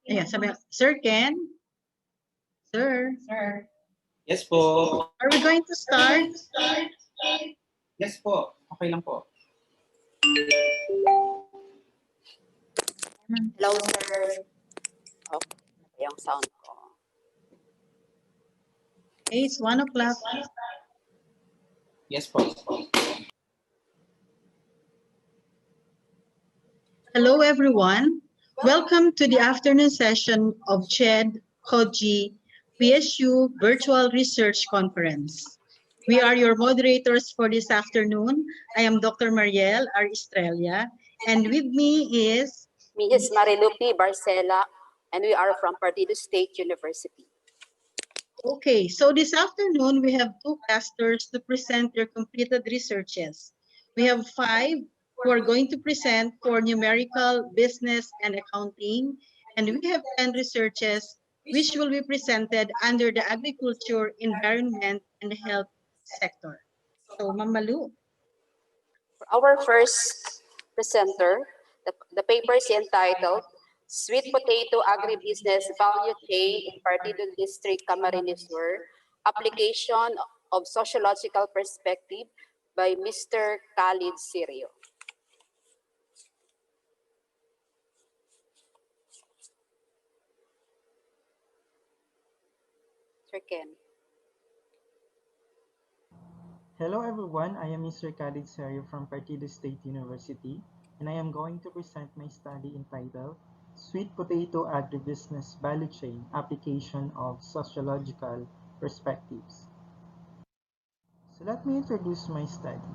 Ayan, sabi, Sir Ken? Sir? Yes po. Are we going to start? Yes po. Okay lang po. Hello, sir. Okay, yung sound ko. Okay, it's 1 o'clock. Yes po. Hello, everyone. Welcome to the afternoon session of CHED-CODGE-PSU Virtual Research Conference. We are your moderators for this afternoon. I am Dr. Mariel R. Estrella, and with me is Mrs. Marilupi Barcela, and we are from Partido State University. Okay, so this afternoon we have two casters to present their completed researches. We have 5 who are going to present for numerical, business, and accounting, and we have 10 researches which will be presented under the agriculture, environment, and health sector. So, Ma'am Malu. For our first presenter, the paper is entitled Sweet Potato Agribusiness Value Chain in Partido District Camarinosaur, Application of Sociological Perspective by Mr. Khalid Sirio. Sir Ken. Hello everyone, I am Mr. Khalid Serio from Partido State University, and I am going to present my study entitled Sweet Potato Agribusiness Value Chain Application of Sociological Perspectives. So let me introduce my study.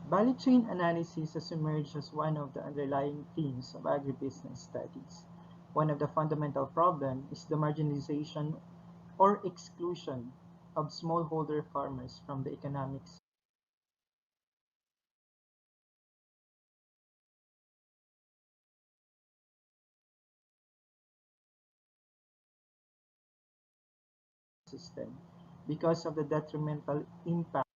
Value chain analysis has emerged as one of the underlying themes of agribusiness studies. One of the fundamental problems is the marginalization or exclusion of smallholder farmers from the economic system because of the detrimental impact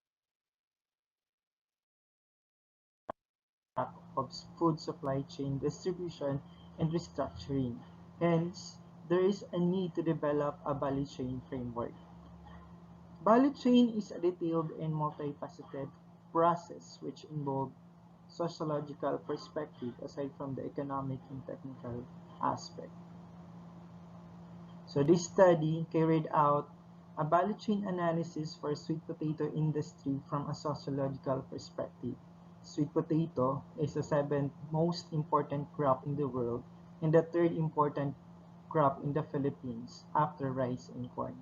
of food supply chain distribution and restructuring. Hence, there is a need to develop a value chain framework. Value chain is a detailed and multifaceted process which involves sociological perspective aside from the economic and technical aspect. So this study carried out a value chain analysis for sweet potato industry from a sociological perspective. Sweet potato is the 7th most important crop in the world and the 3rd important crop in the Philippines after rice and corn.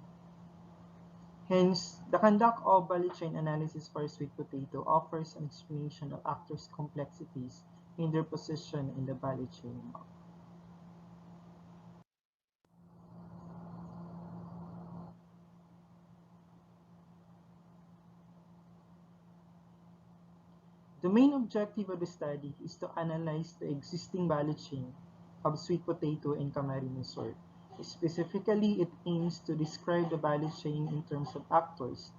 Hence, the conduct of value chain analysis for sweet potato offers an explanation of actors' complexities in their position in the value chain. The main objective of the study is to analyze the existing value chain of sweet potato in Camarinosaur. Specifically, it aims to describe the value chain in terms of actors,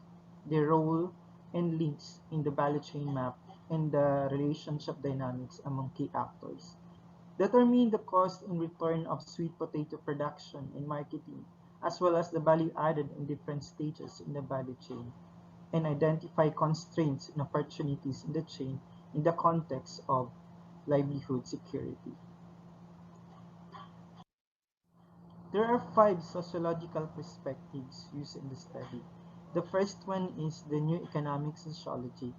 their role and links in the value chain map, and the relationship dynamics among key actors. Determine the cost and return of sweet potato production and marketing, as well as the value added in different stages in the value chain, and identify constraints and opportunities in the chain in the context of livelihood security. There are 5 sociological perspectives used in the study. The first one is the new economic sociology.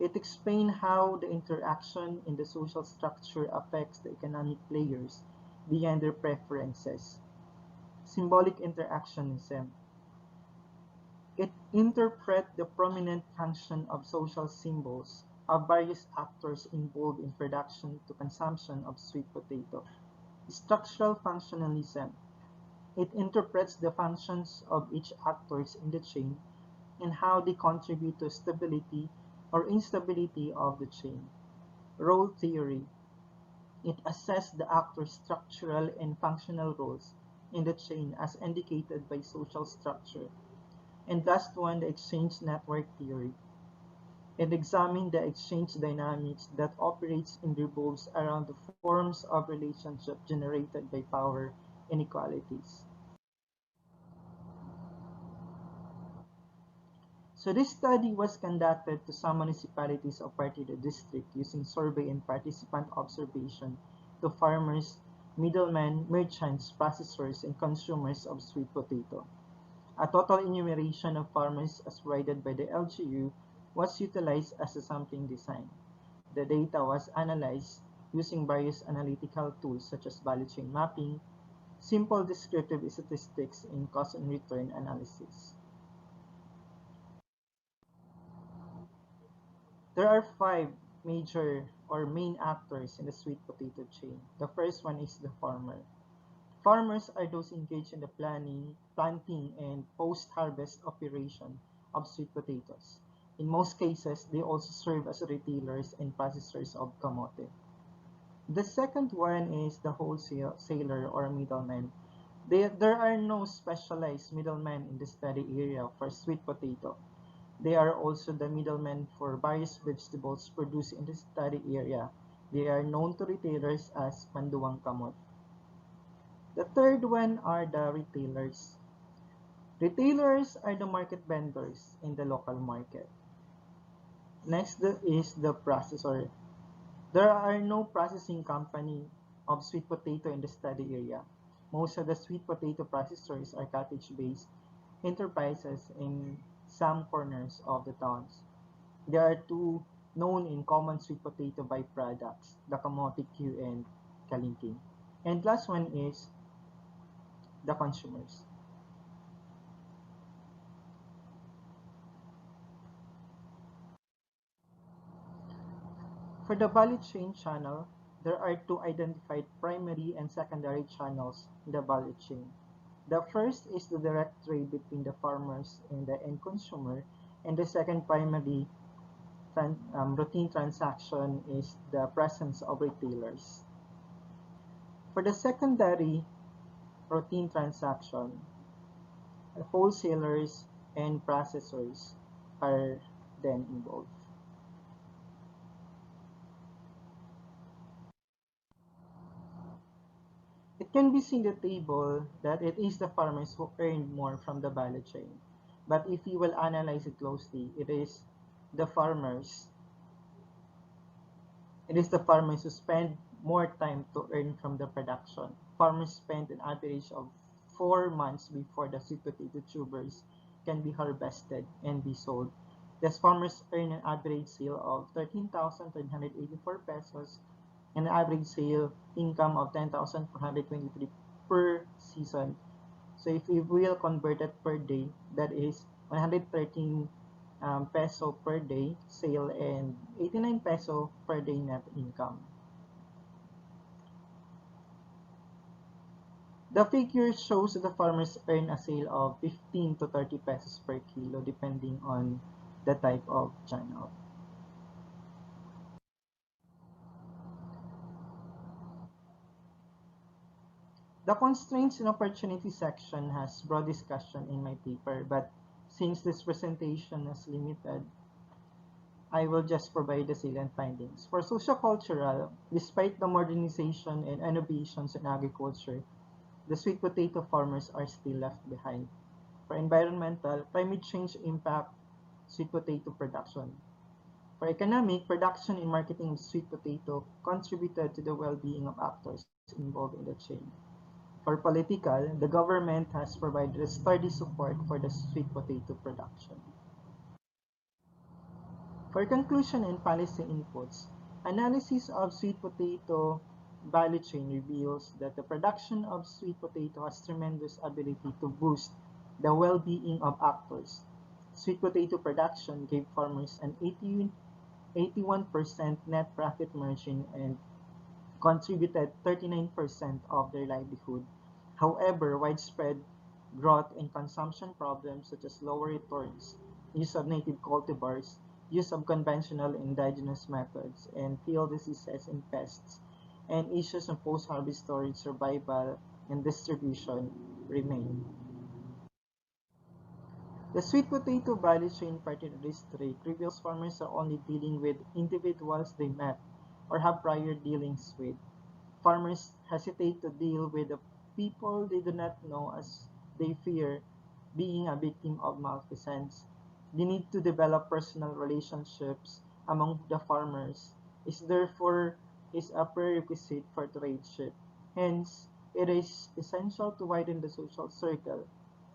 It explains how the interaction in the social structure affects the economic players beyond their preferences. Symbolic interactionism. It interprets the prominent function of social symbols of various actors involved in production to consumption of sweet potato. Structural functionalism. It interprets the functions of each actors in the chain and how they contribute to stability or instability of the chain. Role theory. It assesses the actors' structural and functional roles in the chain as indicated by social structure. And last one, the exchange network theory. It examines the exchange dynamics that operates and revolves around the forms of relationship generated by power inequalities. So this study was conducted to some municipalities of Partido district using survey and participant observation to farmers, middlemen, merchants, processors, and consumers of sweet potato. A total enumeration of farmers as provided by the LGU was utilized as a sampling design. The data was analyzed using various analytical tools such as value chain mapping, simple descriptive statistics, and cost and return analysis. There are five major or main actors in the sweet potato chain. The first one is the farmer. Farmers are those engaged in the planting, and post-harvest operation of sweet potatoes. In most cases, they also serve as retailers and processors of kamote. The second one is the wholesaler or middleman. There are no specialized middlemen in the study area for sweet potato. They are also the middlemen for various vegetables produced in the study area. They are known to retailers as panduang kamot. The third one are the retailers. Retailers are the market vendors in the local market. Next is the processor. There are no processing company of sweet potato in the study area. Most of the sweet potato processors are cottage-based enterprises in some corners of the towns. There are two known in common sweet potato byproducts, the kamote Q and kalingking. And last one is the consumers. For the value chain channel, there are two identified primary and secondary channels in the value chain. The first is the direct trade between the farmers and the end consumer, and the second primary routine transaction is the presence of retailers. For the secondary routine transaction, wholesalers and processors are then involved. It can be seen in the table that it is the farmers who earned more from the value chain. But if you will analyze it closely, it is the farmers. It is the farmers who spend more time to earn from the production. Farmers spend an average of 4 months before the sweet potato tubers can be harvested and be sold. Thus, farmers earn an average sale of 13,384 pesos and an average sale income of 10,423 per season. So if we will convert it per day, that is 113 peso per day sale and 89 peso per day net income. The figure shows that the farmers earn a sale of 15 to 30 pesos per kilo depending on the type of channel. The constraints and opportunity section has broad discussion in my paper, but since this presentation is limited, I will just provide the salient findings. For sociocultural, despite the modernization and innovations in agriculture, the sweet potato farmers are still left behind. For environmental, climate change impact sweet potato production. For economic, production and marketing of sweet potato contributed to the well-being of actors involved in the chain. For political, the government has provided a sturdy support for the sweet potato production. For conclusion and policy inputs, analysis of sweet potato value chain reveals that the production of sweet potato has tremendous ability to boost the well-being of actors. Sweet potato production gave farmers an 81% net profit margin and contributed 39% of their livelihood. However, widespread growth and consumption problems such as lower returns, use of native cultivars, use of conventional indigenous methods, and field diseases and pests, and issues of post-harvest storage, survival, and distribution remain. The sweet potato value chain Partido district reveals farmers are only dealing with individuals they met or have prior dealings with. Farmers hesitate to deal with the people they do not know as they fear being a victim of malfeasance. The need to develop personal relationships among the farmers is therefore is a prerequisite for trade. Hence, it is essential to widen the social circle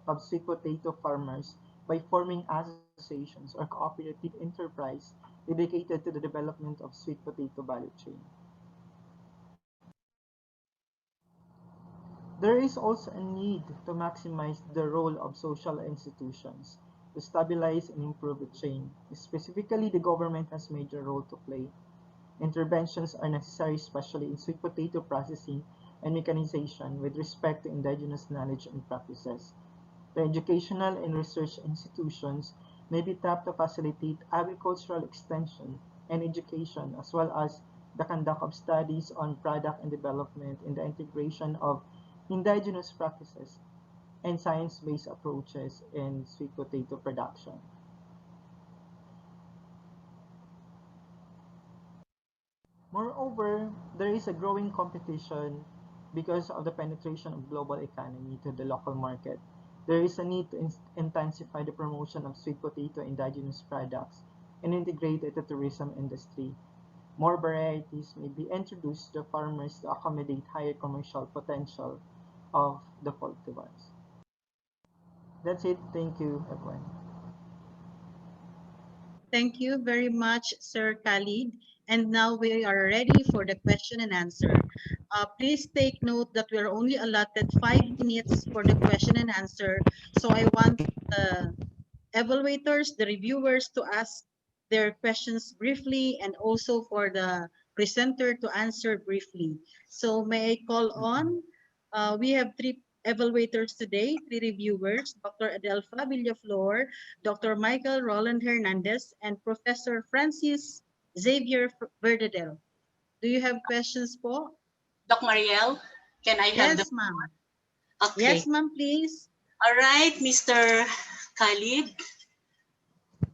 of sweet potato farmers by forming associations or cooperative enterprise dedicated to the development of sweet potato value chain. There is also a need to maximize the role of social institutions to stabilize and improve the chain. Specifically, the government has a major role to play. Interventions are necessary, especially in sweet potato processing and mechanization with respect to indigenous knowledge and practices. The educational and research institutions may be tapped to facilitate agricultural extension and education, as well as the conduct of studies on product and development and the integration of indigenous practices and science-based approaches in sweet potato production. Moreover, there is a growing competition because of the penetration of global economy to the local market. There is a need to intensify the promotion of sweet potato indigenous products and integrate it to the tourism industry. More varieties may be introduced to farmers to accommodate higher commercial potential of the cultivars. That's it. Thank you, everyone. Thank you very much, Sir Khalid. And now we are ready for the question and answer. Please take note that we are only allotted 5 minutes for the question and answer. So I want the evaluators, the reviewers to ask their questions briefly and also for the presenter to answer briefly. So may I call on, we have 3 evaluators today, 3 reviewers, Dr. Adelfa Villaflor, Dr. Michael Roland Hernandez, and Professor Francis Xavier Verdadero. Do you have questions po? Doc Mariel, can I have Yes, ma'am. Okay. Yes, ma'am, please. All right, Mr. Khalid.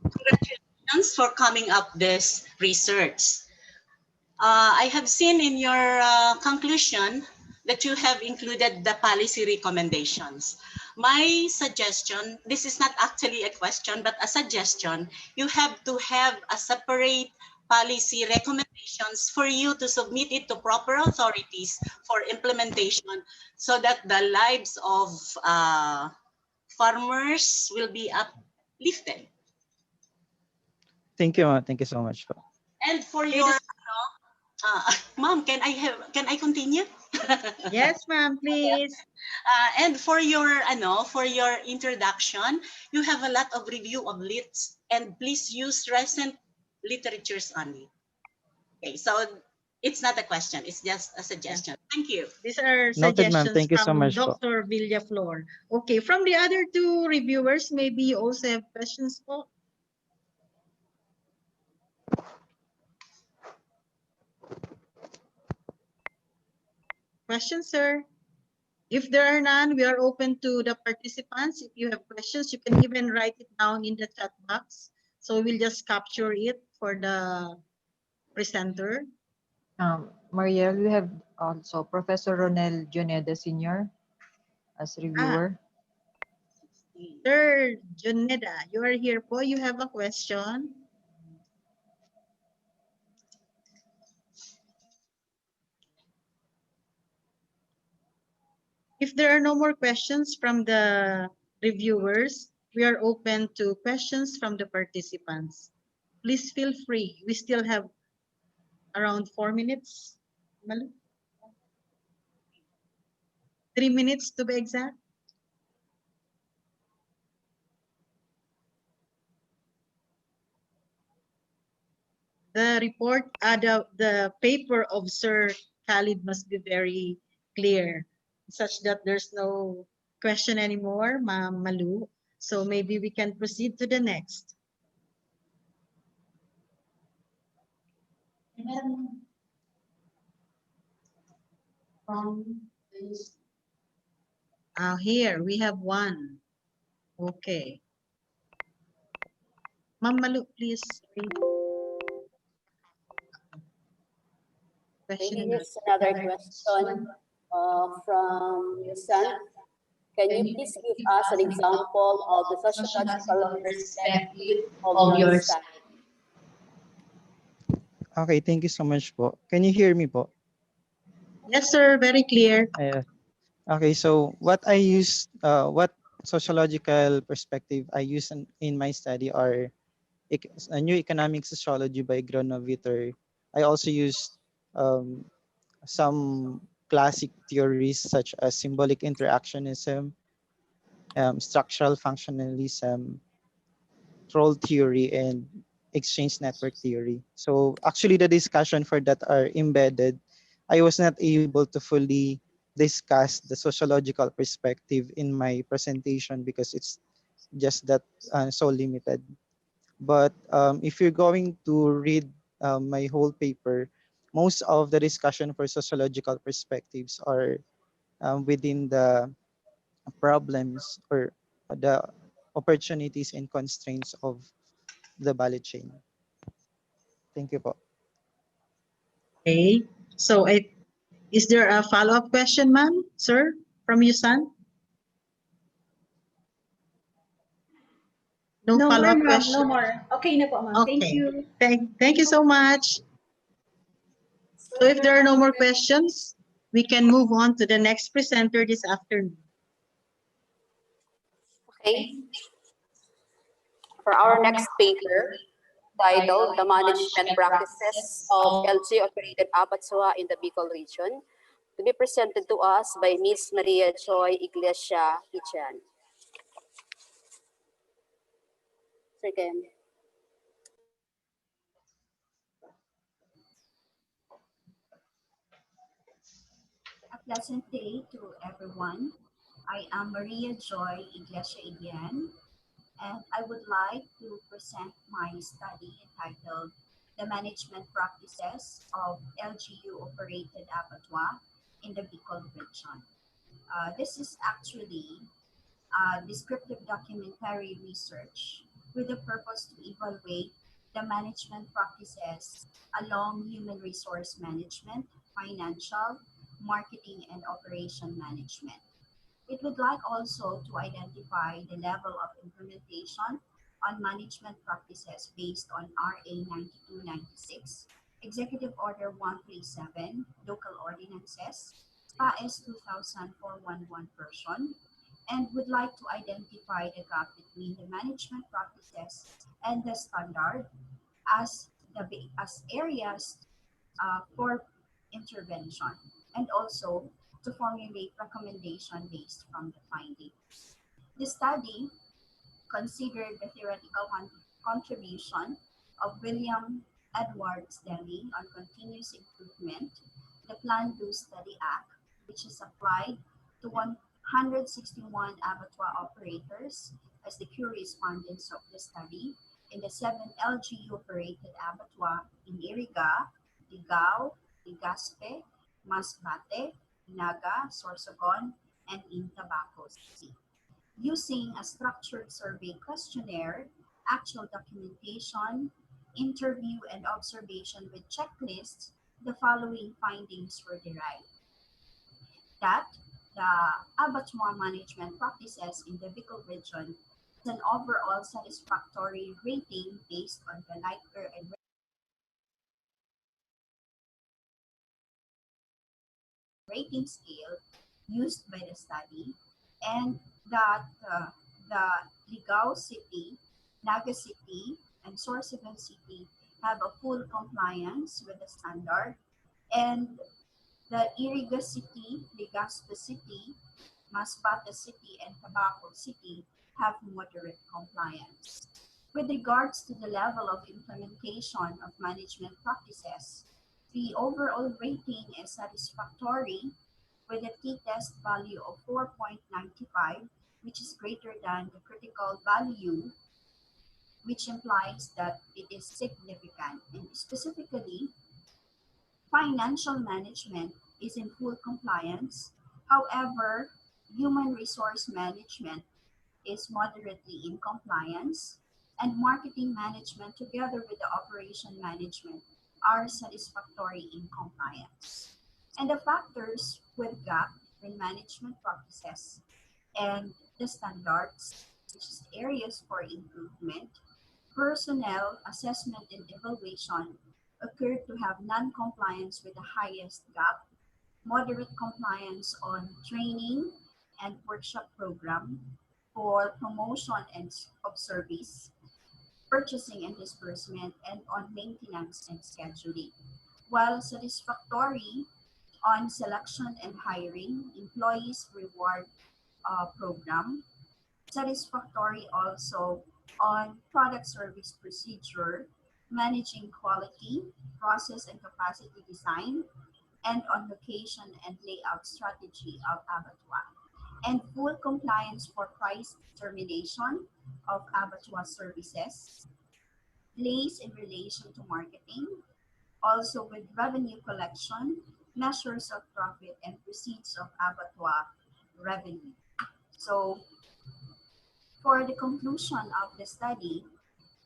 Congratulations for coming up this research. I have seen in your conclusion that you have included the policy recommendations. My suggestion, this is not actually a question, but a suggestion, you have to have a separate policy recommendations for you to submit it to proper authorities for implementation so that the lives of farmers will be uplifted. Thank you. Thank you so much. And for your, ma'am, can I continue? Yes, ma'am, please. And for your introduction, you have a lot of review of lits, and please use recent literatures only. Okay, so it's not a question, it's just a suggestion. Thank you. These are Noted, ma'am. suggestions Thank you so from much po. Dr. Villaflor. Okay, from the other 2 reviewers, maybe you also have questions po? Questions, sir? If there are none, we are open to the participants. If you have questions, you can even write it down in the chat box. So we'll just capture it for the presenter. Mariel, we have also Professor Ronel Joneda Sr. as reviewer. Sir Juneda, you are here po. You have a question? If there are no more questions from the reviewers, we are open to questions from the participants. Please feel free. We still have around 4 minutes. 3 minutes to be exact. The report, the paper of Sir Khalid must be very clear, such that there's no question anymore, Ma'am Malu. So maybe we can proceed to the next. Here we have one. Okay. Ma'am Malu, please read. Question Maybe and here's another question. from Yusan. Can you please give us an example of the sociological perspective of your study? Okay, thank you so much po. Can you hear me po? Yes, sir. Very clear. Ayan. Okay, so what sociological perspective I use in my study are a new economic sociology by Gronoviter. I also use um, some classic theories such as symbolic interactionism, structural functionalism, troll theory, and exchange network theory. So actually the discussion for that are embedded. I was not able to fully discuss the sociological perspective in my presentation because it's just that so limited. But if you're going to read my whole paper, most of the discussion for sociological perspectives are within the problems or the opportunities and constraints of the value chain. Thank you po. Okay. So is there a follow-up question, ma'am, sir, from you, son? No No more, follow-up ma'am. question? No more. Okay na po, ma'am. Thank Okay. you. Thank you so much. So if there are no more questions, we can move on to the next presenter this afternoon. Okay. For our next paper, titled The Management Practices of LGU-operated abattoir in the Biakle region, to be presented to us by Ms. Maria Joy Iglesia Ichan. Second. A pleasant day to everyone. I am Maria Joy Iglesia Ilian, and I would like to present my study entitled The Management Practices of LGU-Operated Abattoir in the Biakle region. This is actually descriptive documentary research with the purpose to evaluate the management practices along human resource management, financial, marketing, and operation management. It would like also to identify the level of implementation on management practices based on RA 9296, Executive Order 137, Local Ordinances, PAES 2004-11 version, and would like to identify the gap between the management practices and the standard as as areas for intervention, and also to formulate recommendation based from the findings. The study considered the theoretical contribution of William Edwards Deming on continuous improvement, the Plan Do Study Act, which is applied to 161 abattoir operators as the key respondents of the study in the 7 LGU operated abattoir in Iriga, Ligao, Legazpi, Masbate, Naga, Sorsogon, and in Tabaco City. Using a structured survey questionnaire, actual documentation, interview, and observation with checklists, the following findings were derived. That the abattoir management practices in the Biakle region has an overall satisfactory rating based on the Likert and rating scale used by the study, and that the Ligao City, Naga City, and Sorsogon City have a full compliance with the standard, and the Iriga City, Legazpi City, Masbate City, and Tabaco City have moderate compliance. With regards to the level of implementation of management practices, the overall rating is satisfactory with a t-test value of 4.95, which is greater than the critical value, which implies that it is significant. And specifically, financial management is in full compliance. However, human resource management is moderately in compliance, and marketing management together with the operation management are satisfactory in compliance. And the factors with gap in management practices and the standards, which is areas for improvement, personnel assessment and evaluation occurred to have non-compliance with the highest gap, moderate compliance on training and workshop program for promotion and of service, purchasing and disbursement, and on maintenance and scheduling. While satisfactory on selection and hiring, employees reward program, satisfactory also on product service procedure, managing quality, process and capacity design, and on location and layout strategy of abattoir, and full compliance for price determination of abattoir services, place in relation to marketing, also with revenue collection, measures of profit, and proceeds of abattoir revenue. So for the conclusion of the study,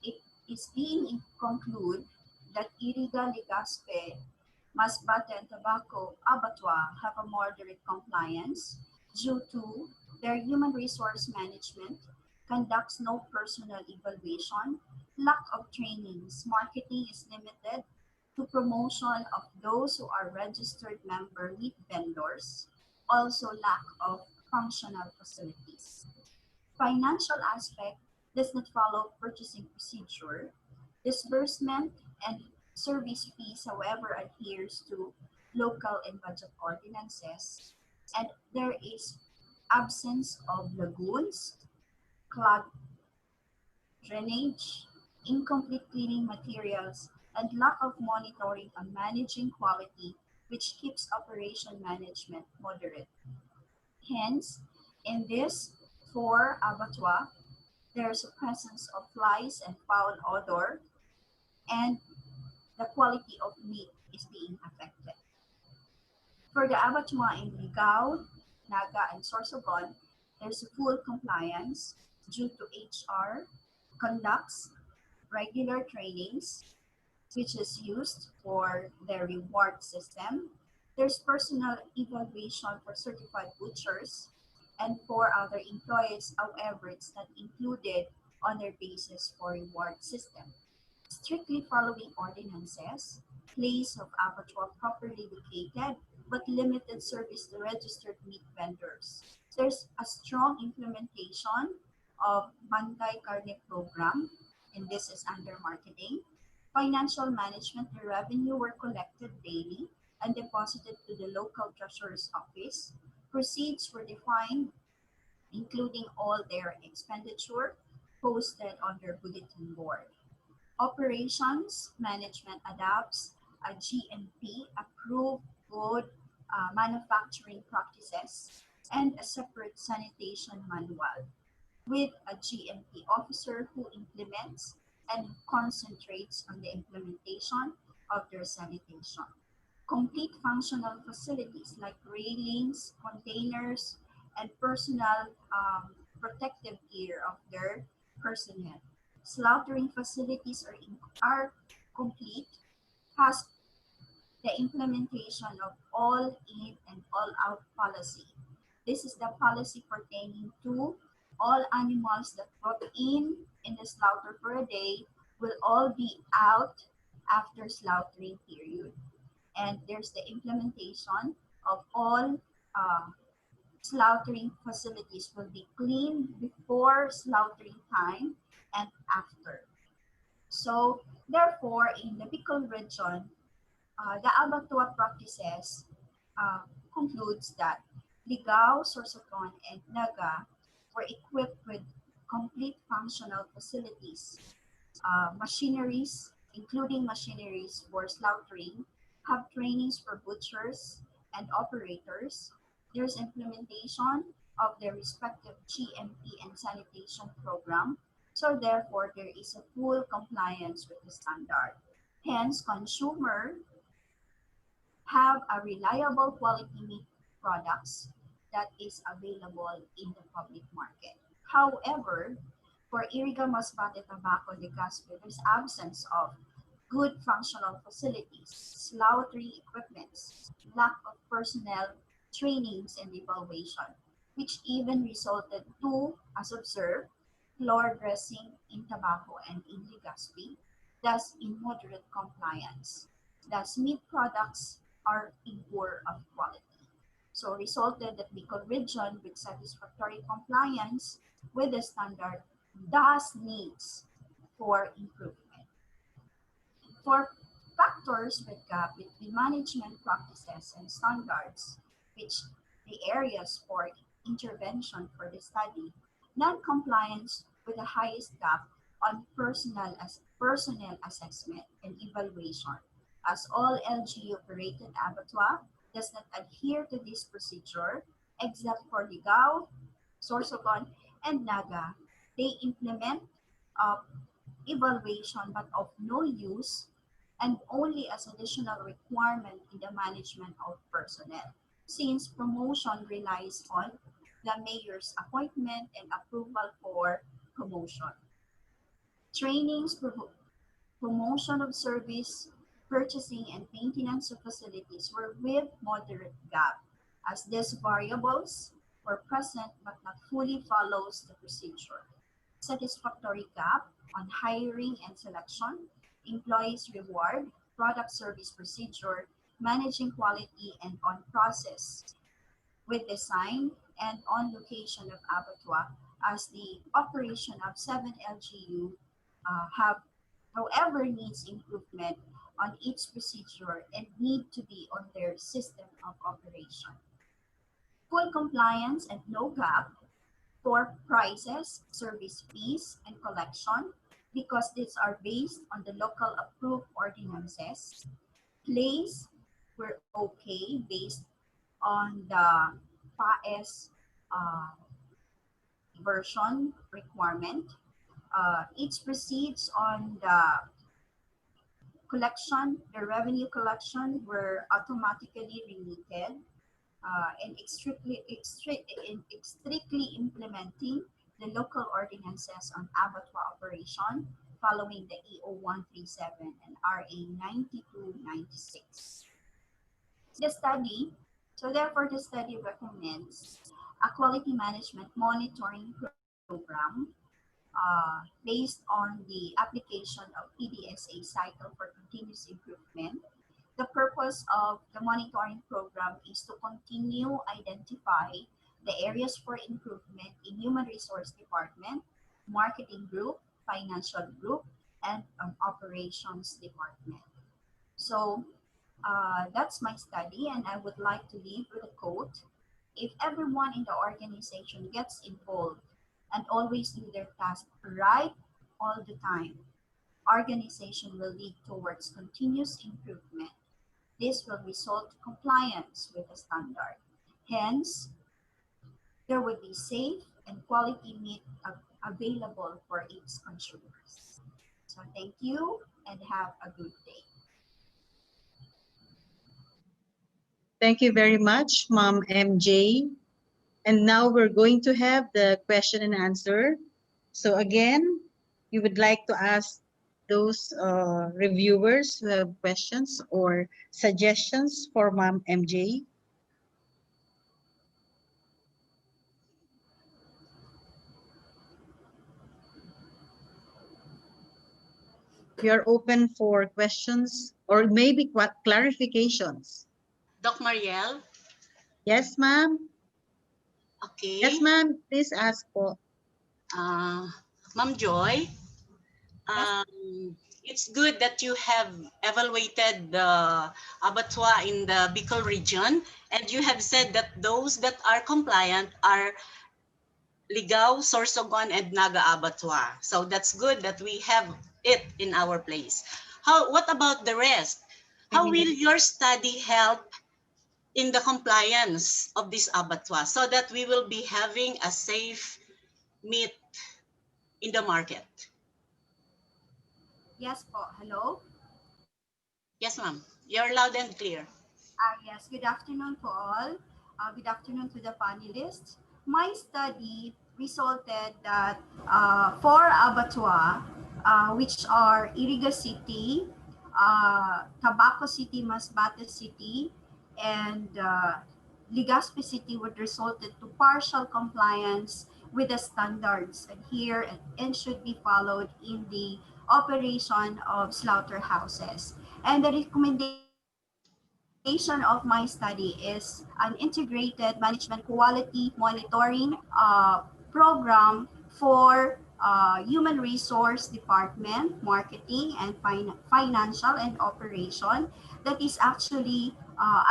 it is being concluded that Iriga, Legazpi, Masbate, and Tobacco Abattoir have a moderate compliance due to their human resource management, conducts no personal evaluation, lack of trainings, marketing is limited to promotion of those who are registered member meat vendors, also lack of functional facilities. Financial aspect does not follow purchasing procedure. Disbursement and service fees, however, adheres to local and budget ordinances, and there is absence of lagoons, clogged drainage, incomplete cleaning materials, and lack of monitoring on managing quality, which keeps operation management moderate. Hence, in this four abattoir, there's a presence of flies and foul odor, and the quality of meat is being affected. For the abattoir in Ligao, Naga, and Sorsogon, there's a full compliance due to HR conducts regular trainings, which is used for their reward system. There's personal evaluation for certified butchers and for other employees, however, it's not included on their basis for reward system. Strictly following ordinances, place of abattoir properly located, but limited service to registered meat vendors. There's a strong implementation of Bantay Carne program, and this is under marketing. Financial management, the revenue were collected daily and deposited to the local treasurer's office. Proceeds were defined, including all their expenditure, posted on their bulletin board. Operations management adopts a GMP approved good manufacturing practices and a separate sanitation manual with a GMP officer who implements and concentrates on the implementation of their sanitation. Complete functional facilities like railings, containers, and personal protective gear of their personnel. Slaughtering facilities are complete, has the implementation of all in and all out policy. This is the policy pertaining to all animals that brought in the slaughter for a day will all be out after slaughtering period. And there's the implementation of all slaughtering facilities will be cleaned before slaughtering time and after. So therefore, in the Bickle region, the abattoir practices concludes that Ligao, Sorsogon, and Naga were equipped with complete functional facilities, machineries, including machineries for slaughtering, have trainings for butchers and operators. There's implementation of their respective GMP and sanitation program. So therefore, there is a full compliance with the standard. Hence, consumer have a reliable quality meat products that is available in the public market. However, for Iriga Masbate Tobacco de Gaspe, there's absence of good functional facilities, slaughtering equipments, lack of personnel trainings and evaluation, which even resulted to, as observed, floor dressing in tobacco and in Legazpi, thus in moderate compliance. Thus, meat products are in poor of quality. So resulted that Bicol region with satisfactory compliance with the standard thus needs for improvement. For factors with gap between management practices and standards, which the areas for intervention for the study, non-compliance with the highest gap on personnel assessment and evaluation, as all LGU-operated abattoir does not adhere to this procedure, except for Ligao, Sorsogon, and Naga. They implement evaluation but of no use and only as additional requirement in the management of personnel, since promotion relies on the mayor's appointment and approval for promotion. Trainings, promotion of service, purchasing, and maintenance of facilities were with moderate gap, as these variables were present but not fully follows the procedure. Satisfactory gap on hiring and selection, employees reward, product service procedure, managing quality, and on process with design and on location of abattoir, as the operation of 7 LGU have however needs improvement on each procedure and need to be on their system of operation. Full compliance and no gap for prices, service fees, and collection, because these are based on the local approved ordinances. Place were okay based on the PAES version requirement. Each proceeds on the collection, the revenue collection were automatically remitted and strictly implementing the local ordinances on abattoir operation following the EO 137 and RA 9296. The study, so therefore the study recommends a quality management monitoring program based on the application of PDSA cycle for continuous improvement. The purpose of the monitoring program is to continue identify the areas for improvement in human resource department, marketing group, financial group, and operations department. So that's my study, and I would like to leave with a quote. If everyone in the organization gets involved and always do their task right all the time, organization will lead towards continuous improvement. This will result in compliance with the standard. Hence, there would be safe and quality meat available for its consumers. So thank you and have a good day. Thank you very much, Ma'am MJ. And now we're going to have the question and answer. So again, we would like to ask those reviewers who have questions or suggestions for Ma'am MJ. We are open for questions or maybe clarifications. Doc Mariel? Yes, ma'am. Okay. Yes, ma'am. Please ask po. Ma'am Joy, it's good that you have evaluated the abattoir in the Bickle region, and you have said that those that are compliant are Ligao, Sorsogon, and Naga abattoir. So that's good that we have it in our place. What about the rest? How will your study help in the compliance of this abattoir so that we will be having a safe meat in the market? Yes po, hello? Yes, ma'am. You're loud and clear. Yes, good afternoon po all. Good afternoon to the panelists. My study resulted that for abattoir, which are Iriga City, Tabaco City, Masbate City, and Legazpi City would result to partial compliance with the standards here and should be followed in the operation of slaughterhouses. And the recommendation of my study is an integrated management quality monitoring program for human resource department, marketing, and financial and operation that is actually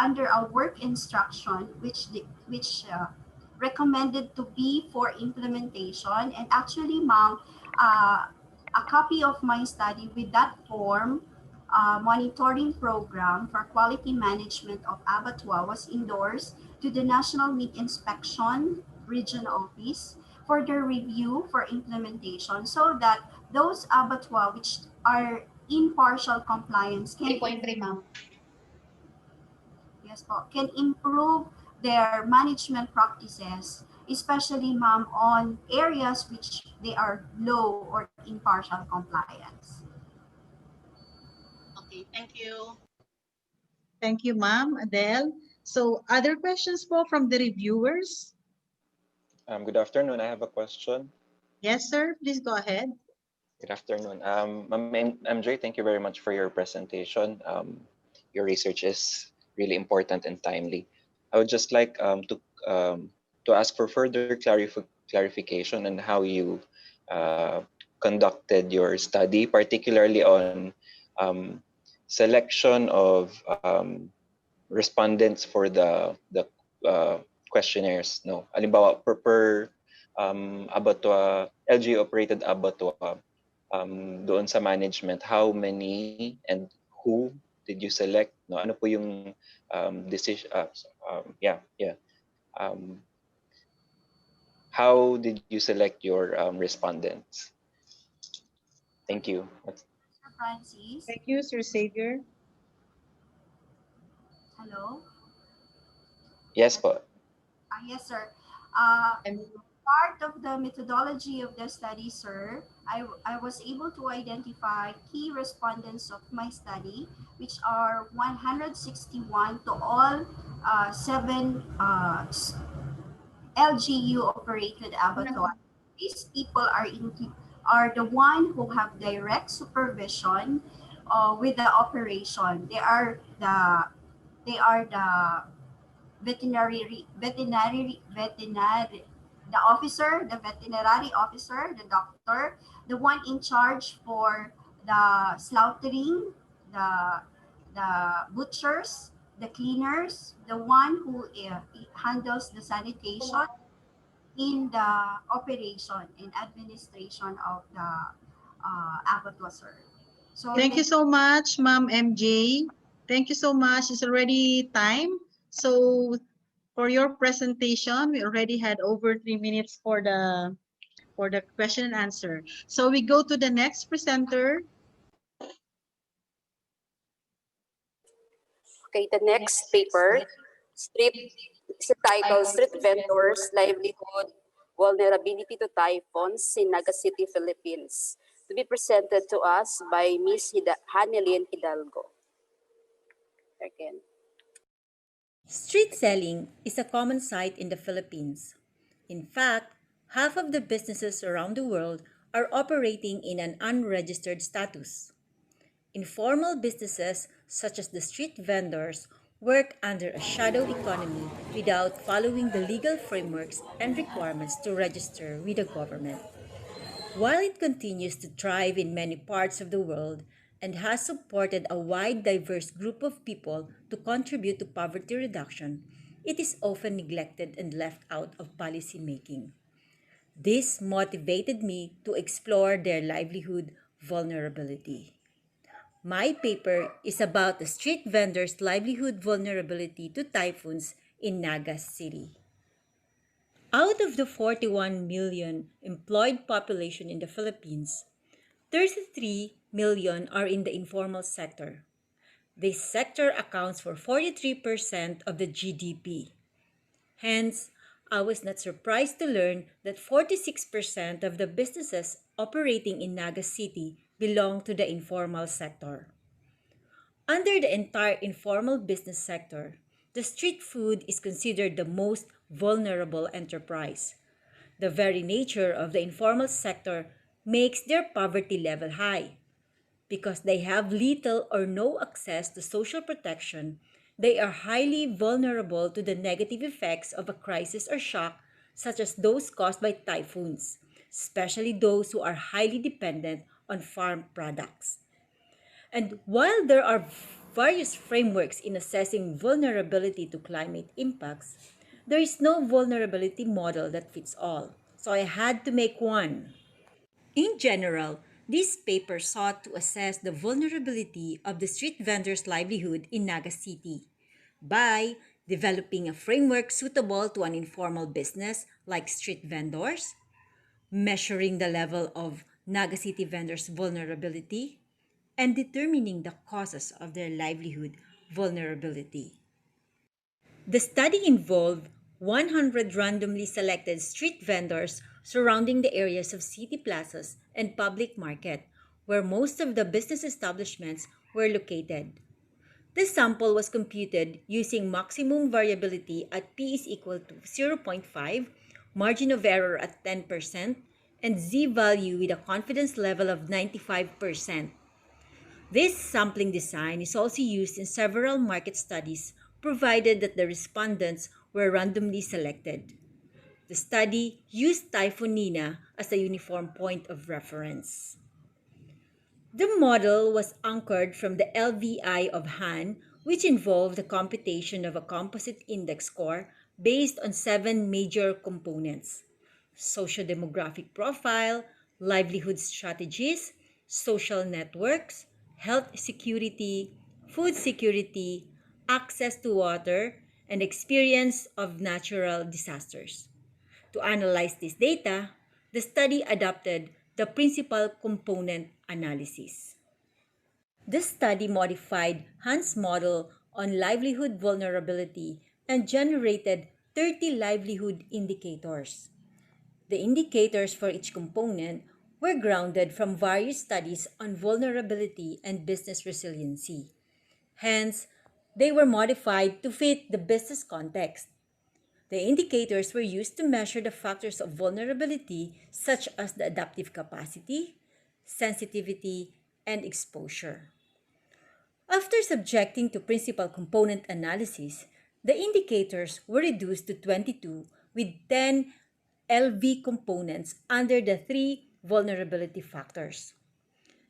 under a work instruction which recommended to be for implementation. And actually, ma'am, a copy of my study with that form monitoring program for quality management of abattoir was endorsed to the National Meat Inspection Region Office for their review for implementation, so that those abattoir which are in partial compliance can 3.3, ma'am. yes po, can improve their management practices, especially, ma'am, on areas which they are low or in partial compliance. Okay, thank you. Thank you, ma'am, Adele. So other questions po from the reviewers? Good afternoon. I have a question. Yes, sir. Please go ahead. Good afternoon. Ma'am MJ, thank you very much for your presentation. Your research is really important and timely. I would just like to ask for further clarification on how you conducted your study, particularly on selection of respondents for the questionnaires. No, halimbawa per abattoir, LG operated abattoir, doon sa management, how many and who did you select? No, ano po yung decision? How did you select your respondents? Thank you. Sir Francis, Thank you, Sir Xavier. hello? Yes po. Yes, sir. And Part of the methodology of the study, sir, I was able to identify key respondents of my study, which are 161 to all seven LGU operated abattoirs. These people are the one who have direct supervision with the operation. They are the veterinary, the officer, the veterinary officer, the doctor, the one in charge for the slaughtering, the butchers, the cleaners, the one who handles the sanitation in the operation and administration of the abattoir, sir. So Thank you so much, Ma'am MJ. Thank you so much. It's already time. So for your presentation, we already had over 3 minutes for the question and answer. So we go to the next presenter. Okay, the next paper, is titled Street Vendors, Livelihood, Vulnerability to Typhoons in Nagas City, Philippines, to be presented to us by Ms. Hanelin Hidalgo. Again. Street selling is a common sight in the Philippines. In fact, half of the businesses around the world are operating in an unregistered status. Informal businesses, such as the street vendors, work under a shadow economy without following the legal frameworks and requirements to register with the government. While it continues to thrive in many parts of the world and has supported a wide diverse group of people to contribute to poverty reduction, it is often neglected and left out of policy making. This motivated me to explore their livelihood vulnerability. My paper is about the street vendors' livelihood vulnerability to typhoons in Nagas City. Out of the 41 million employed population in the Philippines, 33 million are in the informal sector. This sector accounts for 43% of the GDP. Hence, I was not surprised to learn that 46% of the businesses operating in Nagas City belong to the informal sector. Under the entire informal business sector, the street food is considered the most vulnerable enterprise. The very nature of the informal sector makes their poverty level high. Because they have little or no access to social protection, they are highly vulnerable to the negative effects of a crisis or shock, such as those caused by typhoons, especially those who are highly dependent on farm products. And while there are various frameworks in assessing vulnerability to climate impacts, there is no vulnerability model that fits all. So I had to make one. In general, this paper sought to assess the vulnerability of the street vendors' livelihood in Naga City by developing a framework suitable to an informal business like street vendors, measuring the level of Naga City vendors' vulnerability, and determining the causes of their livelihood vulnerability. The study involved 100 randomly selected street vendors surrounding the areas of city plazas and public market, where most of the business establishments were located. This sample was computed using maximum variability at P is equal to zero point 0.5, margin of error at 10%, and z-value with a confidence level of 95%. This sampling design is also used in several market studies, provided that the respondents were randomly selected. The study used Typhoon Nina as a uniform point of reference. The model was anchored from the LVI of Han, which involved the computation of a composite index score based on 7 major components: socio-demographic profile, livelihood strategies, social networks, health security, food security, access to water, and experience of natural disasters. To analyze this data, the study adopted the principal component analysis. This study modified Han's model on livelihood vulnerability and generated 30 livelihood indicators. The indicators for each component were grounded from various studies on vulnerability and business resiliency. Hence, they were modified to fit the business context. The indicators were used to measure the factors of vulnerability, such as the adaptive capacity, sensitivity, and exposure. After subjecting to principal component analysis, the indicators were reduced to 22 with 10 LV components under the 3 vulnerability factors.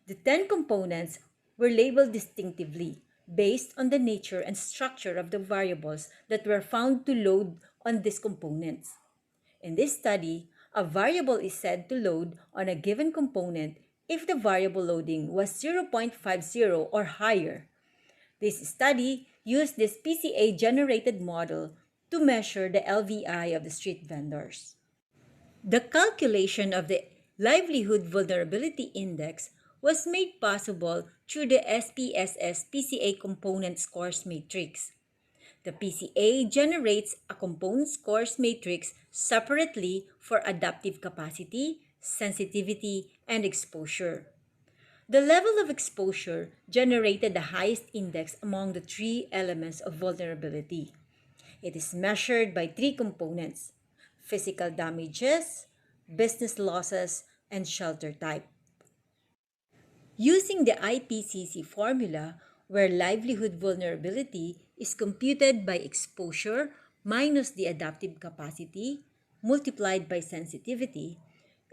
The 10 components were labeled distinctively based on the nature and structure of the variables that were found to load on these components. In this study, a variable is said to load on a given component if the variable loading was 0.50 or higher. This study used this PCA-generated model to measure the LVI of the street vendors. The calculation of the Livelihood Vulnerability Index was made possible through the SPSS PCA Component Scores Matrix. The PCA generates a component scores matrix separately for adaptive capacity, sensitivity, and exposure. The level of exposure generated the highest index among the 3 elements of vulnerability. It is measured by 3 components: physical damages, business losses, and shelter type. Using the IPCC formula, where livelihood vulnerability is computed by exposure minus the adaptive capacity multiplied by sensitivity,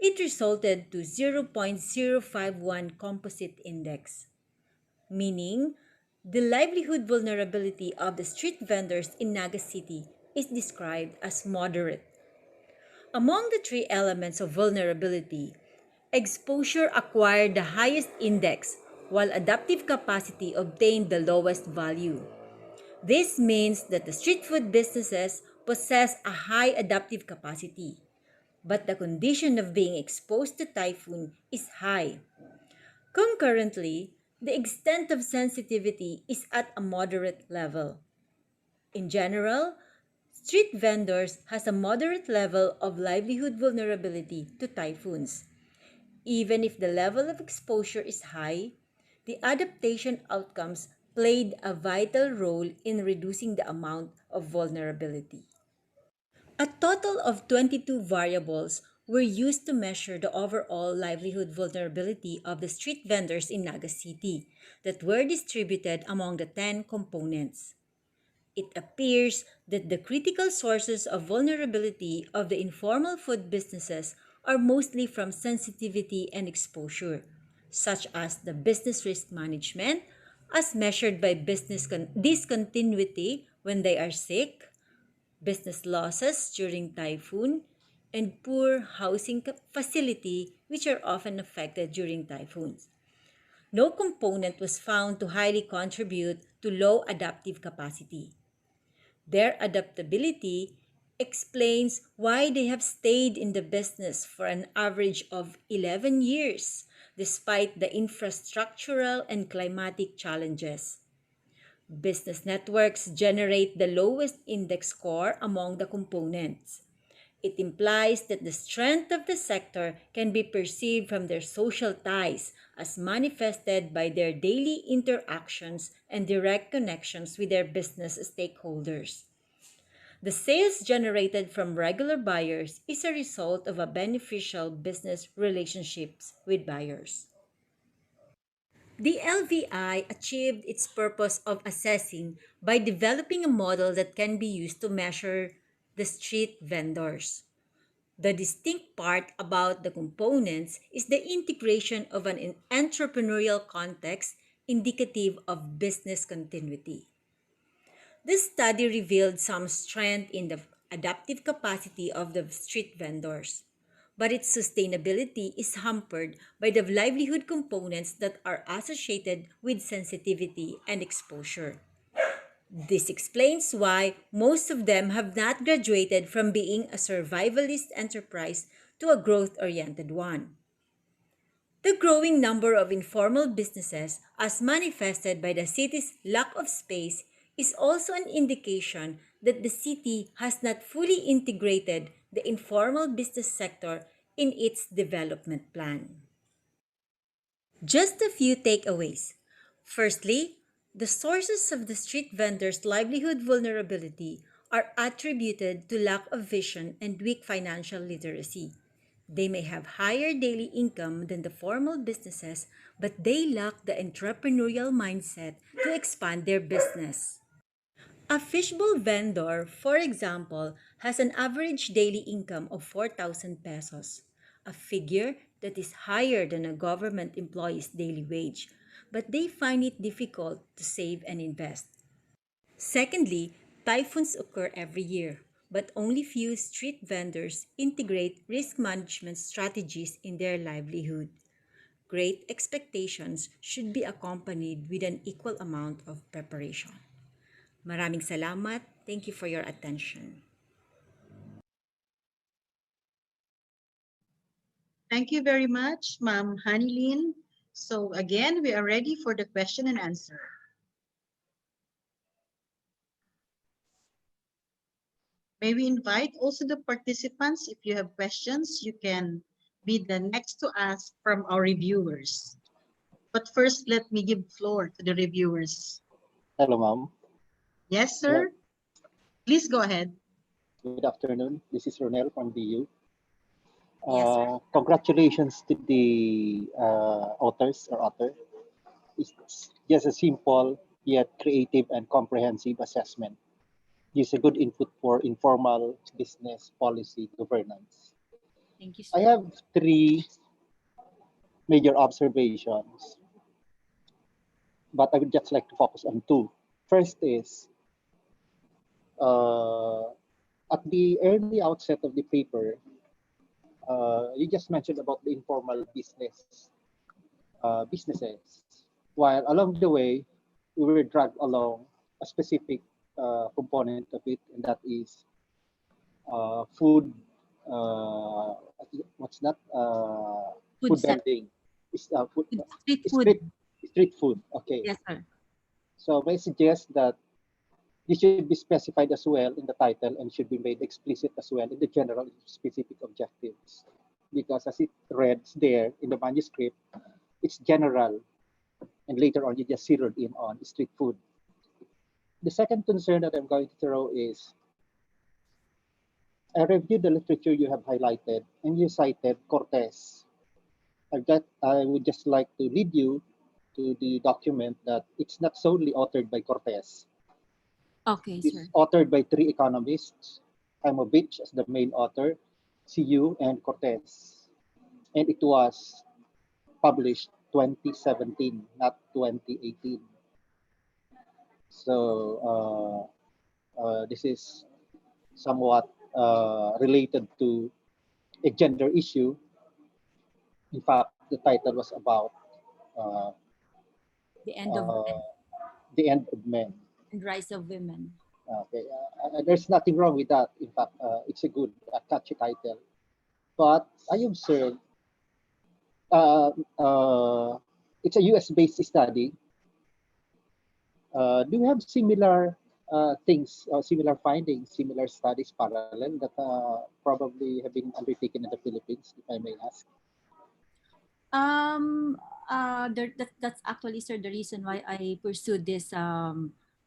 it resulted to 0.051 composite index, meaning the livelihood vulnerability of the street vendors in Naga City is described as moderate. Among the 3 elements of vulnerability, exposure acquired the highest index, while adaptive capacity obtained the lowest value. This means that the street food businesses possess a high adaptive capacity, but the condition of being exposed to typhoon is high. Concurrently, the extent of sensitivity is at a moderate level. In general, street vendors has a moderate level of livelihood vulnerability to typhoons. Even if the level of exposure is high, the adaptation outcomes played a vital role in reducing the amount of vulnerability. A total of 22 variables were used to measure the overall livelihood vulnerability of the street vendors in Nagas City that were distributed among the 10 components. It appears that the critical sources of vulnerability of the informal food businesses are mostly from sensitivity and exposure, such as the business risk management, as measured by business discontinuity when they are sick, business losses during typhoon, and poor housing facility, which are often affected during typhoons. No component was found to highly contribute to low adaptive capacity. Their adaptability explains why they have stayed in the business for an average of 11 years, despite the infrastructural and climatic challenges. Business networks generate the lowest index score among the components. It implies that the strength of the sector can be perceived from their social ties as manifested by their daily interactions and direct connections with their business stakeholders. The sales generated from regular buyers is a result of a beneficial business relationships with buyers. The LVI achieved its purpose of assessing by developing a model that can be used to measure the street vendors. The distinct part about the components is the integration of an entrepreneurial context indicative of business continuity. This study revealed some strength in the adaptive capacity of the street vendors, but its sustainability is hampered by the livelihood components that are associated with sensitivity and exposure. This explains why most of them have not graduated from being a survivalist enterprise to a growth-oriented one. The growing number of informal businesses, as manifested by the city's lack of space, is also an indication that the city has not fully integrated the informal business sector in its development plan. Just a few takeaways. Firstly, the sources of the street vendors' livelihood vulnerability are attributed to lack of vision and weak financial literacy. They may have higher daily income than the formal businesses, but they lack the entrepreneurial mindset to expand their business. A fishbowl vendor, for example, has an average daily income of 4,000 pesos, a figure that is higher than a government employee's daily wage, but they find it difficult to save and invest. Secondly, typhoons occur every year, but only few street vendors integrate risk management strategies in their livelihood. Great expectations should be accompanied with an equal amount of preparation. Maraming salamat. Thank you for your attention. Thank you very much, Ma'am Hanilin. So again, we are ready for the question and answer. May we invite also the participants, if you have questions, you can be the next to ask from our reviewers. But first, let me give floor to the reviewers. Hello, ma'am. Yes, sir. Please go ahead. Good afternoon. This is Ronel from BU. Yes, sir. Congratulations to the author. It's just a simple yet creative and comprehensive assessment. Gives a good input for informal business policy governance. Thank you, I sir. have three major observations, but I would just like to focus on two. First is, at the early outset of the paper, you just mentioned about the informal businesses, while along the way we were dragged along a specific component of it, and that is food. What's that? Food vending. Street food. Okay. Yes, sir. So I suggest that this should be specified as well in the title and should be made explicit as well in the general specific objectives. Because as it reads there in the manuscript, it's general. and later on you just zeroed in on street food. The second concern that I'm going to throw is, I reviewed the literature you have highlighted, and you cited Cortes. I would just like to lead you to the document that it's not solely authored by Cortes. Okay, It's sir. authored by 3 economists, Imovich as the main author, CU, and Cortes. And it was published 2017, not 2018. So this is somewhat related to a gender issue. In fact, the title was about uh, The end of men the end of men. and rise of women. Okay, there's nothing wrong with that. In fact, it's a good, catchy title. But I observed uh, uh, it's a US-based study. Do you have similar things, similar findings, similar studies parallel that probably have been undertaken in the Philippines, if I may ask? That's actually, sir, the reason why I pursued this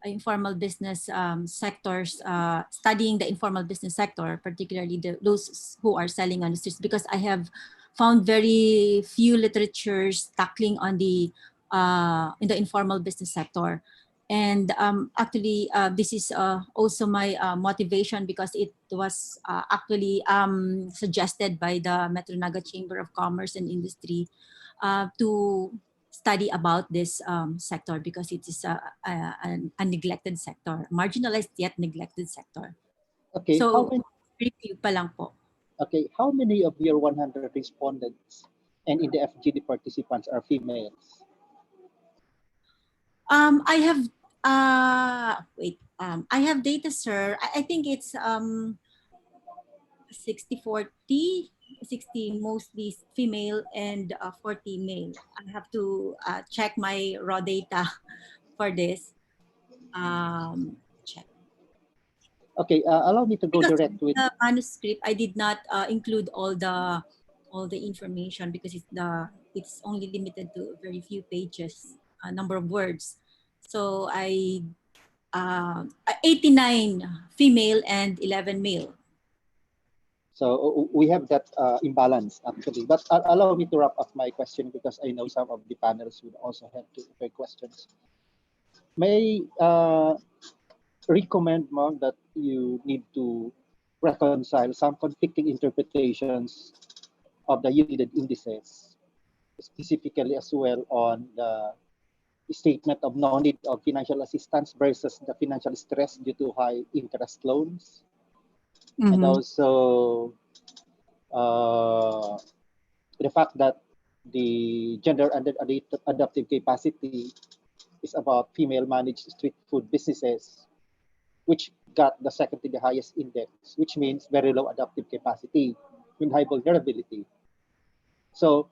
informal business sectors, studying the informal business sector, particularly those who are selling on the streets, because I have found very few literatures tackling on the in the informal business sector. And actually, this is also my motivation, because it was actually suggested by the Metro Naga Chamber of Commerce and Industry to study about this sector, because it is a neglected sector, marginalized yet neglected sector. Okay, So, review pa lang po. Okay, how many of your 100 respondents and in the FGD participants are females? I have I have data, sir. I think it's 60-40, 60 mostly female and 40 male. I have to check my raw data for this. Check. Okay, allow me to go Because direct with the manuscript, I did not include all the information, because it's only limited to very few pages, number of words. So I 89 female and 11 male. So we have that imbalance actually. But allow me to wrap up my question, because I know some of the panelists would also have to prepare questions. May recommend, Mom, that you need to reconcile some conflicting interpretations of the yielded indices, specifically as well on the statement of no need of financial assistance versus the financial stress due to high interest loans. And also the fact that the gender adaptive capacity is about female managed street food businesses, which got the second to the highest index, which means very low adaptive capacity with high vulnerability. So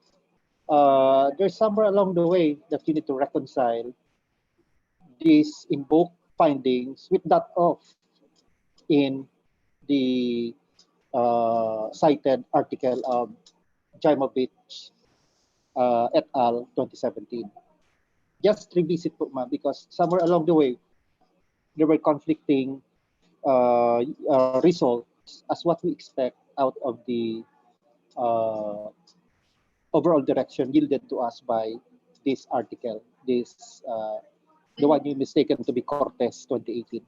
there's somewhere along the way that you need to reconcile these invoked findings with that of in the cited article of Jaimovich et al. 2017. Just revisit po, ma'am, because somewhere along the way, there were conflicting results as what we expect out of the overall direction yielded to us by this article, the one you mistaken to be Cortes 2018.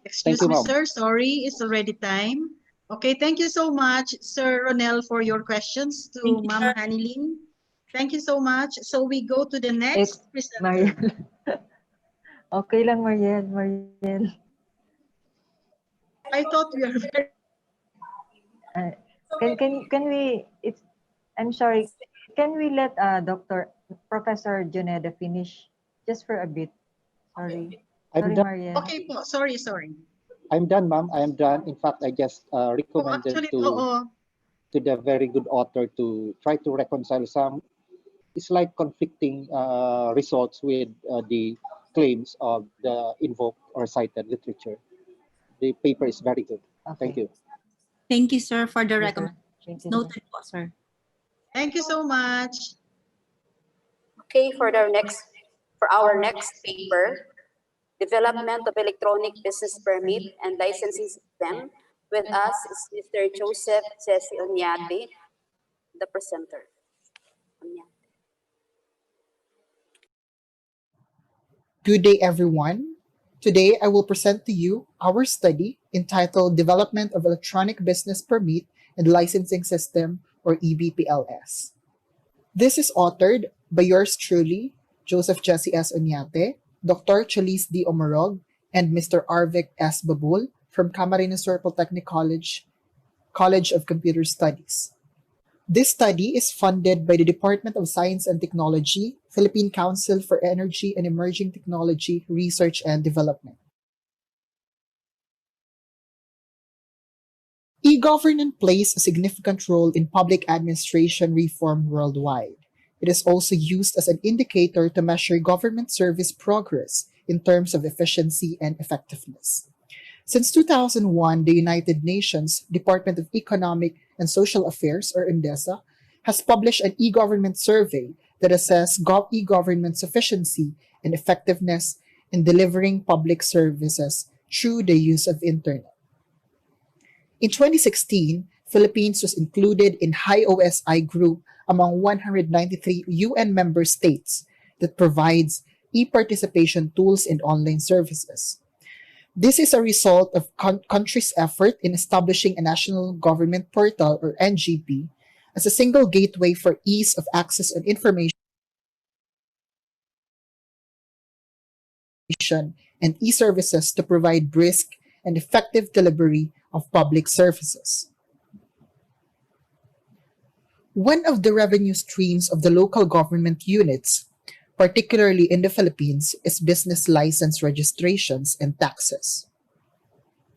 Excuse me, sir. Sorry, it's already time. Okay, thank you so much, Sir Ronel, for your questions to Ma'am Hanilin. Thank you so much. So we go to the next presenter. Okay lang, Mariel. I thought we are very... Can we, I'm sorry, can we let Professor Juneda finish just for a bit? Sorry. Sorry, Mariel. Okay po, sorry. I'm done, ma'am. I am done. In fact, I just recommended to the very good author to try to reconcile some slight conflicting results with the claims of the invoked or cited literature. The paper is very good. Okay. Thank you. Thank you, sir, for the recommendation. Noted po, sir. Thank you so much. Okay, for our next paper, Development of Electronic Business Permit and Licensing System. With us is Mr. Joseph Jesse Onyate, the presenter. Good day, everyone. Today, I will present to you our study entitled Development of Electronic Business Permit and Licensing System, or EBPLS. This is authored by yours truly, Joseph Jesse S. Onyate, Dr. Chalice D. Omorog, and Mr. Arvic S. Babul from Camarinosaur Polytechnic College of Computer Studies. This study is funded by the Department of Science and Technology, Philippine Council for Energy and Emerging Technology Research and Development. E-governance plays a significant role in public administration reform worldwide. It is also used as an indicator to measure government service progress in terms of efficiency and effectiveness. Since 2001, the United Nations Department of Economic and Social Affairs, or UNDESA, has published an e-government survey that assesses e-government sufficiency and effectiveness in delivering public services through the use of internet. In 2016, Philippines was included in High OSI group among 193 UN member states that provides e-participation tools and online services. This is a result of country's effort in establishing a national government portal, or NGP, as a single gateway for ease of access on information and e-services to provide brisk and effective delivery of public services. One of the revenue streams of the local government units, particularly in the Philippines, is business license registrations and taxes.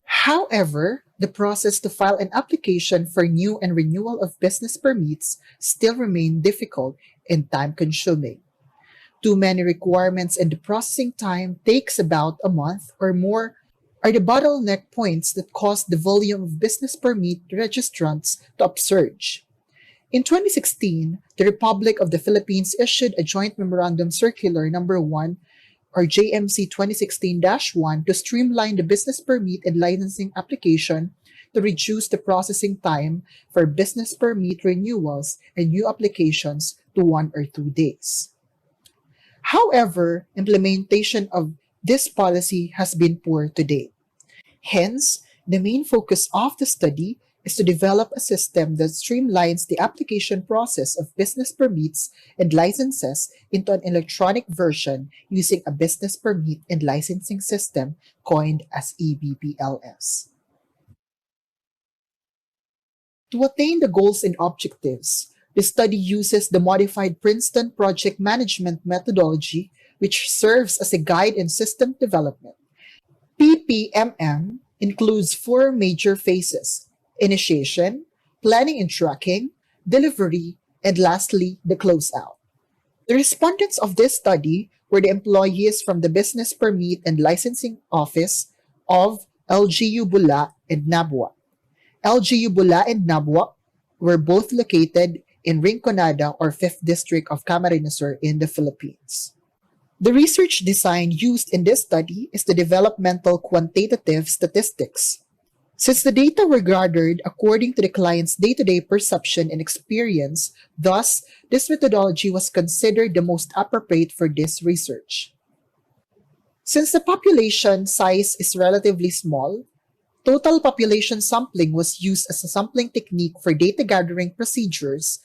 However, the process to file an application for new and renewal of business permits still remain difficult and time-consuming. Too many requirements and the processing time takes about a month or more are the bottleneck points that cause the volume of business permit registrants to upsurge. In 2016, the Republic of the Philippines issued a Joint Memorandum Circular Number 1, or JMC 2016-1, to streamline the business permit and licensing application to reduce the processing time for business permit renewals and new applications to 1 or 2 days. However, implementation of this policy has been poor to date. Hence, the main focus of the study is to develop a system that streamlines the application process of business permits and licenses into an electronic version using a business permit and licensing system coined as EBPLS. To attain the goals and objectives, the study uses the modified Princeton project management methodology, which serves as a guide in system development. PPMM includes 4 major phases: initiation, planning and tracking, delivery, and lastly, the closeout. The respondents of this study were the employees from the Business Permit and Licensing Office of LGU Bula and Nabua. LGU Bula and Nabua were both located in Rinconada, or 5th District of Camarinosaur in the Philippines. The research design used in this study is the developmental quantitative statistics. Since the data were gathered according to the client's day-to-day perception and experience, thus, this methodology was considered the most appropriate for this research. Since the population size is relatively small, total population sampling was used as a sampling technique for data gathering procedures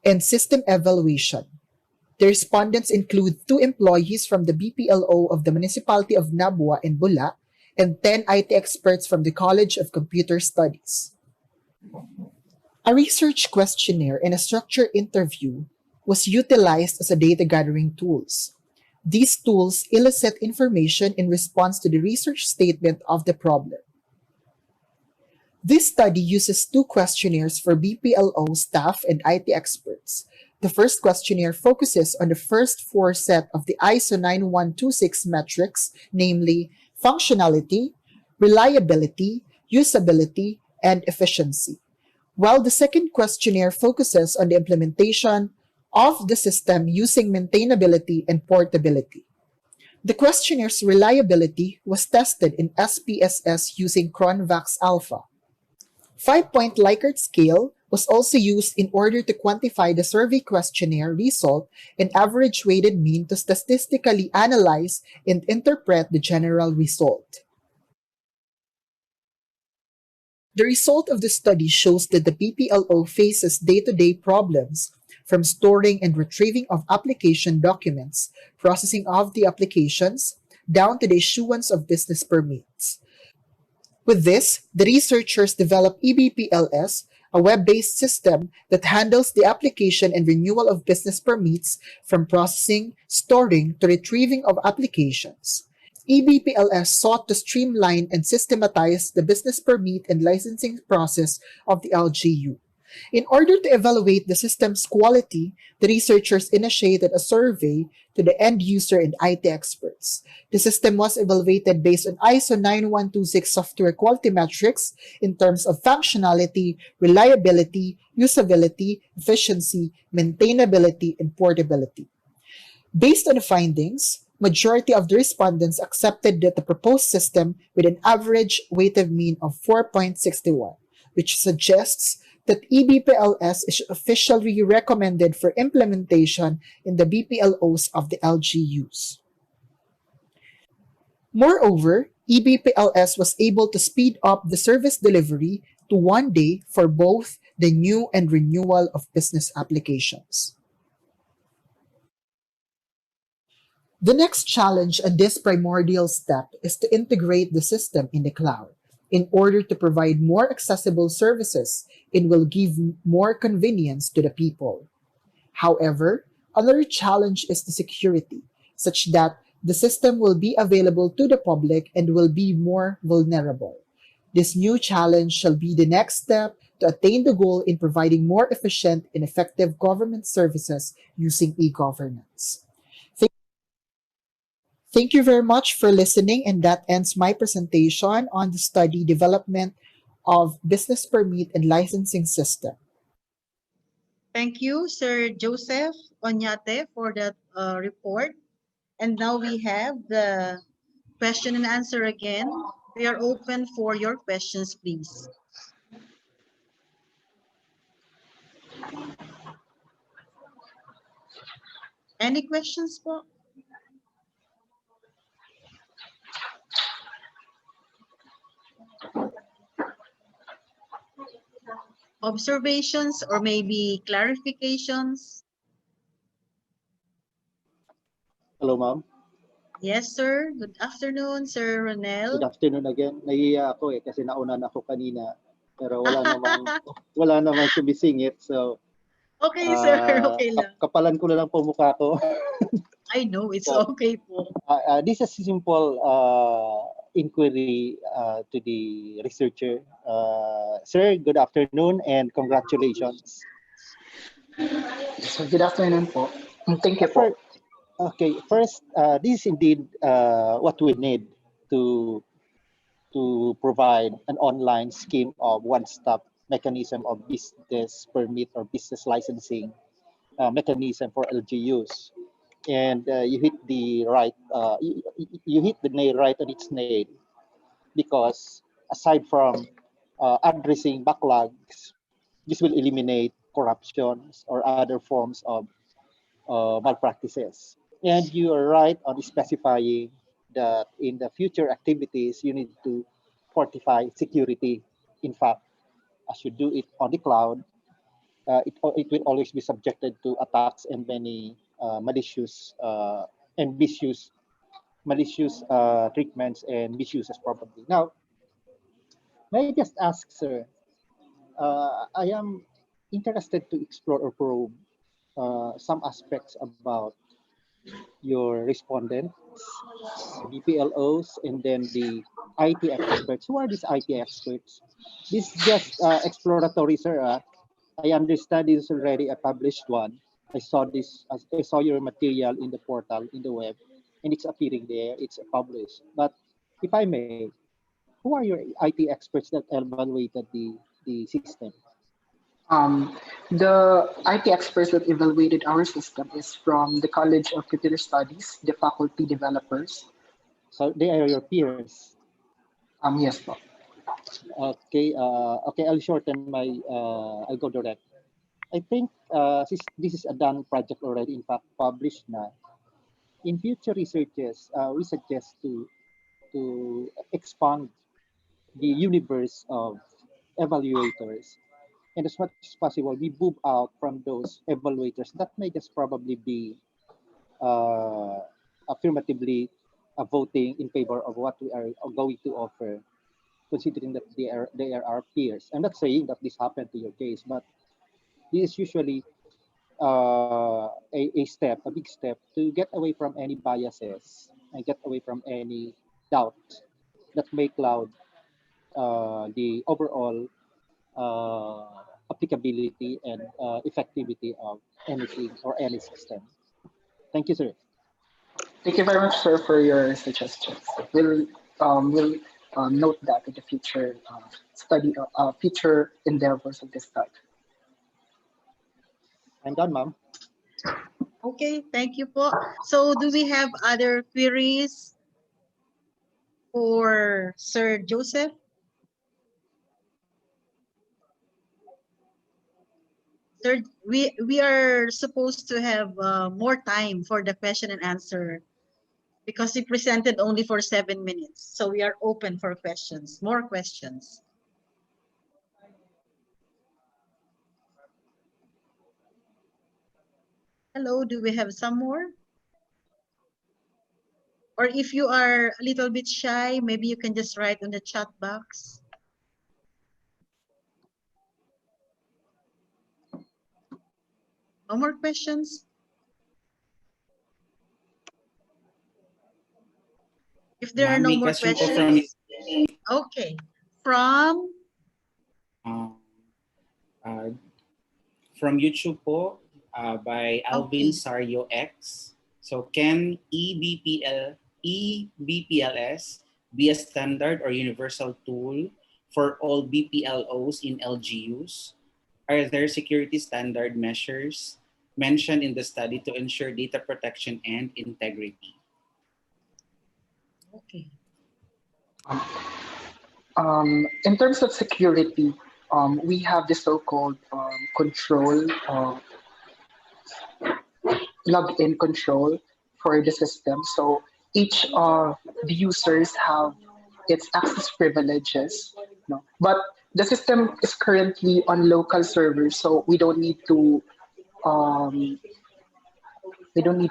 and system evaluation. The respondents include 2 employees from the BPLO of the Municipality of Nabua and Bula, and 10 IT experts from the College of Computer Studies. A research questionnaire and a structured interview was utilized as a data gathering tools. These tools elicit information in response to the research statement of the problem. This study uses 2 questionnaires for BPLO staff and IT experts. The first questionnaire focuses on the first 4 set of the ISO 9126 metrics, namely functionality, reliability, usability, and efficiency, while the second questionnaire focuses on the implementation, of the system using maintainability and portability. The questionnaires' reliability was tested in SPSS using Cronvax Alpha. 5-point Likert scale was also used in order to quantify the survey questionnaire result and average weighted mean to statistically analyze and interpret the general result. The result of the study shows that the BPLO faces day-to-day problems from storing and retrieving of application documents, processing of the applications, down to the issuance of business permits. With this, the researchers developed eBPLS, a web-based system that handles the application and renewal of business permits from processing, storing, to retrieving of applications. eBPLS sought to streamline and systematize the business permit and licensing process of the LGU. In order to evaluate the system's quality, the researchers initiated a survey to the end user and IT experts. The system was evaluated based on ISO 9126 software quality metrics in terms of functionality, reliability, usability, efficiency, maintainability, and portability. Based on the findings, majority of the respondents accepted that the proposed system with an average weighted mean of 4.61, which suggests that eBPLS is officially recommended for implementation in the BPLOs of the LGUs. Moreover, eBPLS was able to speed up the service delivery to 1 day for both the new and renewal of business applications. The next challenge at this primordial step is to integrate the system in the cloud in order to provide more accessible services and will give more convenience to the people. However, another challenge is the security, such that the system will be available to the public and will be more vulnerable. This new challenge shall be the next step to attain the goal in providing more efficient and effective government services using e-governance. Thank you very much for listening, and that ends my presentation on the study development of business permit and licensing system. Thank you, Sir Joseph Onyate, for that report. And now we have the question and answer again. We are open for your questions, please. Any questions po? Observations or maybe clarifications? Hello, ma'am. Yes, sir. Good afternoon, Sir Ronel. Good afternoon again. Nahiya ako kasi nauna na ako kanina. Pero wala namang sumisingit. So, okay, sir. Okay lang. Kapalan ko na lang po mukha ko. I know, it's So, okay po. This is a simple inquiry to the researcher. Sir, good afternoon and congratulations. So, good afternoon po. Thank you po. Okay, first, this is indeed what we need to provide an online scheme of one-stop mechanism of business permit or business licensing mechanism for LGUs. And you hit the you hit the nail right on its nail, because aside from addressing backlogs, this will eliminate corruptions or other forms of malpractices. And you are right on specifying that in the future activities, you need to fortify security. In fact, as you do it on the cloud, it will always be subjected to attacks and many malicious treatments and misuses probably. Now, may I just ask, sir, I am interested to explore or probe some aspects about your respondents, the BPLOs, and then the IT experts. Who are these IT experts? This is just exploratory, sir. I understand this is already a published one. I saw your material in the portal, in the web, and it's appearing there. It's published. But if I may, who are your IT experts that evaluated the system? The IT experts that evaluated our system is from the College of Computer Studies, the faculty developers. So they are your peers. Yes, po. Okay, okay, I'll shorten my, I'll go direct. I think this is a done project already, in fact, published now. In future researches, we suggest to expand the universe of evaluators. And as much as possible, we move out from those evaluators that may just probably be uh, affirmatively voting in favor of what we are going to offer, considering that they are our peers. I'm not saying that this happened to your case, but this is usually a step, a big step to get away from any biases and get away from any doubts that may cloud the overall applicability and effectivity of anything or any system. Thank you, sir. Thank you very much, sir, for your suggestions. We'll note that in the future future endeavors of this study. I'm done, ma'am. Okay, thank you po. So do we have other queries for Sir Joseph? Sir, we are supposed to have more time for the question and answer because he presented only for 7 minutes. So we are open for questions, more questions. Hello, do we have some more? Or if you are a little bit shy, maybe you can just write on the chat box. No more questions? If there are no May more question po questions, okay. uh, uh, from YouTube po, by Alvin Sario X. So can EBPLS be a standard or universal tool for all BPLOs in LGUs? Are there security standard measures mentioned in the study to ensure data protection and integrity? Okay. In terms of security, we have the so-called control, login control for the system. So each of the users have its access privileges. No? But the system is currently on local servers, so um, we don't need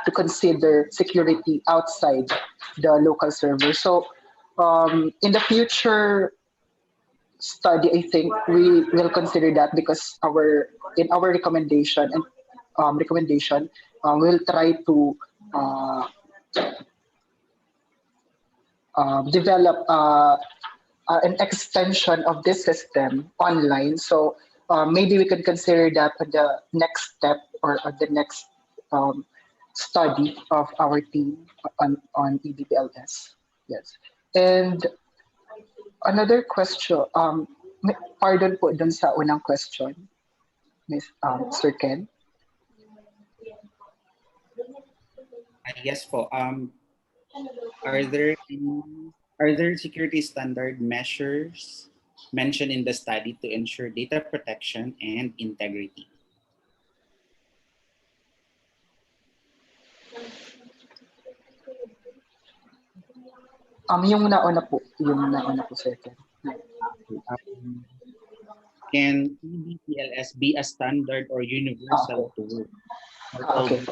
to consider security outside the local server. So in the future study, I think we will consider that because in our recommendation and we'll try to uh, develop an extension of this system online. So maybe we can consider that the next step or the next study of our team on EBPLS. Yes. And another question, pardon po dun sa unang question, Sir Ken. Yes po. Are there security standard measures mentioned in the study to ensure data protection and integrity? Yung nauna po, Sir Ken. Can EBPLS be a standard or universal tool? Okay.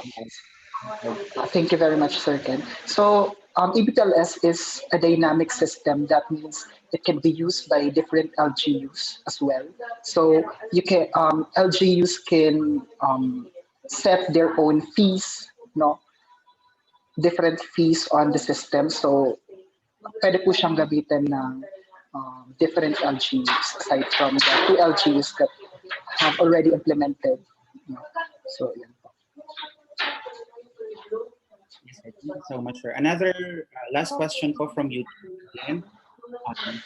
Thank you very much, Sir Ken. So EBPLS is a dynamic system. That means it can be used by different LGUs as well. So you can LGUs can set their own fees, no, different fees on the system. So pwede po siyang gamitin ng different LGUs aside from the two LGUs that have already implemented. No? So yeah. Yes, thank you so much, sir. Another last question po from you again,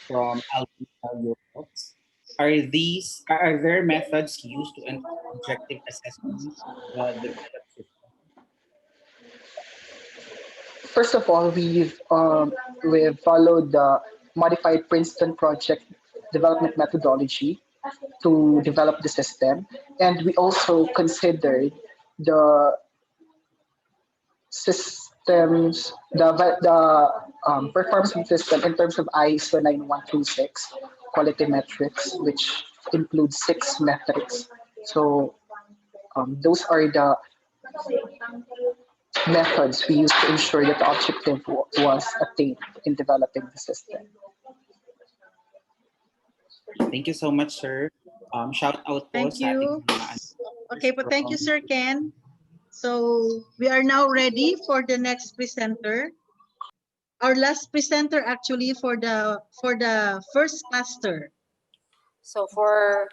from Alvin. Are there methods used to ensure objective assessment of the developed system? First of all, we've followed the modified Princeton project development methodology to develop the system, and we also considered the systems, the performance of the system in terms of ISO 9126 quality metrics, which includes 6 metrics. So those are the methods we use to ensure that the objective was attained in developing the system. Thank you so much, sir. Shout out po Thank sa ating you. mga Okay, but thank you, Sir Ken. So we are now ready for the next presenter. Our last presenter actually for the first cluster. So for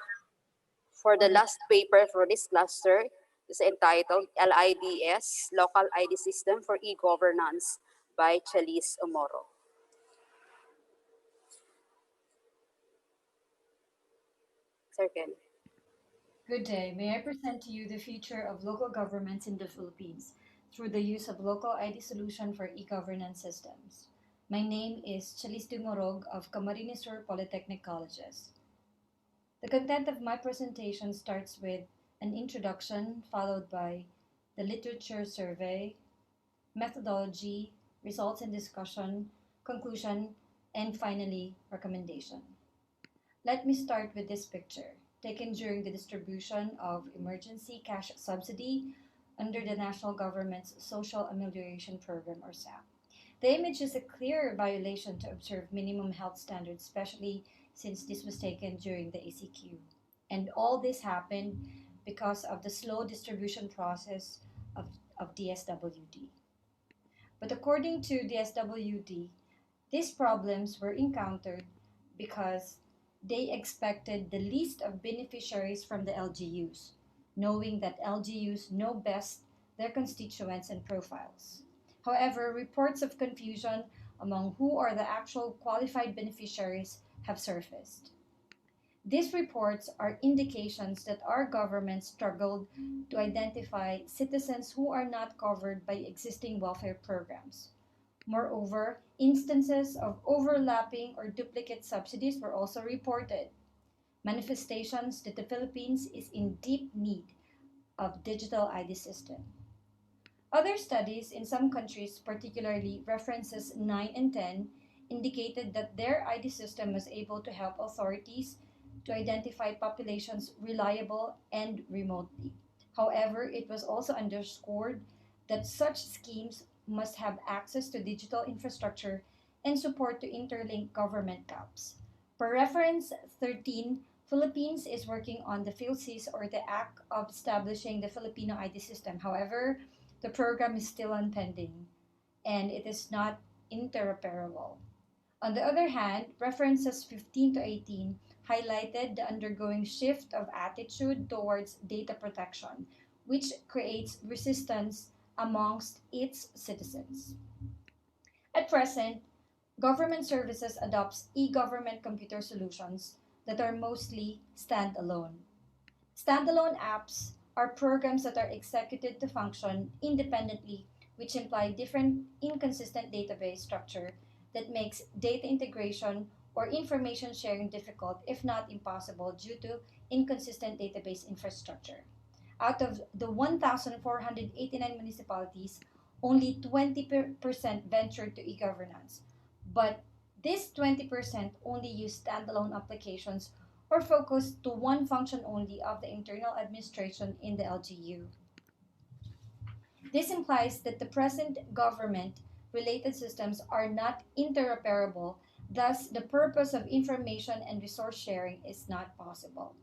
the last paper for this cluster is entitled LIDS, Local ID System for E-Governance by Chelis Omoro. Sir Ken. Good day. May I present to you the future of local governments in the Philippines through the use of local ID solution for e-governance systems. My name is Chelis Dumorog of Camarinosaur Polytechnic Colleges. The content of my presentation starts with an introduction followed by the literature survey, methodology, results and discussion, conclusion, and finally, recommendation. Let me start with this picture, taken during the distribution of emergency cash subsidy under the national government's Social Amelioration Program or SAP. The image is a clear violation to observe minimum health standards, especially since this was taken during the ACQ. And all this happened because of the slow distribution process of DSWD. But according to DSWD, these problems were encountered because they expected the list of beneficiaries from the LGUs, knowing that LGUs know best their constituents and profiles. However, reports of confusion among who are the actual qualified beneficiaries have surfaced. These reports are indications that our government struggled to identify citizens who are not covered by existing welfare programs. Moreover, instances of overlapping or duplicate subsidies were also reported, manifestations that the Philippines is in deep need of digital ID system. Other studies in some countries, particularly references 9 and 10, indicated that their ID system was able to help authorities to identify populations reliable and remotely. However, it was also underscored that such schemes must have access to digital infrastructure and support to interlink government gaps. Per reference 13, Philippines is working on the PhilSys or the Act of establishing the Filipino ID System. However, the program is still on pending and it is not interoperable. On the other hand, references 15 to 18 highlighted the undergoing shift of attitude towards data protection, which creates resistance amongst its citizens. At present, government services adopts e-government computer solutions that are mostly standalone. Standalone apps are programs that are executed to function independently, which imply different inconsistent database structure that makes data integration or information sharing difficult, if not impossible, due to inconsistent database infrastructure. Out of the 1,489 municipalities, only 20% ventured to e-governance. But this 20% only use standalone applications or focus to one function only of the internal administration in the LGU. This implies that the present government-related systems are not interoperable, thus the purpose of information and resource sharing is not possible.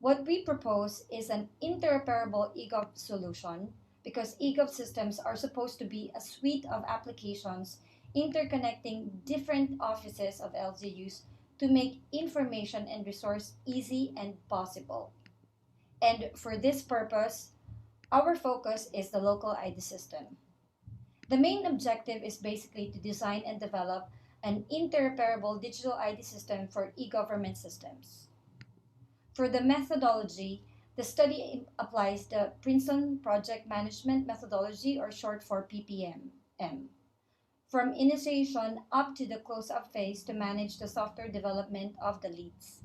What we propose is an interoperable eGov solution because eGov systems are supposed to be a suite of applications interconnecting different offices of LGUs to make information and resource easy and possible. And for this purpose, our focus is the local ID system. The main objective is basically to design and develop an interoperable digital ID system for e-government systems. For the methodology, the study applies the Princeton Project Management Methodology, or short for PPM, from initiation up to the close-up phase to manage the software development of the leads.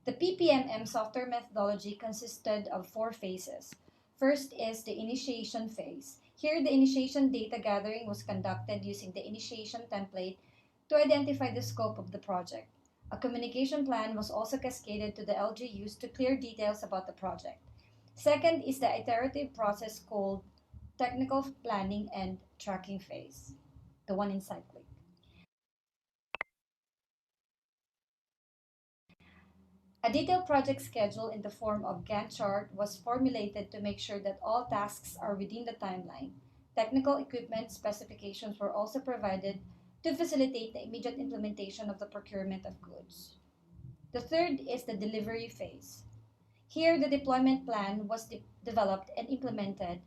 The PPMM software methodology consisted of 4 phases. First is the initiation phase. Here, the initiation data gathering was conducted using the initiation template to identify the scope of the project. A communication plan was also cascaded to the LGUs to clear details about the project. Second is the iterative process called technical planning and tracking phase, the one in cyclic. A detailed project schedule in the form of Gantt chart was formulated to make sure that all tasks are within the timeline. Technical equipment specifications were also provided to facilitate the immediate implementation of the procurement of goods. The third is the delivery phase. Here, the deployment plan was developed and implemented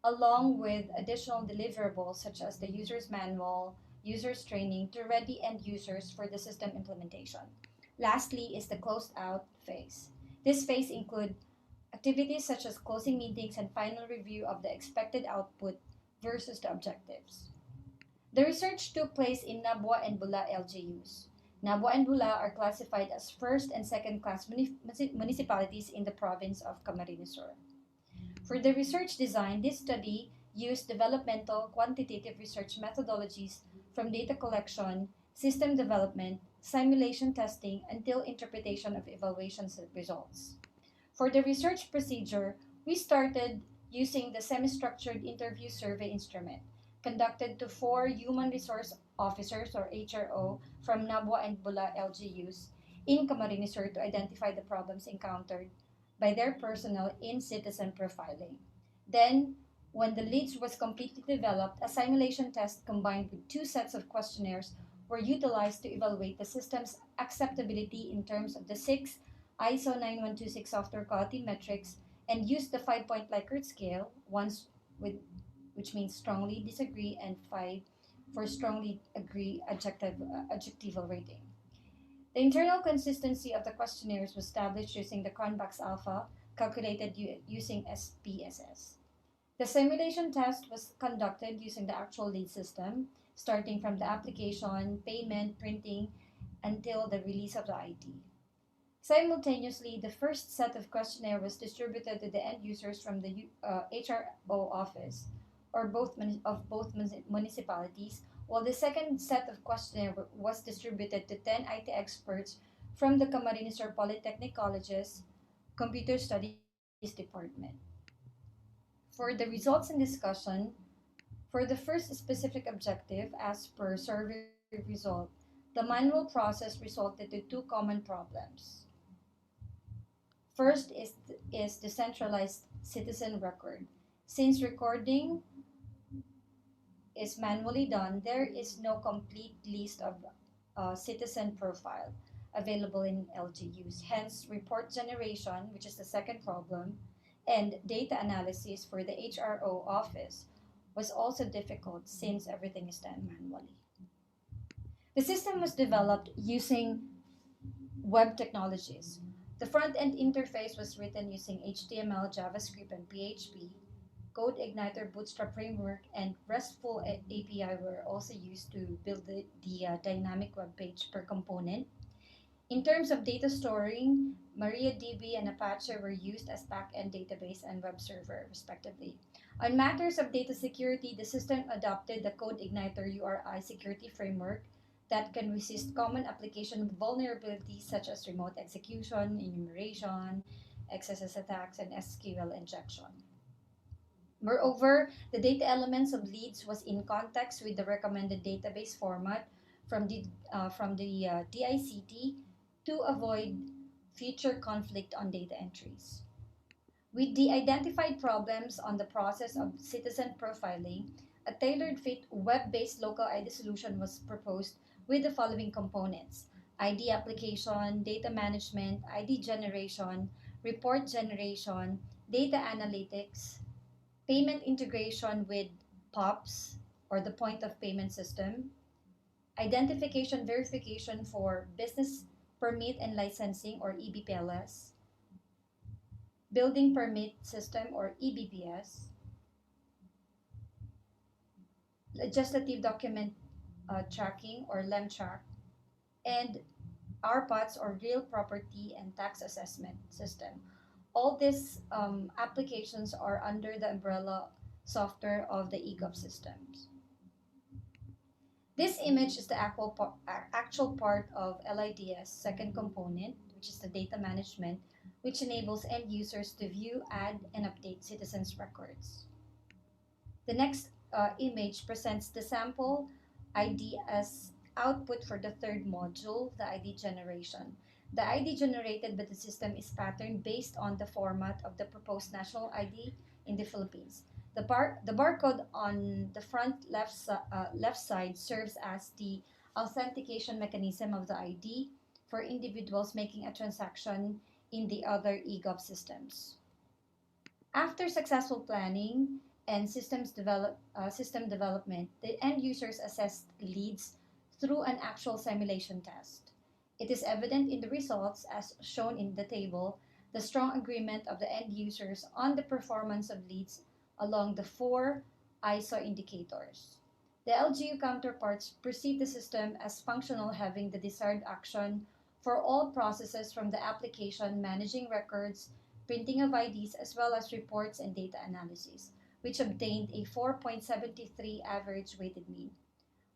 along with additional deliverables such as the user's manual, user's training to ready end users for the system implementation. Lastly is the closed out phase. This phase includes activities such as closing meetings and final review of the expected output versus the objectives. The research took place in Nabwa and Bula LGUs. Nabwa and Bula are classified as first and second class municipalities in the province of Camarinosaur. For the research design, this study used developmental quantitative research methodologies from data collection, system development, simulation testing, until interpretation of evaluation results. For the research procedure, we started using the semi-structured interview survey instrument conducted to 4 human resource officers or HRO from Nabwa and Bula LGUs in Camarines to identify the problems encountered by their personnel in citizen profiling. Then, when the leads was completely developed, a simulation test combined with 2 sets of questionnaires were utilized to evaluate the system's acceptability in terms of the 6 ISO 9126 software quality metrics and used the 5-point Likert scale, once with which means strongly disagree, and 5 for strongly agree adjectival rating. The internal consistency of the questionnaires was established using the Cronbach's alpha, calculated using SPSS. The simulation test was conducted using the actual lead system, starting from the application, payment, printing, until the release of the ID. Simultaneously, the first set of questionnaire was distributed to the end users from the HRO office or both municipalities, while the second set of questionnaire was distributed to 10 IT experts from the Camarines Polytechnic College's Computer Studies Department. For the results and discussion, for the first specific objective, as per survey result, the manual process resulted in 2 common problems. First is the centralized citizen record. Since recording is manually done, there is no complete list of citizen profile available in LGUs. Hence, report generation, which is the second problem, and data analysis for the HRO office was also difficult since everything is done manually. The system was developed using web technologies. The front-end interface was written using HTML, JavaScript, and PHP. Code Igniter Bootstrap framework and RESTful API were also used to build the dynamic web page per component. In terms of data storing, MariaDB and Apache were used as back-end database and web server, respectively. On matters of data security, the system adopted the Code Igniter URI security framework that can resist common application vulnerabilities such as remote execution, enumeration, XSS attacks, and SQL injection. Moreover, the data elements of leads was in context with the recommended database format from the DICT to avoid future conflict on data entries. With the identified problems on the process of citizen profiling, a tailored fit web-based local ID solution was proposed with the following components: ID application, data management, ID generation, report generation, data analytics, payment integration with POPs or the point of payment system, identification verification for business permit and licensing or EBPLS, building permit system or EBPS, legislative document tracking or LEMTRAC, and RPOTS or real property and tax assessment system. All these applications are under the umbrella software of the eGov systems. This image is the actual part of LIDS second component, which is the data management, which enables end users to view, add, and update citizens' records. The next image presents the sample ID as output for the third module, the ID generation. The ID generated by the system is patterned based on the format of the proposed national ID in the Philippines. The barcode on the front left side serves as the authentication mechanism of the ID for individuals making a transaction in the other eGov systems. After successful planning and system development, the end users assessed leads through an actual simulation test. It is evident in the results, as shown in the table, the strong agreement of the end users on the performance of leads along the four ISO indicators. The LGU counterparts perceive the system as functional, having the desired action for all processes from the application, managing records, printing of IDs, as well as reports and data analysis, which obtained a 4.73 average weighted mean.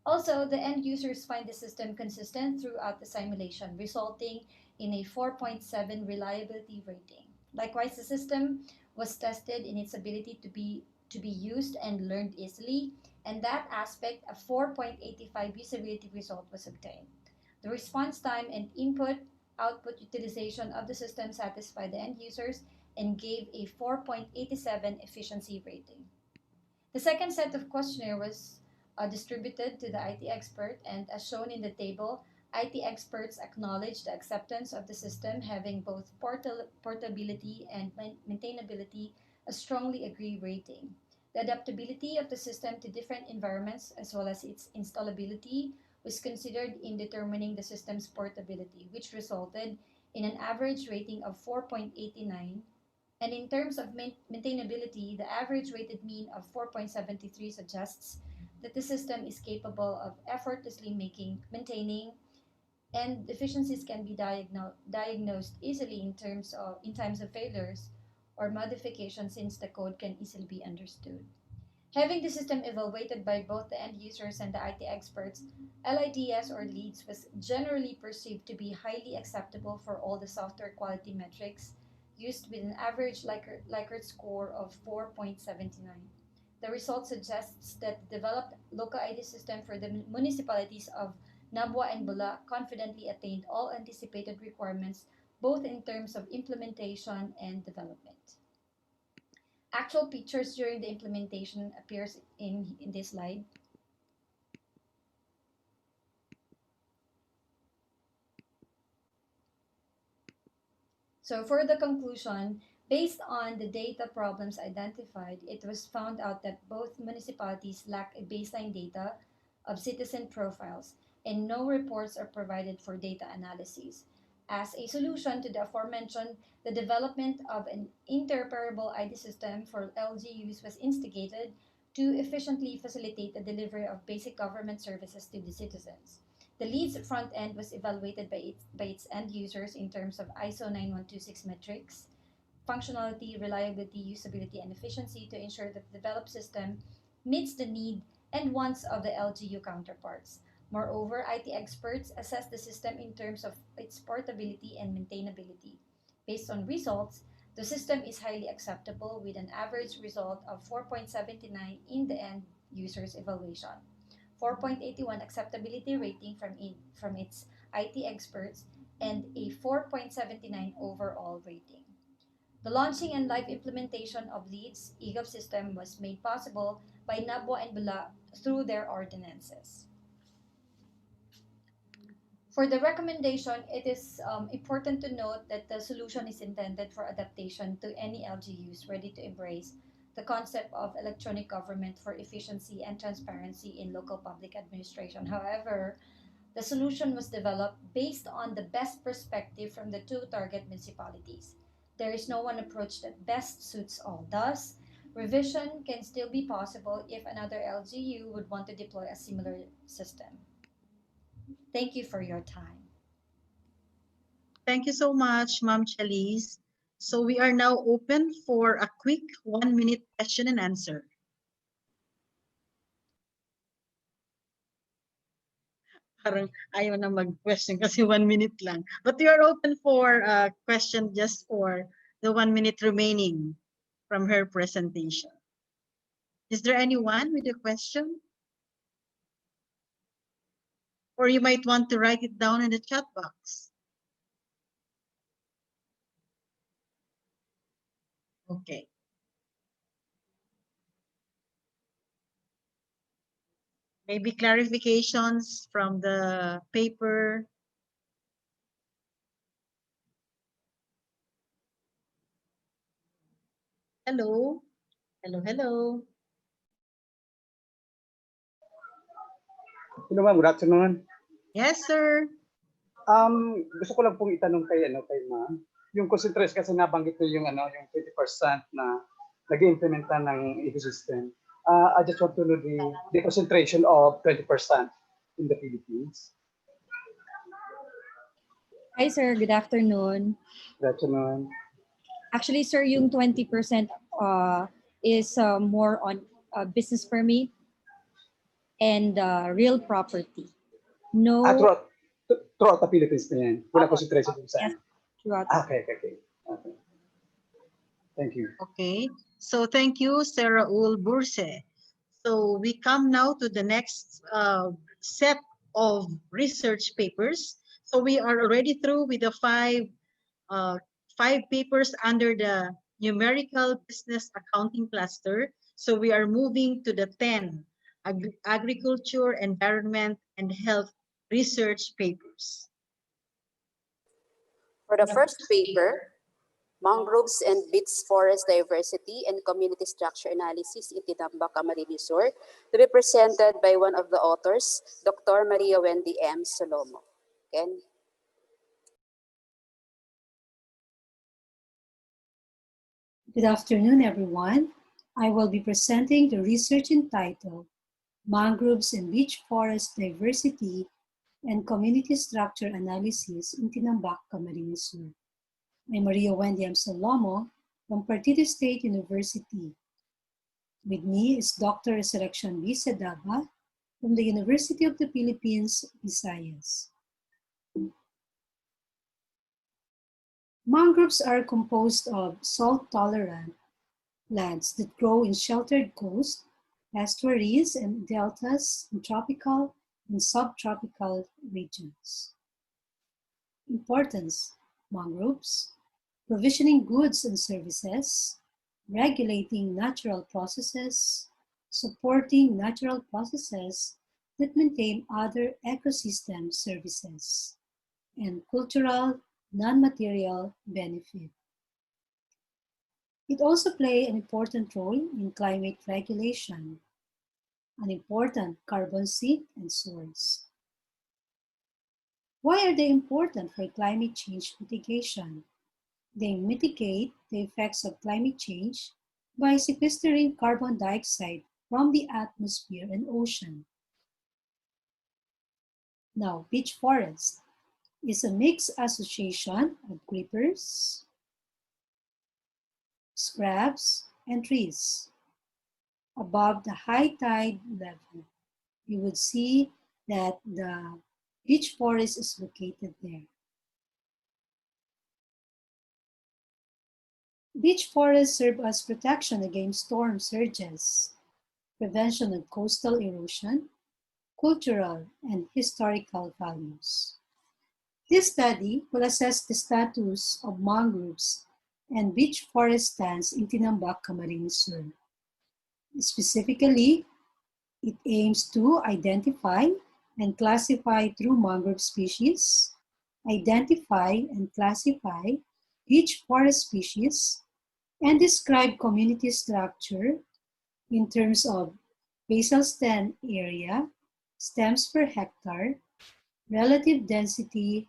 Also, the end users find the system consistent throughout the simulation, resulting in a 4.7 reliability rating. Likewise, the system was tested in its ability to be used and learned easily, and that aspect, a 4.85 usability result was obtained. The response time and input-output utilization of the system satisfied the end users and gave a 4.87 efficiency rating. The second set of questionnaire was distributed to the IT expert, and as shown in the table, IT experts acknowledged the acceptance of the system having both portability and maintainability, a strongly agree rating. The adaptability of the system to different environments as well as its installability was considered in determining the system's portability, which resulted in an average rating of 4.89. And in terms of maintainability, the average rated mean of 4.73 suggests that the system is capable of effortlessly maintaining, and deficiencies can be diagnosed easily in times of failures or modifications, since the code can easily be understood. Having the system evaluated by both the end users and the IT experts, LIDS or leads was generally perceived to be highly acceptable for all the software quality metrics used with an average Likert score of 4.79. The result suggests that the developed local ID system for the municipalities of Nabwa and Bula confidently attained all anticipated requirements, both in terms of implementation and development. Actual pictures during the implementation appears in this slide. So for the conclusion, based on the data problems identified, it was found out that both municipalities lack a baseline data of citizen profiles, and no reports are provided for data analysis. As a solution to the aforementioned, the development of an interoperable ID system for LGUs was instigated to efficiently facilitate the delivery of basic government services to the citizens. The leads front end was evaluated by its end users in terms of ISO 9126 metrics, functionality, reliability, usability, and efficiency to ensure that the developed system meets the need and wants of the LGU counterparts. Moreover, IT experts assess the system in terms of its portability and maintainability. Based on results, the system is highly acceptable with an average result of 4.79 in the end user's evaluation, 4.81 acceptability rating from its IT experts, and a 4.79 overall rating. The launching and live implementation of LEAD's eGov system was made possible by Nabwa and Bula through their ordinances. For the recommendation, it is important to note that the solution is intended for adaptation to any LGUs ready to embrace the concept of electronic government for efficiency and transparency in local public administration. However, the solution was developed based on the best perspective from the two target municipalities. There is no one approach that best suits all. Thus, revision can still be possible if another LGU would want to deploy a similar system. Thank you for your time. Thank you so much, Ma'am Chalice. So we are now open for a quick 1-minute question and answer. Parang ayaw na mag-question kasi 1 minute lang. But we are open for a question just for the 1 minute remaining from her presentation. Is there anyone with a question? Or you might want to write it down in the chat box. Okay. Maybe clarifications from the paper. Hello. Hello, hello. Hello ma'am, good afternoon. Yes, sir. Gusto ko lang pong itanong kay ma'am. Yung concentration kasi nabanggit niyo yung yung 20% na nag-implementa ng ecosystem. I just want to know the concentration of 20% in the Philippines. Hi sir, good afternoon. Good afternoon. Actually sir, yung 20% is more on business permit and real property. No. Throughout the Philippines na yan. Wala concentration dun sa. Yes, throughout. Okay. Thank you. Okay. So thank you, Sarah Burse. So we come now to the next set of research papers. So we are already through with the five papers under the numerical business accounting cluster. So we are moving to the 10 agriculture, environment, and health research papers. For the first paper, Mangroves and Beach Forest Diversity and Community Structure Analysis in Tinambak, Camarinosaur, to be presented by one of the authors, Dr. Maria Wendy M. Solomo. Again. Good afternoon, everyone. I will be presenting the research entitled Mangroves and Beach Forest Diversity and Community Structure Analysis in Tinambak, Camarinosaur. I'm Maria Wendy M. Solomo from Partido State University. With me is Dr. Resurrection B. Sedaba from the University of the Philippines, Visayas. Mangroves are composed of salt-tolerant plants that grow in sheltered coast, estuaries, and deltas in tropical and subtropical regions. Importance: mangroves, provisioning goods and services, regulating natural processes, supporting natural processes that maintain other ecosystem services, and cultural, non-material benefit. It also plays an important role in climate regulation, an important carbon sink and source. Why are they important for climate change mitigation? They mitigate the effects of climate change by sequestering carbon dioxide from the atmosphere and ocean. Now, beach forest is a mixed association of creepers, scrubs, and trees. Above the high tide level, you would see that the beach forest is located there. Beach forests serve as protection against storm surges, prevention of coastal erosion, cultural and historical values. This study will assess the status of mangroves and beach forest stands in Tinambak, Camarinosaur. Specifically, it aims to identify and classify through mangrove species, identify and classify beach forest species, and describe community structure in terms of basal stand area, stems per hectare, relative density,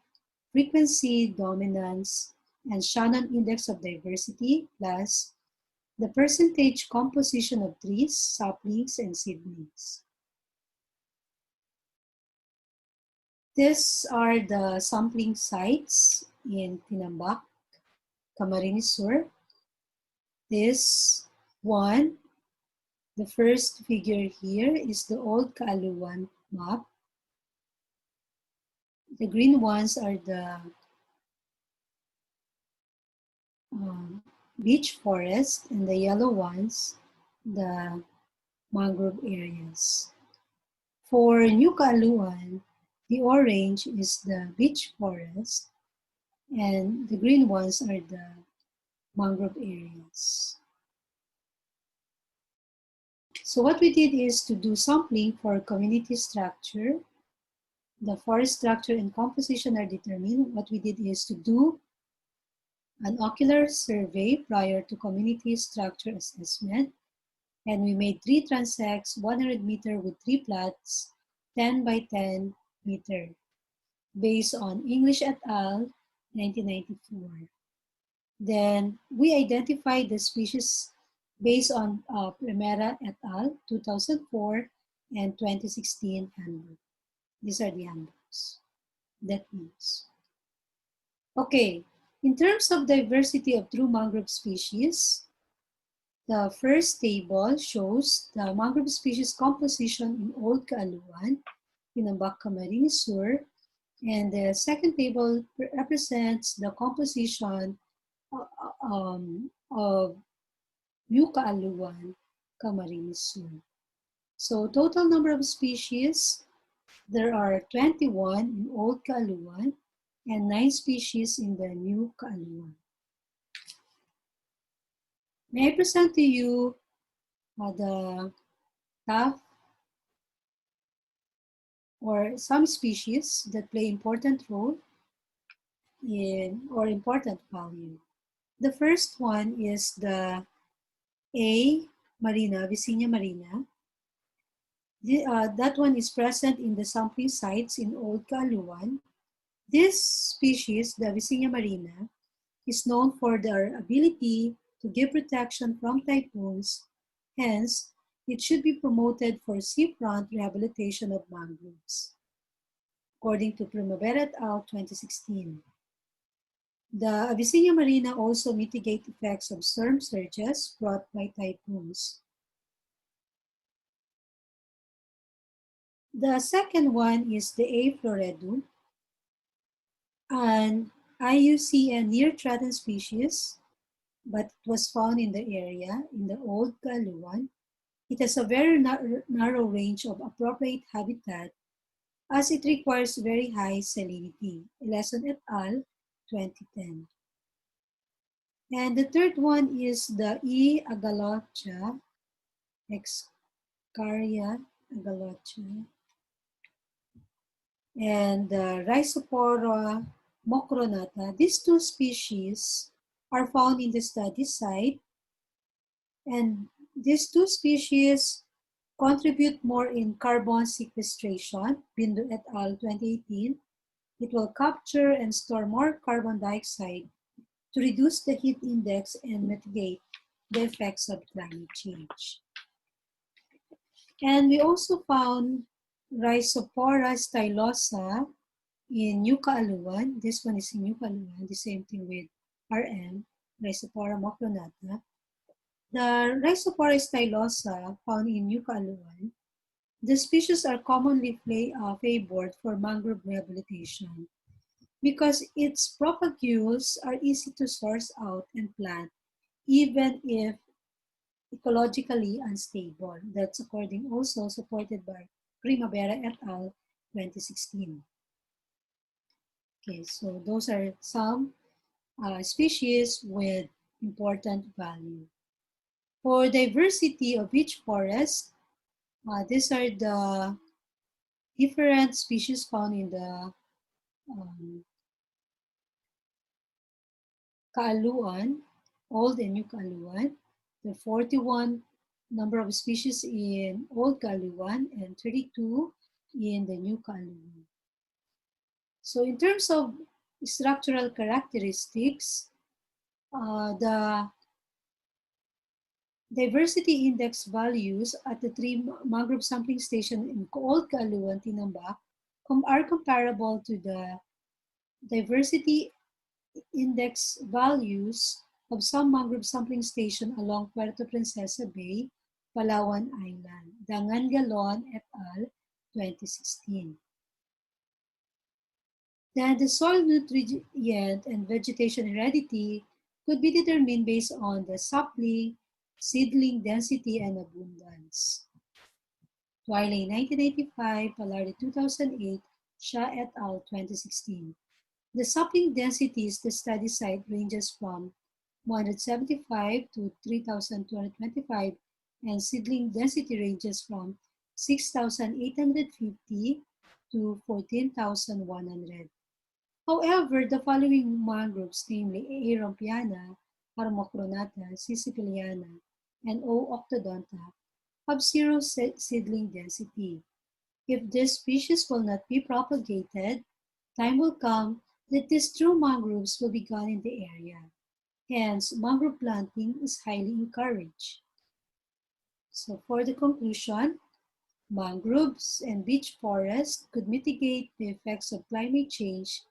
frequency dominance, and Shannon index of diversity, plus the percentage composition of trees, saplings, and seedlings. These are the sampling sites in Tinambak, Camarinosaur. This one, the first figure here is the old Kaaluan map. The green ones are the beach forest, and the yellow ones, the mangrove areas. For New Kaaluan, the orange is the beach forest, and the green ones are the mangrove areas. So what we did is to do sampling for community structure. The forest structure and composition are determined. What we did is to do an ocular survey prior to community structure assessment. And we made 3 transects, 100 meter with 3 plots, 10 by 10 meter, based on English et al. 1994. Then we identified the species based on Primera et al. 2004 and 2016 handbook. These are the handbooks. That means. Okay, in terms of diversity of true mangrove species, the first table shows the mangrove species composition in Old Kaaluan, Tinambak, Camarinosaur, and the second table represents the composition of New Kaaluan, Camarinosaur. So total number of species, there are 21 in Old Kaaluan and 9 species in the New Kaaluan. May I present to you the top or some species that play important role in or important value. The first one is the A. marina, Vicinia marina. That one is present in the sampling sites in Old Kaaluan. This species, the Vicinia marina, is known for their ability to give protection from typhoons. Hence, it should be promoted for seafront rehabilitation of mangroves, according to Primavera et al. 2016. The Abyssinia marina also mitigate effects of storm surges brought by typhoons. The second one is the A. floridum, an IUCN near-threatened species, but it was found in the area in the Old Kaaluan. It has a very narrow range of appropriate habitat as it requires very high salinity. Eleson et al. 2010. And the third one is the E. agalocha, Excaria agalocha, and the Rhizopora mocronata. These 2 species are found in the study site, and these 2 species contribute more in carbon sequestration, Bindu et al. 2018. It will capture and store more carbon dioxide to reduce the heat index and mitigate the effects of climate change. And we also found Rhizopora stylosa in New Kaaluan. This one is in New Kaaluan, the same thing with RM, Rhizopora mocronata. The Rhizopora stylosa found in New Kaaluan, the species are commonly favored for mangrove rehabilitation because its propagules are easy to source out and plant, even if ecologically unstable. That's according also supported by Primavera et al. 2016. Okay, so those are some species with important value. For diversity of each forest, these are the different species found in the Kaaluan. Old and New Kaaliwan. There are 41 number of species in Old Kaaliwan and 32 in the New Kaaliwan. So in terms of structural characteristics, the diversity index values at the three mangrove sampling station in Old Kaaliwan, Tinambak are comparable to the diversity index values of some mangrove sampling station along Puerto Princesa Bay, Palawan Island. Dangan Galon et al. 2016. Then the soil nutrient and vegetation heredity could be determined based on the sapling, seedling density, and abundance. Wiley 1985, Palardi 2008, Shah et al. 2016. The sapling densities the study site ranges from 175 to 3,225, and seedling density ranges from 6,850 to 14,100. However, the following mangroves, namely Aerompiana, Harmocronata, Siciliana, and O. octodonta, have zero seedling density. If this species will not be propagated, time will come that these true mangroves will be gone in the area. Hence, mangrove planting is highly encouraged. So for the conclusion, mangroves and beach forests could mitigate the effects of climate change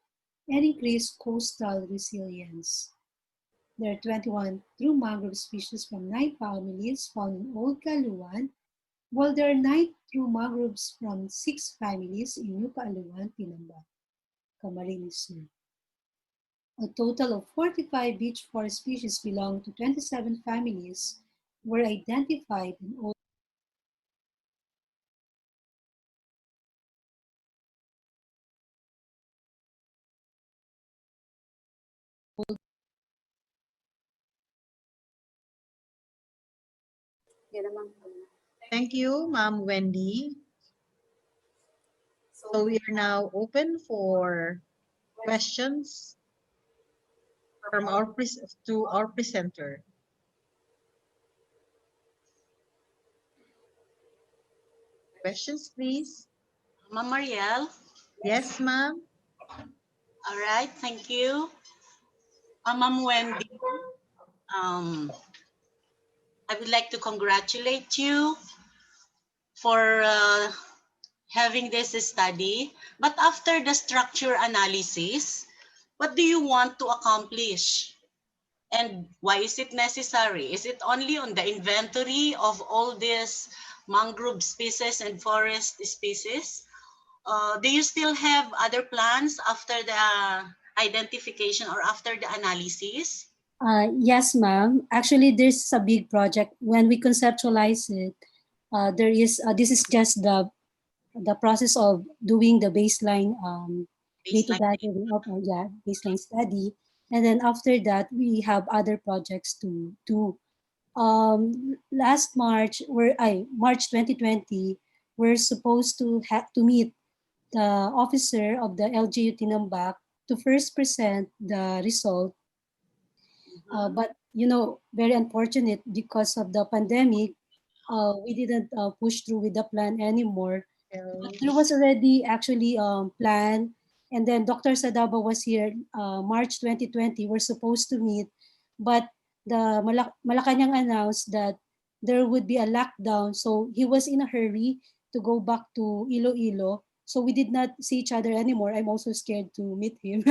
and increase coastal resilience. There are 21 true mangrove species from 9 families found in Old Kaaliwan, while there are 9 true mangroves from 6 families in New Kaaliwan, Tinambak, Camarinosaur. A total of 45 beach forest species belonging to 27 families were identified in Old Thank you, Ma'am Wendy. So we are now open for questions from to our presenter. Questions, please. Ma'am Mariel? Yes, ma'am. All right, thank you. Ma'am Wendy, I would like to congratulate you for having this study. But after the structure analysis, what do you want to accomplish? And why is it necessary? Is it only on the inventory of all these mangrove species and forest species? Do you still have other plans after the identification or after the analysis? Yes, ma'am. Actually, there's a big project. When we conceptualize it, there is this is just the process of doing the baseline data gathering of baseline study, and then after that we have other projects to do. Last March, March 2020, we're supposed to have to meet the officer of the LGU Tinambak to first present the result. But very unfortunate because of the pandemic, we didn't push through with the plan anymore. But there was already actually plan, and then Dr. Sadaba was here March 2020. We're supposed to meet, but the Malacanang announced that there would be a lockdown, so he was in a hurry to go back to Iloilo. So we did not see each other anymore. I'm also scared to meet him.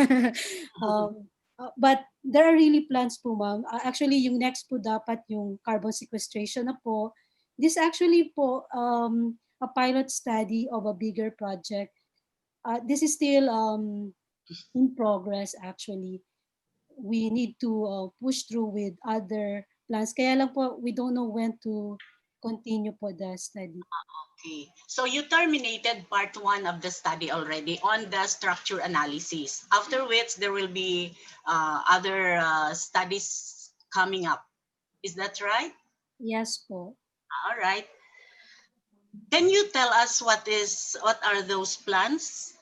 But there are really plans po, ma'am. Actually, yung next po dapat yung carbon sequestration na po. This actually po a pilot study of a bigger project. This is still in progress actually. We need to push through with other plans. Kaya lang po, we don't know when to continue po the study. Okay, so you terminated part 1 of the study already on the structure analysis, after which there will be other studies coming up. Is that right? Yes po. All right. Can you tell us what are those plans?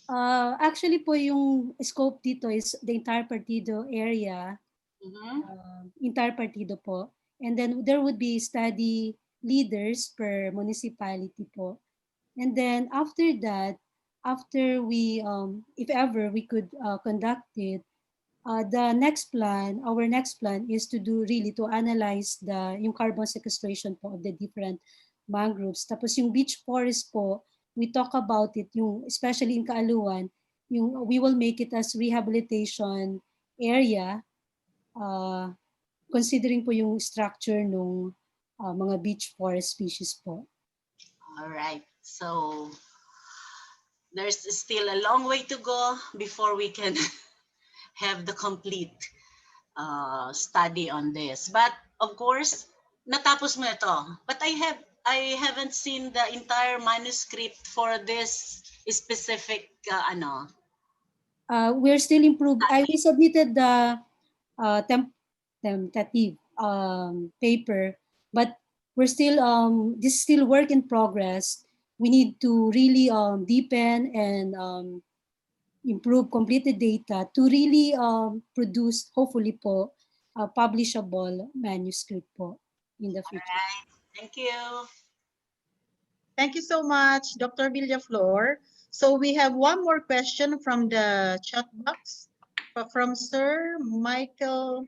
Actually po yung scope dito is the entire Partido area. interpartido po. And then there would be study leaders per municipality po. And then after that, after we, if ever we could conduct it, the next plan, our next plan is to do really to analyze yung carbon sequestration po of the different mangroves. Tapos yung beach forest po, we talk about it, yung especially in Kaaluan, we will make it as rehabilitation area, considering po yung structure ng mga beach forest species po. All right. So there's still a long way to go before we can have the complete study on this. But of course, natapos mo ito. But I haven't seen the entire manuscript for this specific We're still improving. We submitted the tentative paper, but we're still this is still work in progress. We need to really deepen and improve completed data to really produce, hopefully po, a publishable manuscript po in the future. All right. Thank you. Thank you so much, Dr. Villaflor. So we have one more question from the chat box from Sir Michael.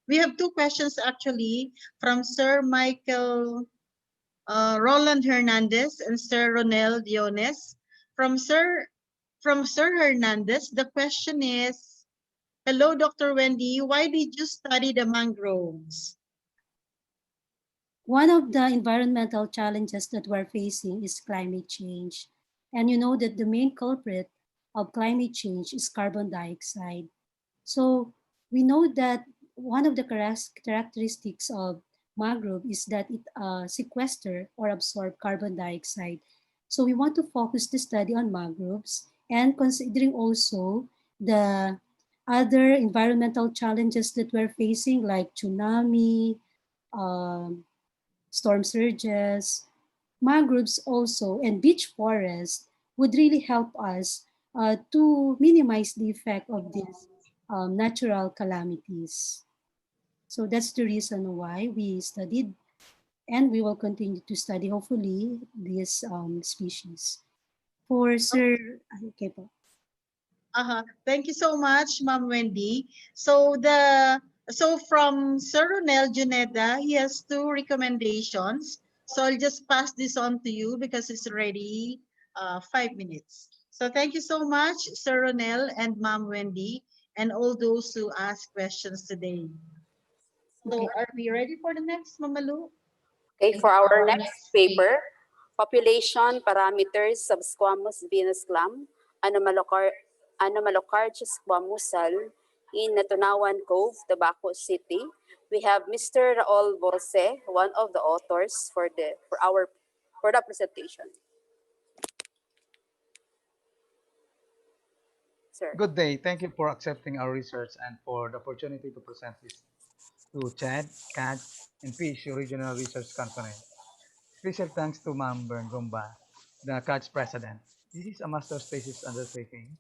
We have two questions actually from Sir Michael Roland Hernandez and Sir Ronel Diones. From Sir Hernandez, the question is, hello, Dr. Wendy, why did you study the mangroves? One of the environmental challenges that we're facing is climate change. And you know that the main culprit of climate change is carbon dioxide. So we know that one of the characteristics of mangrove is that it sequester or absorb carbon dioxide. So we want to focus the study on mangroves and considering also the other environmental challenges that we're facing like tsunami, storm surges, mangroves also, and beach forests would really help us to minimize the effect of these natural calamities. So that's the reason why we studied and we will continue to study, hopefully, this species. For Sir, okay po. Thank you so much, Ma'am Wendy. So from Sir Ronel Juneda, he has two recommendations. So I'll just pass this on to you because it's already 5 minutes. So thank you so much, Sir Ronel and Ma'am Wendy, and all those who asked questions today. So are we ready for the next, Mamalu? Okay, for our next paper, population parameters of squamous venous clam, Anomalocardius squamosal in Natunawan Cove, Tabaco City. We have Mr. Raul Borse, one of the authors for the presentation. Sir. Good day. Thank you for accepting our research and for the opportunity to present this to CHED, CADGE, and PSU Regional Research Conference. Special thanks to Ma'am Gomba, the CADGE President. This is a master's thesis undertaking.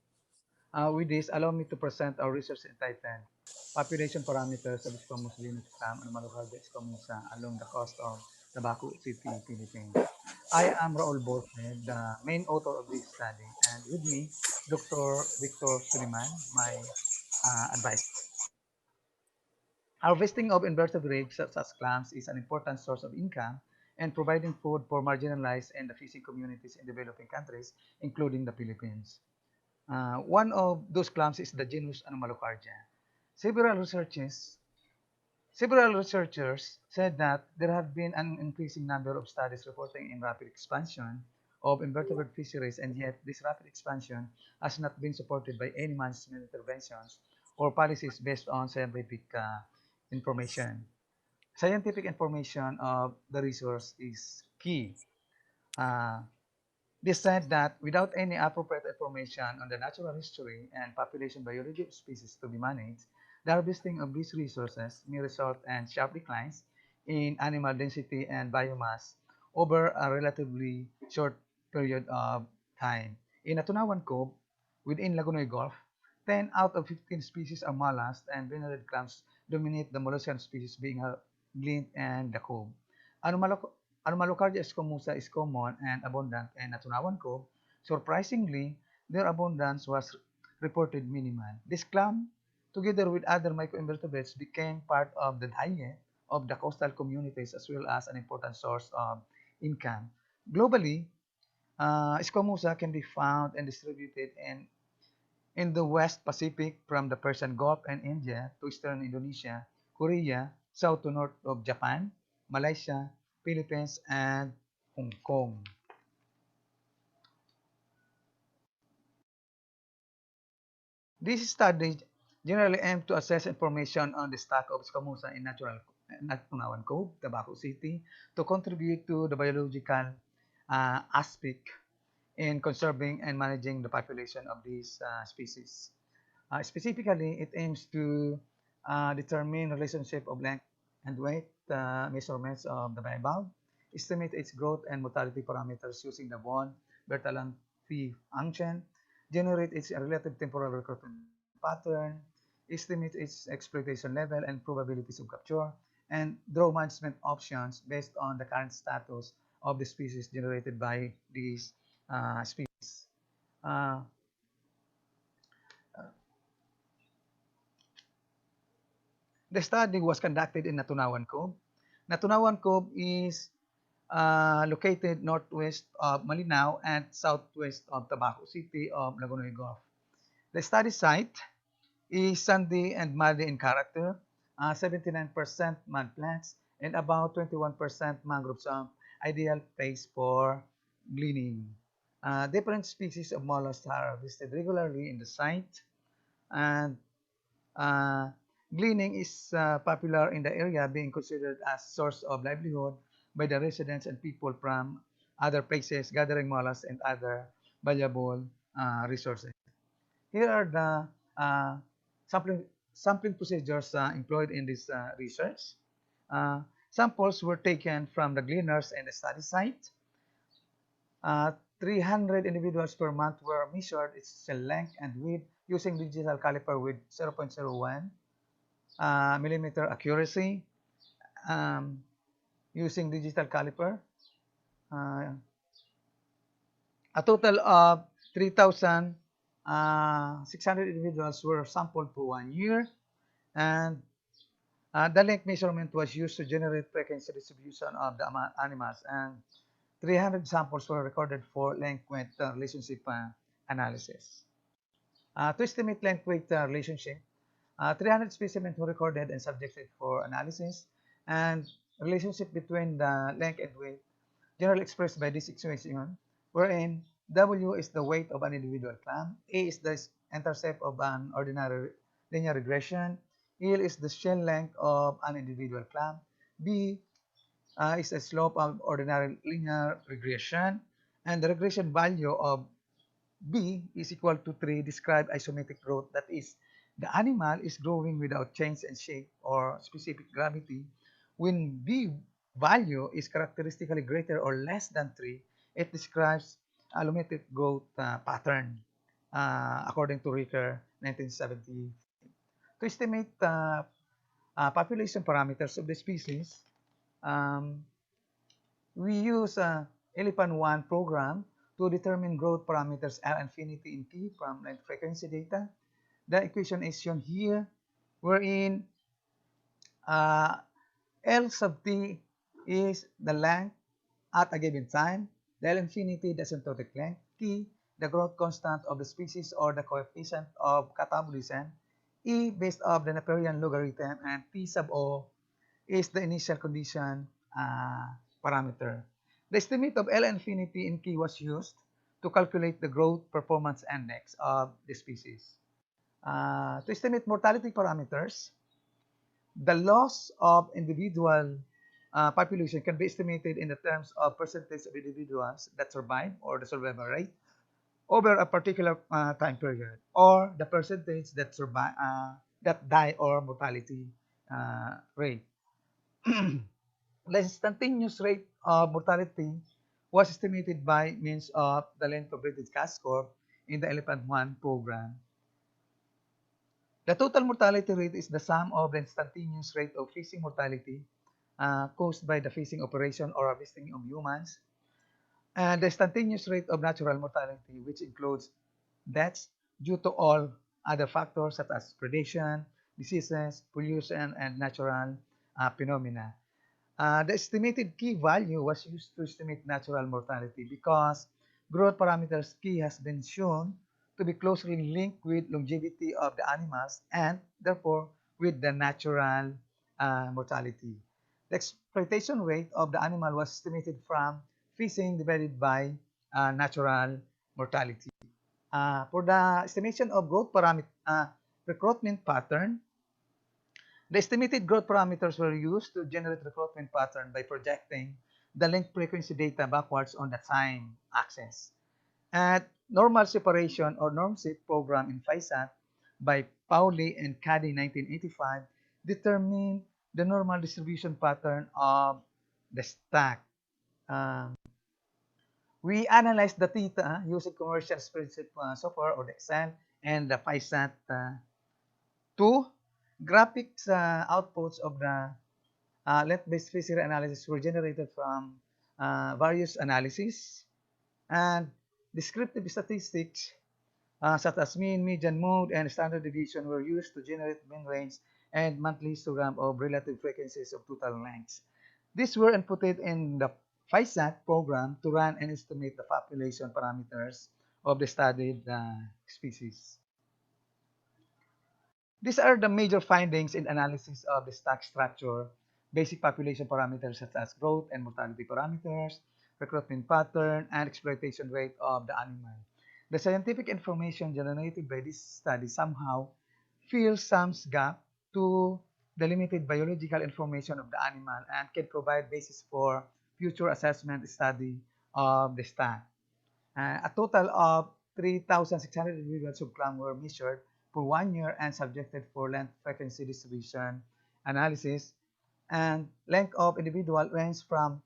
With this, allow me to present our research entitled Population Parameters of Squamous Venous Clam and Malocardia Squamosa along the coast of Tabaco City, Philippines. I am Raul Borse, the main author of this study, and with me, Dr. Victor Suliman, my advisor. Harvesting of invertebrates such as clams is an important source of income and providing food for marginalized and fishing communities in developing countries, including the Philippines. One of those clams is the genus Anomalocardia. Several researchers said that there have been an increasing number of studies reporting in rapid expansion of invertebrate fisheries, and yet this rapid expansion has not been supported by any management interventions or policies based on scientific information. Scientific information of the resource is key. They said that without any appropriate information on the natural history and population biology of species to be managed, the harvesting of these resources may result in sharp declines in animal density and biomass over a relatively short period of time. In Atunawan Cove, within Lagunoy Gulf, 10 out of 15 species of mollusks and venereid clams dominate the molluscan species being glint and the cove. Anomalocardia escomosa is common and abundant in Natunawan Cove. Surprisingly, their abundance was reported minimal. This clam, together with other microinvertebrates, became part of the diet of the coastal communities as well as an important source of income. Globally, Escomosa can be found and distributed in the West Pacific from the Persian Gulf and India to eastern Indonesia, Korea, south to north of Japan, Malaysia, Philippines, and Hong Kong. This study generally aims to assess information on the stock of Escomosa in Natunawan Cove, Tabaco City, to contribute to the biological aspect in conserving and managing the population of these species. Specifically, it aims to determine relationship of length and weight measurements of the bivalve, estimate its growth and mortality parameters using the bone Bertalanffy function, generate its relative temporal recruitment pattern, estimate its exploitation level and probabilities of capture, and draw management options based on the current status of the species generated by these species. Uh, The study was conducted in Natunawan Cove. Natunawan Cove is located northwest of Malinao and southwest of Tabaco City of Lagonoy Gulf. The study site is sandy and muddy in character, 79% mud plants, and about 21% mangrove swamp, ideal place for gleaning. Different species of mollusks are harvested regularly in the site, and uh, gleaning is popular in the area, being considered as source of livelihood by the residents and people from other places gathering mollusks and other valuable resources. Here are the uh, sampling procedures employed in this research. Uh, Samples were taken from the gleaners and the study site. 300 individuals per month were measured its cell length and width using digital caliper with 0.01 millimeter accuracy, using digital caliper. A total of 3,600 individuals were sampled for 1 year, and the length measurement was used to generate frequency distribution of the animals, and 300 samples were recorded for length-weight relationship analysis. To estimate length-weight relationship, 300 specimens were recorded and subjected for analysis, and relationship between the length and weight, generally expressed by this equation, wherein W is the weight of an individual clam, A is the intercept of an ordinary linear regression, L is the shell length of an individual clam, B is the slope of ordinary linear regression, and the regression value of B is equal to 3, describe isometric growth, that is, the animal is growing without change in shape or specific gravity. When B value is characteristically greater or less than 3, it describes allometric growth pattern, according to Ricker, 1970. To estimate population parameters of the species, we use Elephant-1 program to determine growth parameters L infinity in T from length frequency data. The equation is shown here, wherein L sub T is the length at a given time, the L infinity the asymptotic length, T the growth constant of the species or the coefficient of catabolism, E based on the Napierian logarithm, and P sub O is the initial condition parameter. The estimate of L infinity in K was used to calculate the growth performance index of the species. To estimate mortality parameters, the loss of individual population can be estimated in the terms of percentage of individuals that survive, or the survival rate, over a particular time period, or the percentage that survive, that die, or mortality rate. The instantaneous rate of mortality was estimated by means of the length of British gas curve in the Elephant-1 program. The total mortality rate is the sum of the instantaneous rate of fishing mortality caused by the fishing operation or harvesting of humans, and the instantaneous rate of natural mortality, which includes deaths due to all other factors such as predation, diseases, pollution, and natural phenomena. The estimated key value was used to estimate natural mortality because growth parameters key has been shown to be closely linked with longevity of the animals and therefore with the natural mortality. The exploitation rate of the animal was estimated from fishing divided by natural mortality. For the estimation of growth parameter recruitment pattern, the estimated growth parameters were used to generate recruitment pattern by projecting the length frequency data backwards on the time axis. At normal separation or NORMSEP program in FISAT by Pauli and Caddy 1985 determined the normal distribution pattern of the stack. We analyzed the data using commercial spreadsheet software or the Excel and the FISAT 2 graphics outputs of the length-based fishery analysis were generated from various analyses, and descriptive statistics such as mean, median, mode, and standard deviation were used to generate mean range and monthly histogram of relative frequencies of total lengths. These were inputted in the FISAT program to run and estimate the population parameters of the studied species. These are the major findings in analysis of the stack structure, basic population parameters such as growth and mortality parameters, recruitment pattern, and exploitation rate of the animal. The scientific information generated by this study somehow fills some gap to the limited biological information of the animal and can provide basis for future assessment study of the stack. A total of 3,600 individuals of clam were measured for 1 year and subjected for length frequency distribution analysis, and length of individual ranged from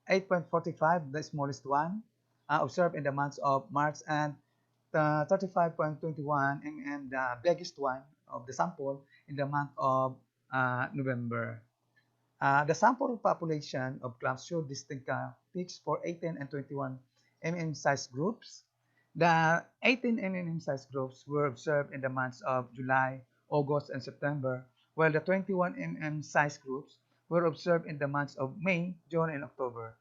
8.45, the smallest one, observed in the months of March, and 35.21 and the biggest one of the sample in the month of November. The sample population of clams showed distinct peaks for 18 and 21 size groups. The 18 size groups were observed in the months of July, August, and September, while the 21 size groups were observed in the months of May, June, and October.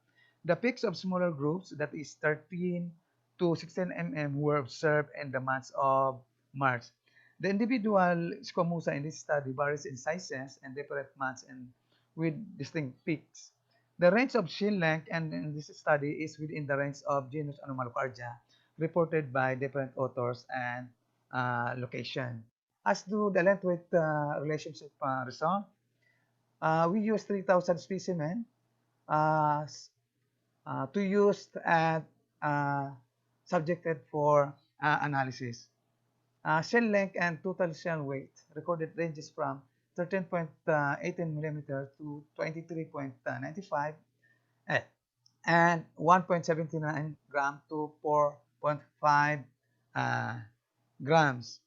The peaks of smaller groups, that is 13 to 16 were observed in the months of March. The individual squamosa in this study varies in sizes and different months and with distinct peaks. The range of shell length in this study is within the range of genus Anomalocardia, reported by different authors and location. As to the length-weight relationship result, we used 3,000 specimen to use and subjected for analysis. Shell length and total shell weight recorded ranges from 13.18 millimeter to 23.95 and 1.79 gram to 4.5 grams.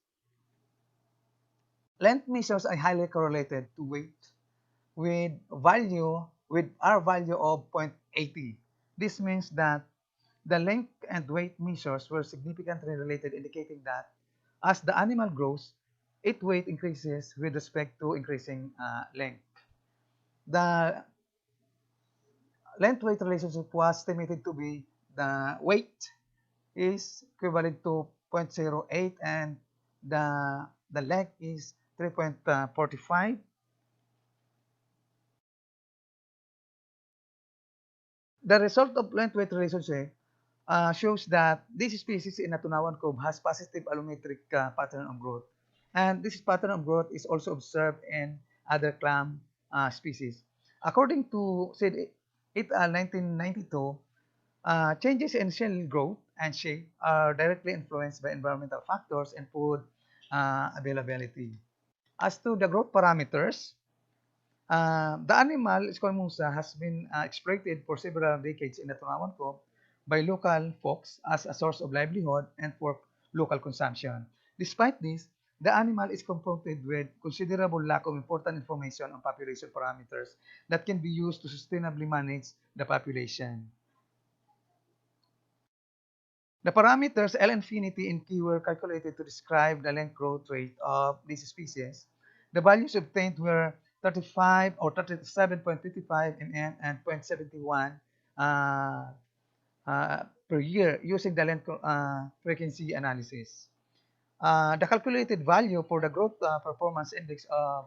Length measures are highly correlated to weight with R value of 0.80. This means that the length and weight measures were significantly related, indicating that as the animal grows, its weight increases with respect to increasing length. The length-weight relationship was estimated to be the weight is equivalent to 0.08 and the length is 3.45. The result of length-weight relationship shows that this species in Natunawan Cove has positive allometric pattern of growth. And this pattern of growth is also observed in other clam species. According to CHED-CODGE-PSU 1992, changes in shell growth and shape are directly influenced by environmental factors and food availability. As to the growth parameters, the animal Squamosa has been exploited for several decades in the Tunawan Cove by local folks as a source of livelihood and for local consumption. Despite this, the animal is confronted with considerable lack of important information on population parameters that can be used to sustainably manage the population. The parameters L infinity and Q were calculated to describe the length growth rate of these species. The values obtained were 35 or 37.55 mm and 0.71 per year using the length frequency analysis. The calculated value for the growth performance index of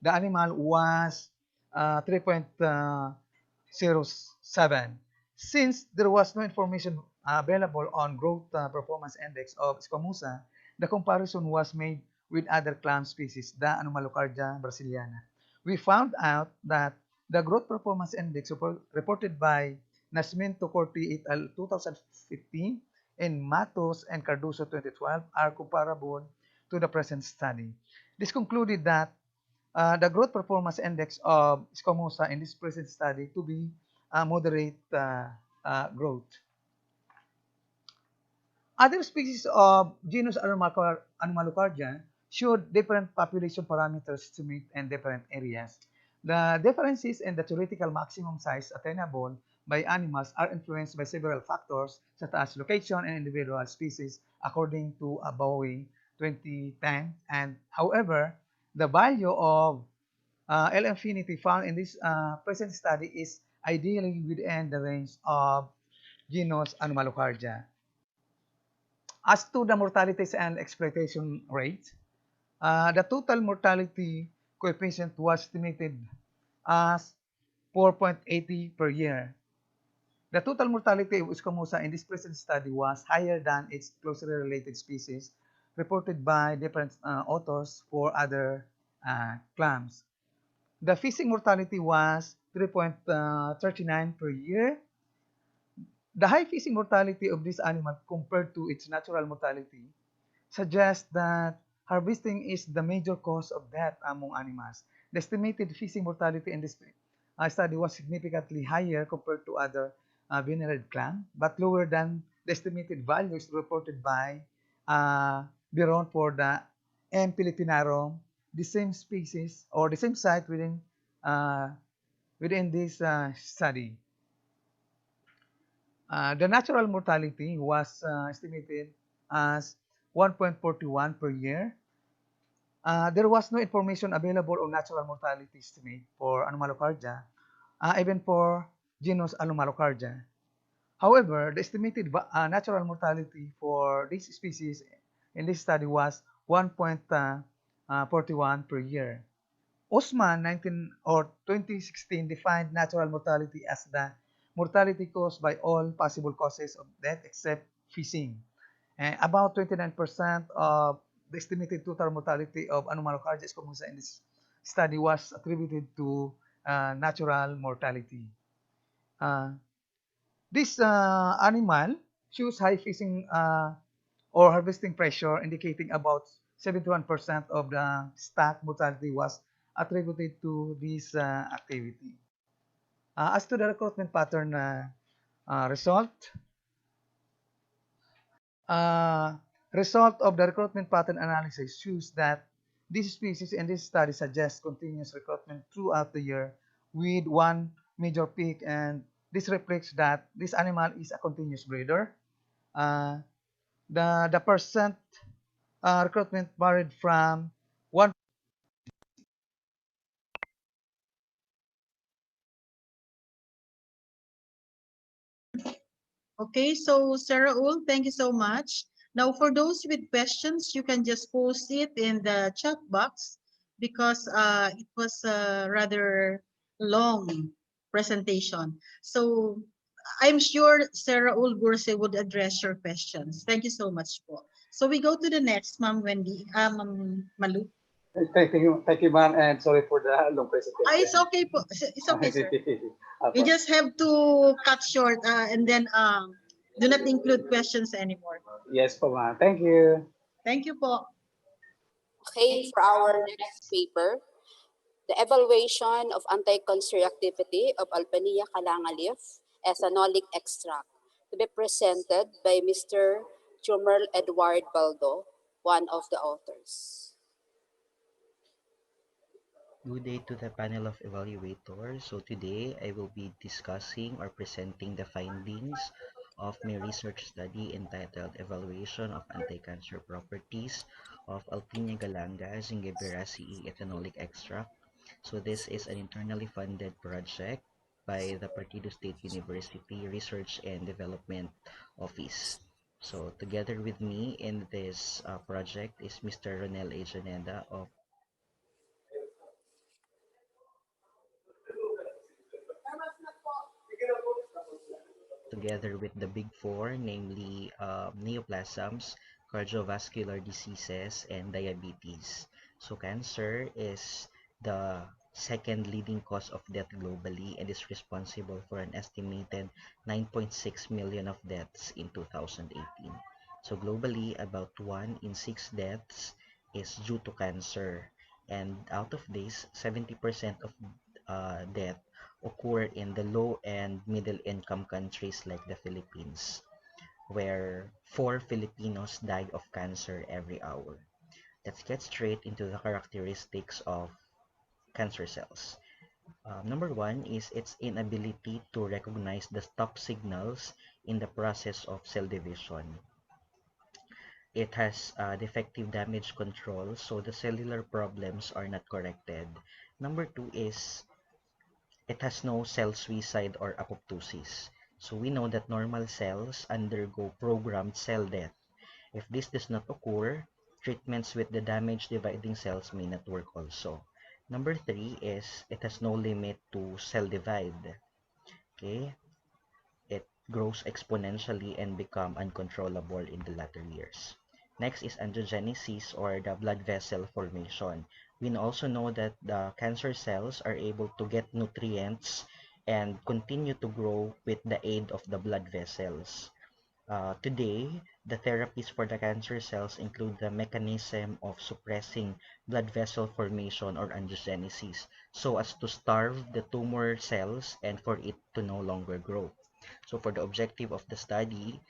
the animal was 3.07. Since there was no information available on growth performance index of Squamousa, the comparison was made with other clam species, the Anomalocardia brasiliana. We found out that the growth performance index reported by Nascimento Corti et al. 2015 and Matos and Cardoso 2012 are comparable to the present study. This concluded that the growth performance index of Squamousa in this present study to be moderate growth. Other species of genus Anomalocardia showed different population parameters to meet in different areas. The differences in the theoretical maximum size attainable by animals are influenced by several factors such as location and individual species according to a Bowie 2010. And however, the value of L infinity found in this present study is ideally within the range of genus Anomalocardia. As to the mortalities and exploitation rate, the total mortality coefficient was estimated as 4.80 per year. The total mortality of Squamousa in this present study was higher than its closely related species reported by different authors for other clams. The fishing mortality was 3.39 per year. The high fishing mortality of this animal compared to its natural mortality suggests that harvesting is the major cause of death among animals. The estimated fishing mortality in this study was significantly higher compared to other venereid clam, but lower than the estimated values reported by Biron for the M. philippinarum, the same species or the same site within this study. The natural mortality was estimated as 1.41 per year. There was no information available on natural mortality estimate for Anomalocardia, even for genus Anomalocardia. However, the estimated natural mortality for this species in this study was 1.41 per year. Osman 2016 defined natural mortality as the mortality caused by all possible causes of death except fishing. About 29% of the estimated total mortality of Anomalocardia squamousa in this study was attributed to natural mortality. This animal shows high fishing or harvesting pressure, indicating about 71% of the stock mortality was attributed to this activity. As to the recruitment pattern result of the recruitment pattern analysis shows that this species in this study suggests continuous recruitment throughout the year with one major peak, and this reflects that this animal is a continuous breeder. The percent recruitment varied from 1. Okay, so Sarah Ul, thank you so much. Now, for those with questions, you can just post it in the chat box because it was a rather long presentation. So I'm sure Sarah Ul Burse would address your questions. Thank you so much po. So we go to the next, Ma'am Wendy, Ma'am Malu. Thank you, ma'am, and sorry for the long presentation. It's okay po. It's okay, sir. We just have to cut short and then do not include questions anymore. Yes po, ma'am. Thank you. Thank you po. Okay, for our next paper, the evaluation of anti-cancer activity of Albania kalanga leaf ethanolic extract, to be presented by Mr. Chumerl Edward Baldo, one of the authors. Good day to the panel of evaluators. So today I will be discussing or presenting the findings of my research study entitled Evaluation of Anti-Cancer Properties of Alpinia galanga Zingiberaceae ethanolic extract. So this is an internally funded project by the Partido State University Research and Development Office. So together with me in this project is Mr. Ronel A. Janeda of together with the big four, namely neoplasms, cardiovascular diseases, and diabetes. So cancer is the second leading cause of death globally and is responsible for an estimated 9.6 million of deaths in 2018. So globally, about 1 in 6 deaths is due to cancer. And out of this, 70% of death occur in the low and middle income countries like the Philippines, where 4 Filipinos die of cancer every hour. Let's get straight into the characteristics of cancer cells. Number one is its inability to recognize the stop signals in the process of cell division. It has defective damage control, so the cellular problems are not corrected. Number two is it has no cell suicide or apoptosis. So we know that normal cells undergo programmed cell death. If this does not occur, treatments with the damage dividing cells may not work also. Number three is it has no limit to cell divide. Okay, it grows exponentially and become uncontrollable in the latter years. Next is androgenesis or the blood vessel formation. We also know that the cancer cells are able to get nutrients and continue to grow with the aid of the blood vessels. Today, the therapies for the cancer cells include the mechanism of suppressing blood vessel formation or angiogenesis so as to starve the tumor cells and for it to no longer grow. So for the objective of the study,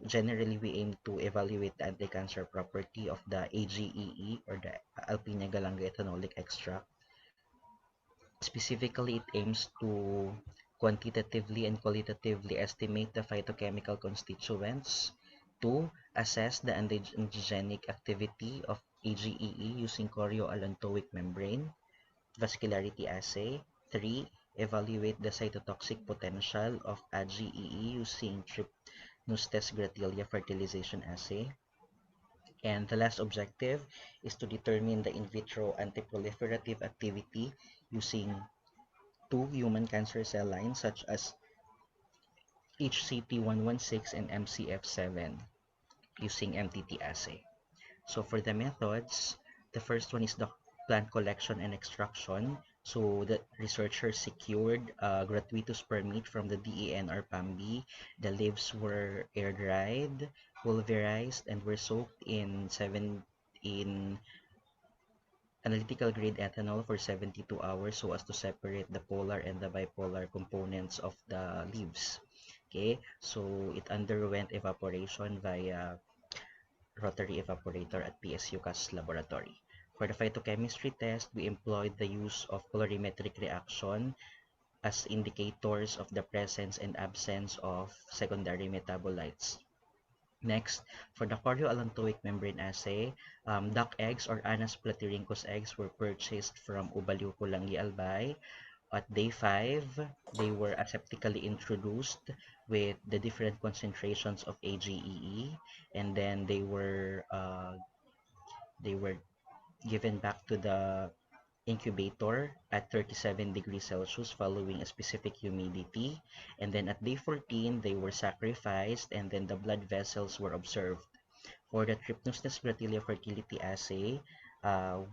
generally we aim to evaluate the anti-cancer property of the AGEE or the Alpinia galanga ethanolic extract. Specifically, it aims to quantitatively and qualitatively estimate the phytochemical constituents. 2. Assess the androgenic activity of AGEE using Cardioalanthoic membrane vascularity assay. 3. Evaluate the cytotoxic potential of AGEE using Tryptophan gratilia fertilization assay. And the last objective is to determine the in vitro antiproliferative activity using 2 human cancer cell lines such as HCT116 and MCF7 using Mtp assay. So for the methods, the first one is the plant collection and extraction. So the researchers secured gratuitous permit from the DENR PAMBI. The leaves were air dried, pulverized, and were soaked in analytical grade ethanol for 72 hours so as to separate the polar and the bipolar components of the leaves. Okay, so it underwent evaporation via rotary evaporator at PSU CAS laboratory. For the phytochemistry test, we employed the use of colorimetric reaction as indicators of the presence and absence of secondary metabolites. Next, for the Cardioalanthoic membrane assay, duck eggs or Anas platyrhynchus eggs were purchased from Ubaluco Langi Albay. At day 5, they were aseptically introduced with the different concentrations of AGEE, and then they were given back to the incubator at 37 degrees Celsius following a specific humidity, and then at day 14 they were sacrificed and then the blood vessels were observed. For the Tryptophan gratilia fertility assay,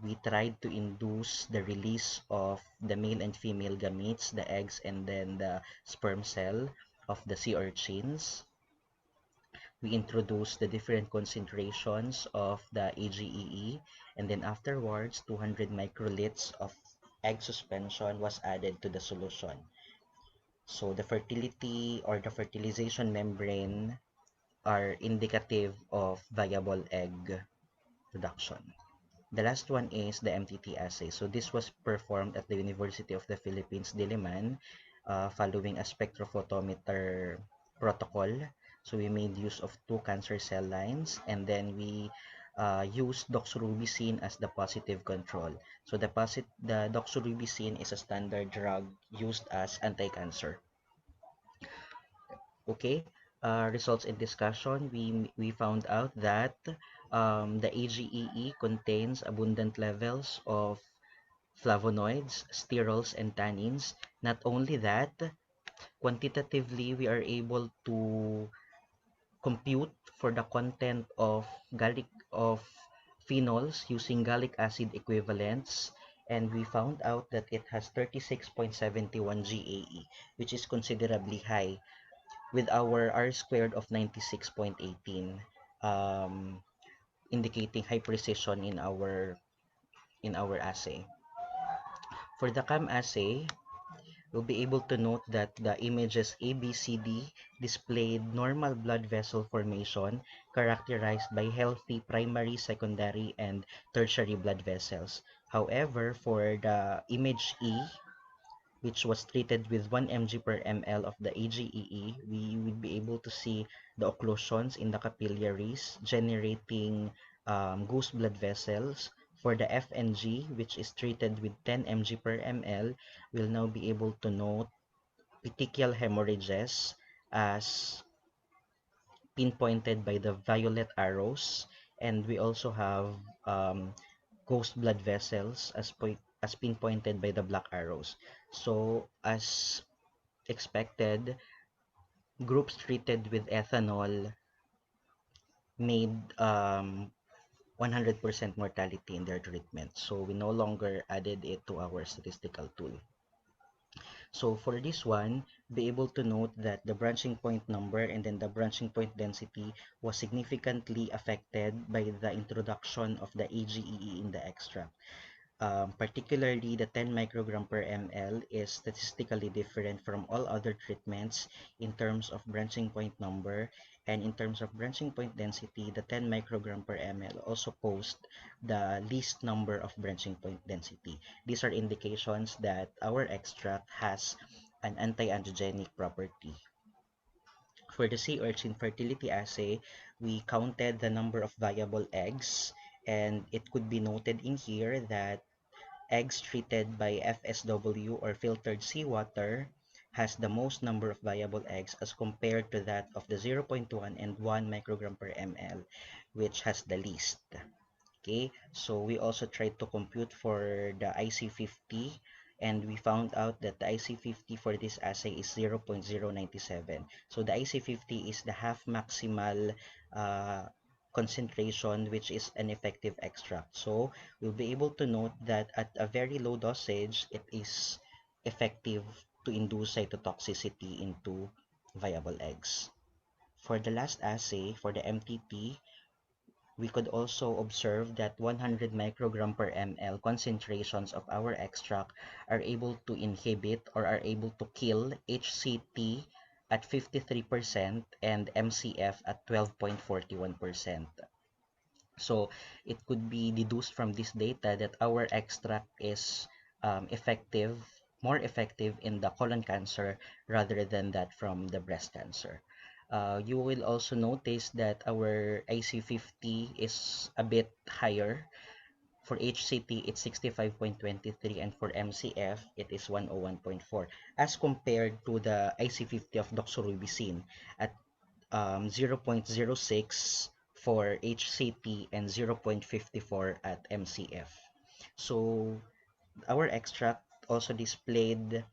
we tried to induce the release of the male and female gametes, the eggs, and then the sperm cell of the sea urchins. We introduced the different concentrations of the AGEE, and then afterwards 200 microliters of egg suspension was added to the solution. So the fertility or the fertilization membrane are indicative of viable egg production. The last one is the Mtp assay. So this was performed at the University of the Philippines, Diliman, following a spectrophotometer protocol. So we made use of two cancer cell lines, and then we used doxorubicin as the positive control. So the doxorubicin is a standard drug used as anti-cancer. Okay, results in discussion, we found out that the AGEE contains abundant levels of flavonoids, sterols, and tannins. Not only that, quantitatively, we are able to compute for the content of phenols using gallic acid equivalents, and we found out that it has 36.71 GAE, which is considerably high with our R squared of 96.18, indicating high precision in our assay. For the CAM assay, we'll be able to note that the images A, B, C, D displayed normal blood vessel formation characterized by healthy primary, secondary, and tertiary blood vessels. However, for the image E, which was treated with 1 mg per ml of the AGEE, we would be able to see the occlusions in the capillaries, generating ghost blood vessels. For the FNG, which is treated with 10 mg per ml, we'll now be able to note petechial hemorrhages as pinpointed by the violet arrows, and we also have ghost blood vessels as pinpointed by the black arrows. So as expected, groups treated with ethanol made 100% mortality in their treatment. So we no longer added it to our statistical tool. So for this one, be able to note that the branching point number and then the branching point density was significantly affected by the introduction of the AGEE in the extract. Particularly, the 10 microgram per ml is statistically different from all other treatments in terms of branching point number, and in terms of branching point density, the 10 microgram per ml also posed the least number of branching point density. These are indications that our extract has an anti-androgenic property. For the sea urchin fertility assay, we counted the number of viable eggs, and it could be noted in here that eggs treated by FSW or filtered seawater has the most number of viable eggs as compared to that of the 0.1 and 1 microgram per ml, which has the least. Okay, so we also tried to compute for the IC50, and we found out that the IC50 for this assay is 0.097. So the IC50 is the half maximal concentration, which is an effective extract. So we'll be able to note that at a very low dosage, it is effective to induce cytotoxicity into viable eggs. For the last assay, for the MTP, we could also observe that 100 microgram per ml concentrations of our extract are able to inhibit or are able to kill HCT at 53% and MCF at 12.41%. So it could be deduced from this data that our extract is more effective in the colon cancer rather than that from the breast cancer. You will also notice that our IC50 is a bit higher. For HCT, it's 65.23, and for MCF, it is 101.4, as compared to the IC50 of doxorubicin at 0.06 for HCT and 0.54 at MCF. So our extract also displayed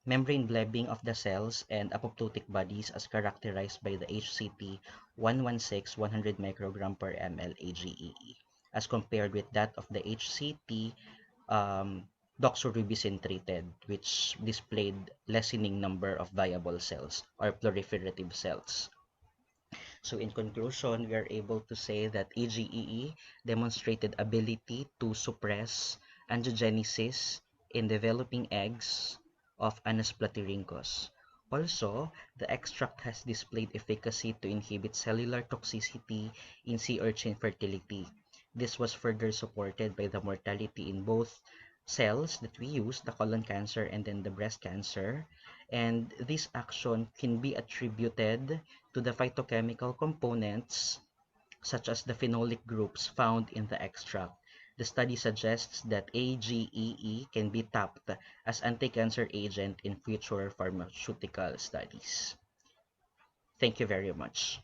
membrane blebbing of the cells and apoptotic bodies as characterized by the HCT 116 100 microgram per ml AGEE, as compared with that of the HCT doxorubicin treated, which displayed lessening number of viable cells or proliferative cells. So in conclusion, we are able to say that AGEE demonstrated ability to suppress angiogenesis in developing eggs of Anas platyrhynchus, Also, the extract has displayed efficacy to inhibit cellular toxicity in sea urchin fertility. This was further supported by the mortality in both cells that we use, the colon cancer and then the breast cancer. And this action can be attributed to the phytochemical components such as the phenolic groups found in the extract. The study suggests that AGEE can be tapped as anti-cancer agent in future pharmaceutical studies. Thank you very much.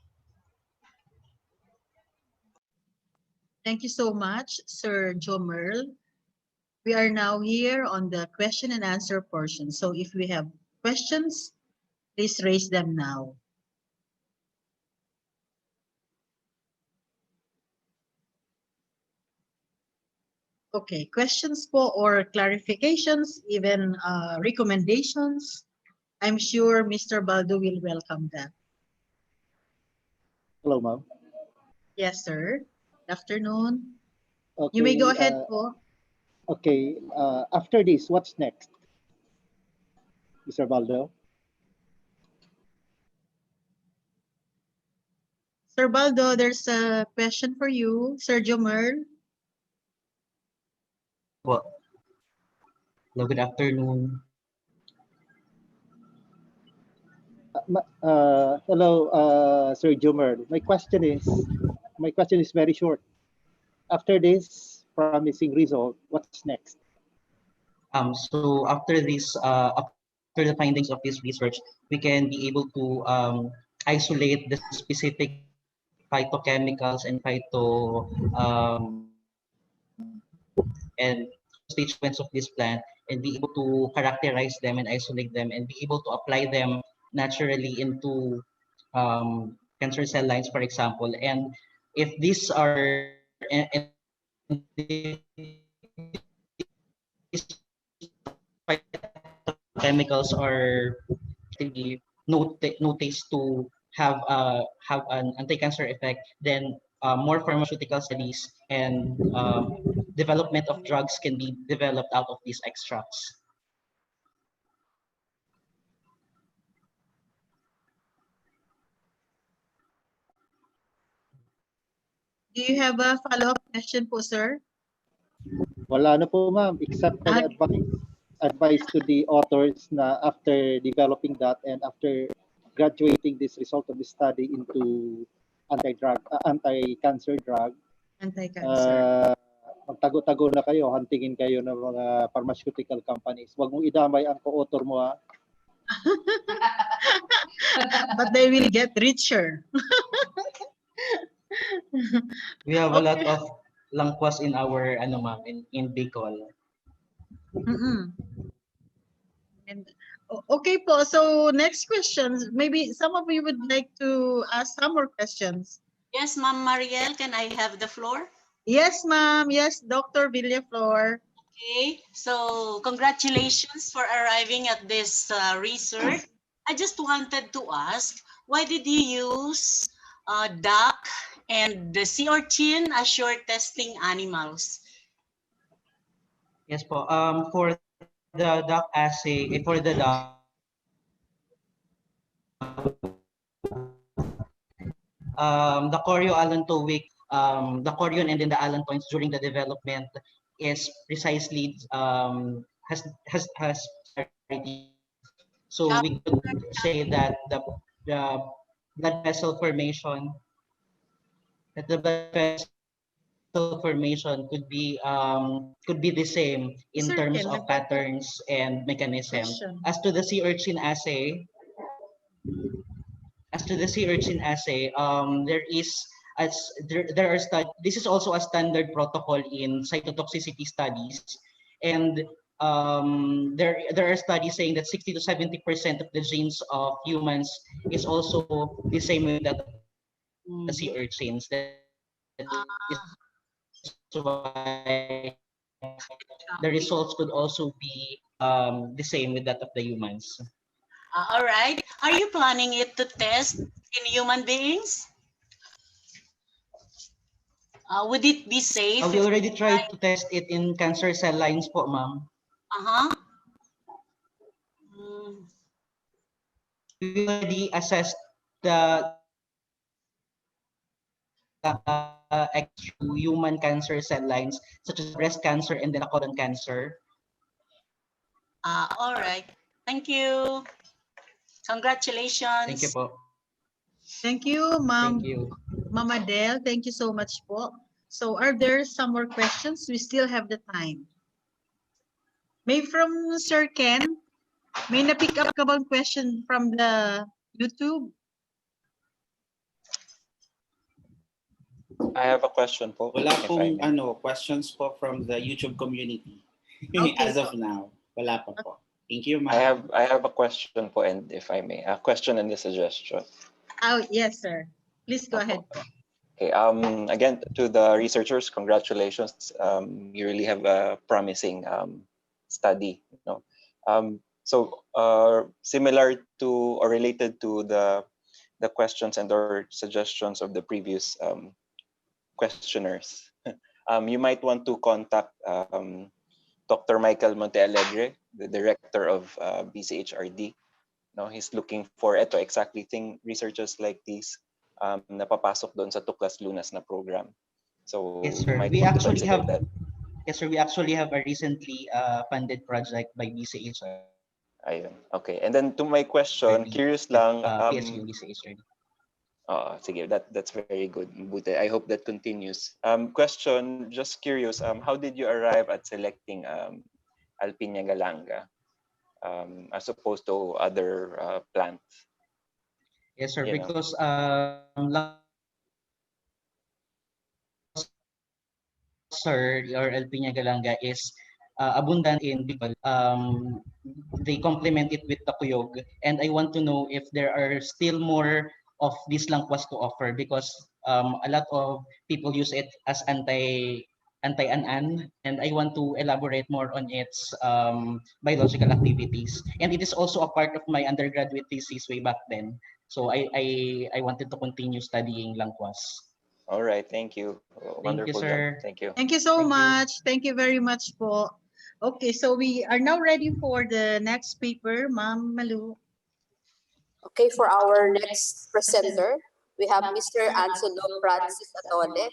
Thank you so much, Sir Joe Merle. We are now here on the question and answer portion. So if we have questions, please raise them now. Okay, questions po or clarifications, even recommendations. I'm sure Mr. Baldo will welcome that. Hello, ma'am. Yes, sir. Good afternoon. Okay, You may go ahead po. Okay, after this, what's next? Mr. Baldo? Sir Baldo, there's a question for you. Sergio Merle. Well, hello, good afternoon. Hello, Sir Jumer. My question is very short. After this promising result, what's next? So after after the findings of this research, we can be able to isolate the specific phytochemicals and and constituents of this plant, and be able to characterize them and isolate them and be able to apply them naturally into cancer cell lines, for example. And if these are and these chemicals are noticed to have an anti-cancer effect, then more pharmaceutical studies and development of drugs can be developed out of these extracts. Do you have a follow-up question po, sir? Wala na po, ma'am, except for the advice to the authors na after developing that and after graduating this result of the study into anti-cancer drug, magtago-tago na kayo, hantingin kayo ng mga pharmaceutical companies. Huwag mong idamay ang co-author mo, ha? But they will get richer. We have a lot of langkwas in our in Biakle. And okay po, so next questions. Maybe some of you would like to ask some more questions. Yes, Ma'am Mariel, can I have the floor? Yes, ma'am. Yes, Dr. Villaflor. Okay, so congratulations for arriving at this research. I just wanted to ask, why did you use duck and the sea urchin as your testing animals? Yes po. For the duck assay, for the duck, the Cardioalanthoic, the chorion and then the allantoins during the development is precisely has parity. So we could say that the blood vessel formation could be the same in terms of patterns and mechanism. As to the sea urchin assay, there are this is also a standard protocol in cytotoxicity studies, and there are studies saying that 60 to 70% of the genes of humans is also the same with that of the sea urchins. That is why the results could also be the same with that of the humans. All right. Are you planning it to test in human beings? Would it be safe? We already tried to test it in cancer cell lines po, ma'am. we already assessed the human cancer cell lines, such as breast cancer and then the colon cancer. All right. Thank you. Congratulations. Thank you po. Thank you, Ma'am. Thank you. Ma'am Adele, thank you so much po. So are there some more questions? We still have the time. May from Sir Ken, may na-pick up ka bang question from the YouTube? I have a question po. Wala if I pong may. questions po from the YouTube community. Okay. As of now, wala pa po. Thank you, ma'am. I have a question po, and if I may, a question and a suggestion. Oh, yes, sir. Please go ahead. Okay. Again, to the researchers, congratulations. You really have a promising study. Similar to or related to the questions and or suggestions of the previous questioners, you might want to contact Dr. Michael Montealegre, the director of BCHRD. He's looking for exactly researchers like these na papasok doon sa Tuklas Lunas na program. So Yes, sir. might We want to actually consider have that. Yes, sir. We actually have a recently funded project by BCHR. Ayun. Okay. And then to my question, curious lang. PSU, BCHR. Sige, that's very good. Buti. I hope that continues. Question, just curious, how did you arrive at selecting Alpinia galanga as opposed to other plants? Yes, sir. You know? Because sir, or Alpinia galanga is abundant in Biakle. They complement it with takuyog, and I want to know if there are still more of these langkwas to offer, because a lot of people use it as anti-anan, and I want to elaborate more on its biological activities. And it is also a part of my undergraduate thesis way back then. So I wanted to continue studying langkwas. All right, thank you. Thank you, Wonderful sir. job. Thank you. Thank you so much. Thank you very much po. Okay, so we are now ready for the next paper, Ma'am Malu. Okay, for our next presenter, we have Mr. Ansulo Francis Atole.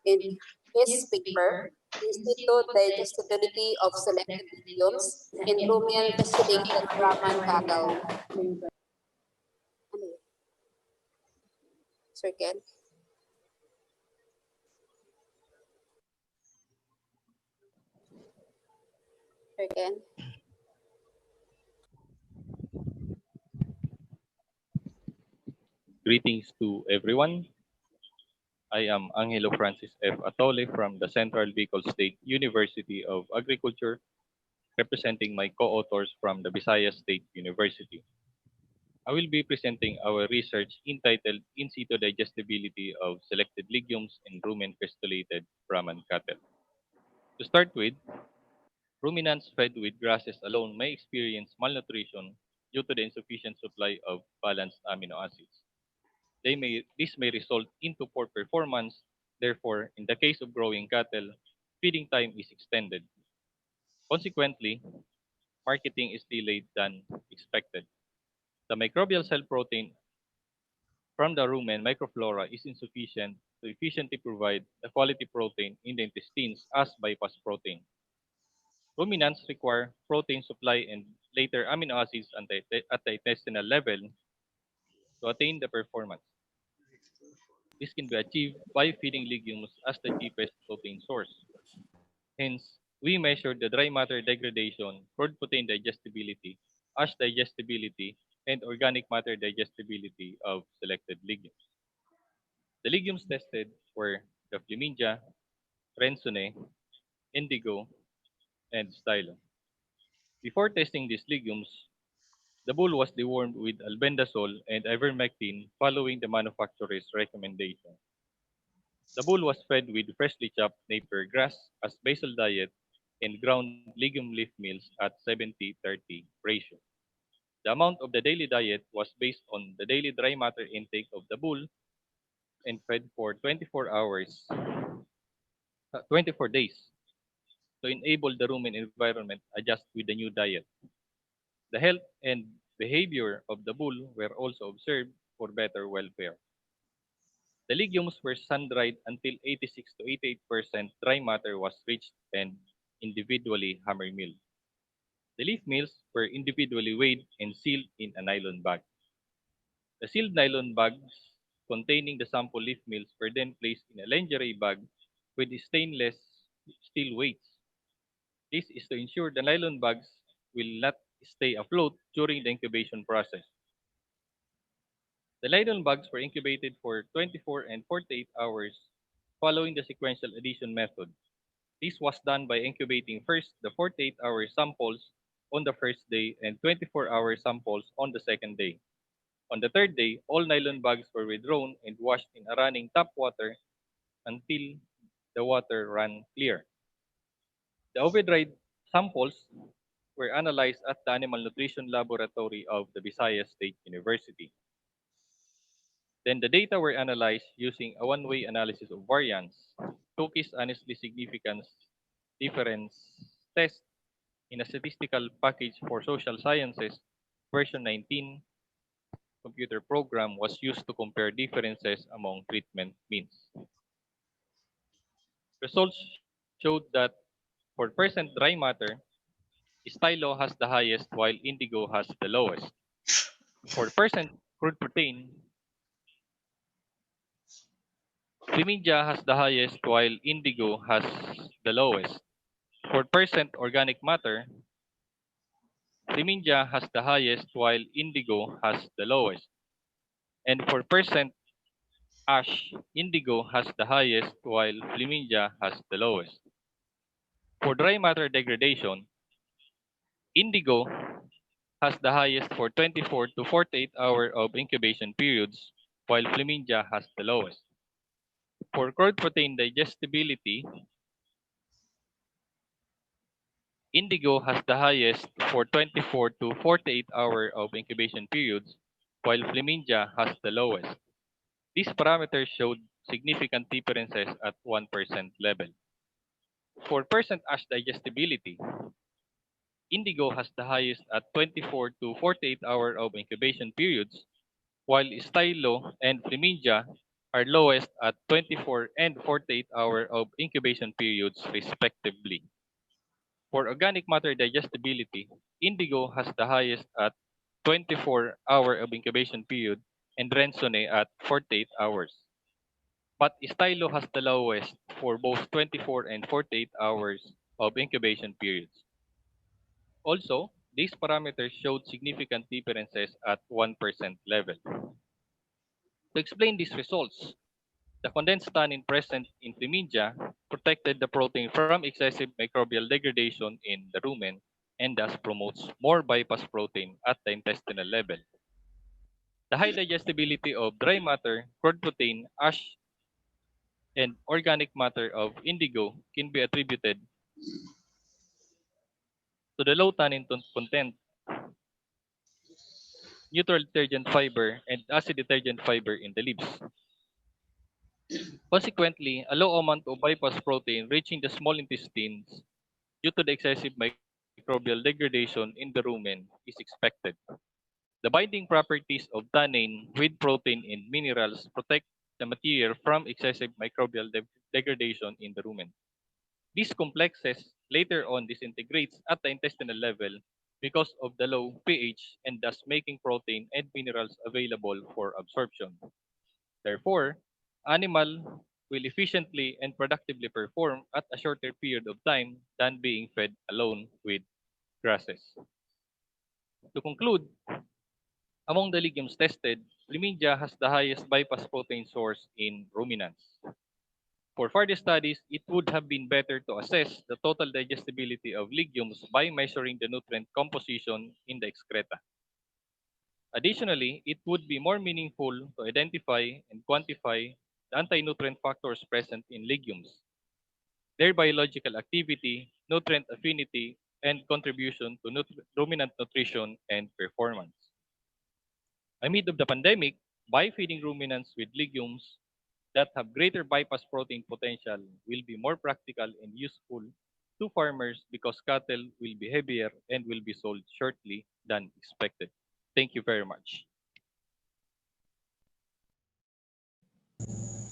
In his paper, In situ digestibility of selected legumes in rumen castellated Brahman cattle. Sir Ken? Sir Ken? Greetings to everyone. I am Angelo Francis F. Atole from the Central Beakle State University of Agriculture, representing my co-authors from the Visayas State University. I will be presenting our research entitled In situ digestibility of selected legumes in rumen castellated Brahman cattle. To start with, ruminants fed with grasses alone may experience malnutrition due to the insufficient supply of balanced amino acids. This may result into poor performance. Therefore, in the case of growing cattle, feeding time is extended. Consequently, marketing is delayed than expected. The microbial cell protein from the rumen microflora is insufficient to efficiently provide the quality protein in the intestines as bypass protein. Ruminants require protein supply and later amino acids at the intestinal level to attain the performance. This can be achieved by feeding legumes as the cheapest protein source. Hence, we measure the dry matter degradation, broad protein digestibility, ash digestibility, and organic matter digestibility of selected legumes. The legumes tested were the Flemingia, Rensone, Indigo, and Stylo. Before testing these legumes, the bull was dewormed with albendazole and ivermectin following the manufacturer's recommendation. The bull was fed with freshly chopped napier grass as basal diet and ground legume leaf meals at 70-30 ratio. The amount of the daily diet was based on the daily dry matter intake of the bull and fed for 24 days to enable the rumen environment adjust with the new diet. The health and behavior of the bull were also observed for better welfare. The legumes were sun-dried until 86 to 88% dry matter was reached and individually hammer milled. The leaf mills were individually weighed and sealed in a nylon bag. The sealed nylon bags containing the sample leaf mills were then placed in a lingerie bag with stainless steel weights. This is to ensure the nylon bags will not stay afloat during the incubation process. The nylon bags were incubated for 24 and 48 hours following the sequential addition method. This was done by incubating first the 48-hour samples on the first day and 24-hour samples on the second day. On the third day, all nylon bags were withdrawn and washed in a running tap water until the water ran clear. The overdried samples were analyzed at the Animal Nutrition Laboratory of the Visayas State University. Then the data were analyzed using a one-way analysis of variance, Tukey's honestly significance difference test in a statistical package for social sciences, version 19 computer program was used to compare differences among treatment means. Results showed that for percent dry matter, stylo has the highest while indigo has the lowest. For percent crude protein, Flamingia has the highest while indigo has the lowest. For percent organic matter, Flamingia has the highest while indigo has the lowest. And for percent ash, indigo has the highest while Flamingia has the lowest. For dry matter degradation, indigo has the highest for 24 to 48 hour of incubation periods, while Flamingia has the lowest. For crude protein digestibility, indigo has the highest for 24 to 48 hour of incubation periods, while Flamingia has the lowest. These parameters showed significant differences at 1% level. For percent ash digestibility, indigo has the highest at 24 to 48 hour of incubation periods, while stylo and Flamingia are lowest at 24 and 48 hour of incubation periods respectively. For organic matter digestibility, indigo has the highest at 24-hour of incubation period and Rensone at 48 hours. But stylo has the lowest for both 24 and 48 hours of incubation periods. Also, these parameters showed significant differences at 1% level. To explain these results, the condensed tannin present in Flamingia protected the protein from excessive microbial degradation in the rumen and thus promotes more bypass protein at the intestinal level. The high digestibility of dry matter, crude protein, ash, and organic matter of indigo can be attributed to the low tannin content, neutral detergent fiber, and acid detergent fiber in the leaves. Consequently, a low amount of bypass protein reaching the small intestines due to the excessive microbial degradation in the rumen is expected. The binding properties of tannin with protein and minerals protect the material from excessive microbial degradation in the rumen. These complexes later on disintegrates at the intestinal level because of the low pH and thus making protein and minerals available for absorption. Therefore, animal will efficiently and productively perform at a shorter period of time than being fed alone with grasses. To conclude, among the legumes tested, Flamingia has the highest bypass protein source in ruminants. For further studies, it would have been better to assess the total digestibility of legumes by measuring the nutrient composition in the excreta. Additionally, it would be more meaningful to identify and quantify the anti-nutrient factors present in legumes, their biological activity, nutrient affinity, and contribution to ruminant nutrition and performance. Amid of the pandemic, by feeding ruminants with legumes that have greater bypass protein potential will be more practical and useful to farmers because cattle will be heavier and will be sold shortly than expected. Thank you very much.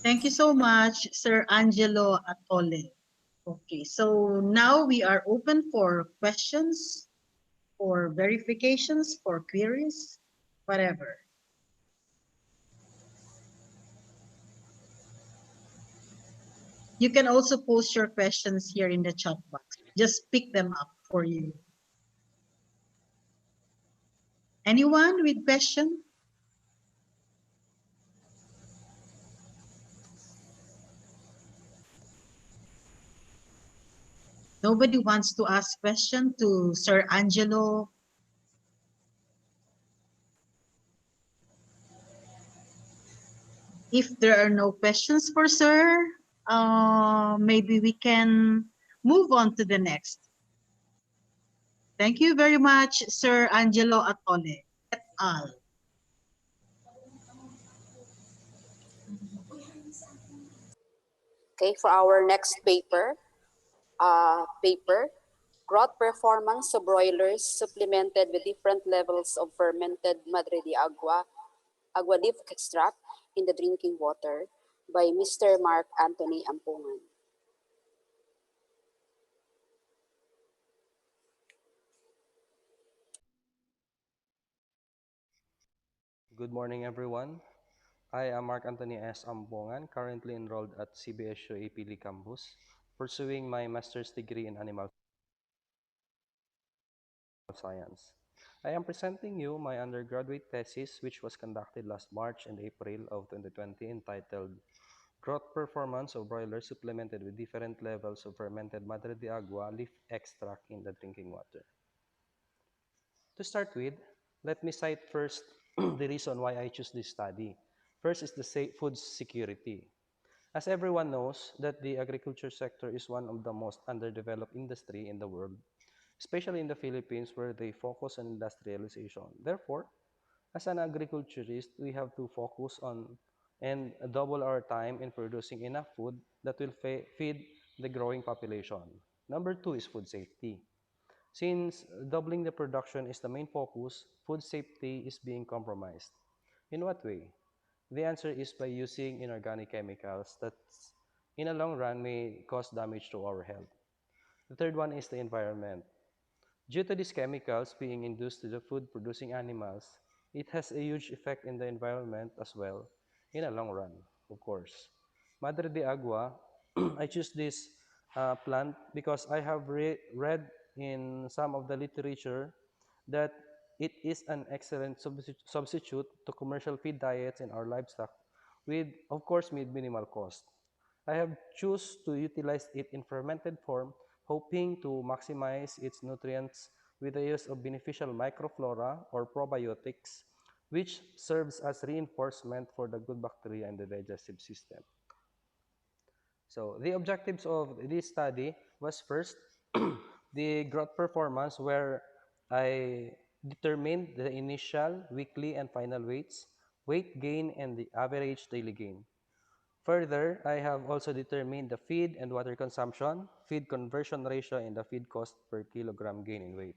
Thank you so much, Sir Angelo Atole. Okay, so now we are open for questions, for verifications, for queries, whatever. You can also post your questions here in the chat box. Just pick them up for you. Anyone with question? Nobody wants to ask question to Sir Angelo. If there are no questions for Sir, maybe we can move on to the next. Thank you very much, Sir Angelo Atole et al. Okay, for our next paper, growth performance of broilers supplemented with different levels of fermented madre de agua leaf extract in the drinking water by Mr. Mark Anthony Ampungan. Good morning, everyone. I am Mark Anthony S. Ampongan, currently enrolled at CBSU APL campus, pursuing my master's degree in animal science. I am presenting you my undergraduate thesis, which was conducted last March and April of 2020, entitled Growth Performance of Broilers Supplemented with Different Levels of Fermented Madre de Agua Leaf Extract in the Drinking Water. To start with, let me cite first the reason why I choose this study. First is the food security. As everyone knows, that the agriculture sector is one of the most underdeveloped industry in the world, especially in the Philippines where they focus on industrialization. Therefore, as an agriculturist, we have to focus on and double our time in producing enough food that will feed the growing population. Number two is food safety. Since doubling the production is the main focus, food safety is being compromised. In what way? The answer is by using inorganic chemicals that in the long run may cause damage to our health. The third one is the environment. Due to these chemicals being induced to the food producing animals, it has a huge effect in the environment as well in the long run, of course. Madre de Agua, I choose this plant because I have read in some of the literature that it is an excellent substitute to commercial feed diets in our livestock with, of course, minimal cost. I have choose to utilize it in fermented form, hoping to maximize its nutrients with the use of beneficial microflora or probiotics, which serves as reinforcement for the good bacteria in the digestive system. So the objectives of this study was first, the growth performance where I determined the initial, weekly, and final weights, weight gain, and the average daily gain. Further, I have also determined the feed and water consumption, feed conversion ratio, and the feed cost per kilogram gain in weight.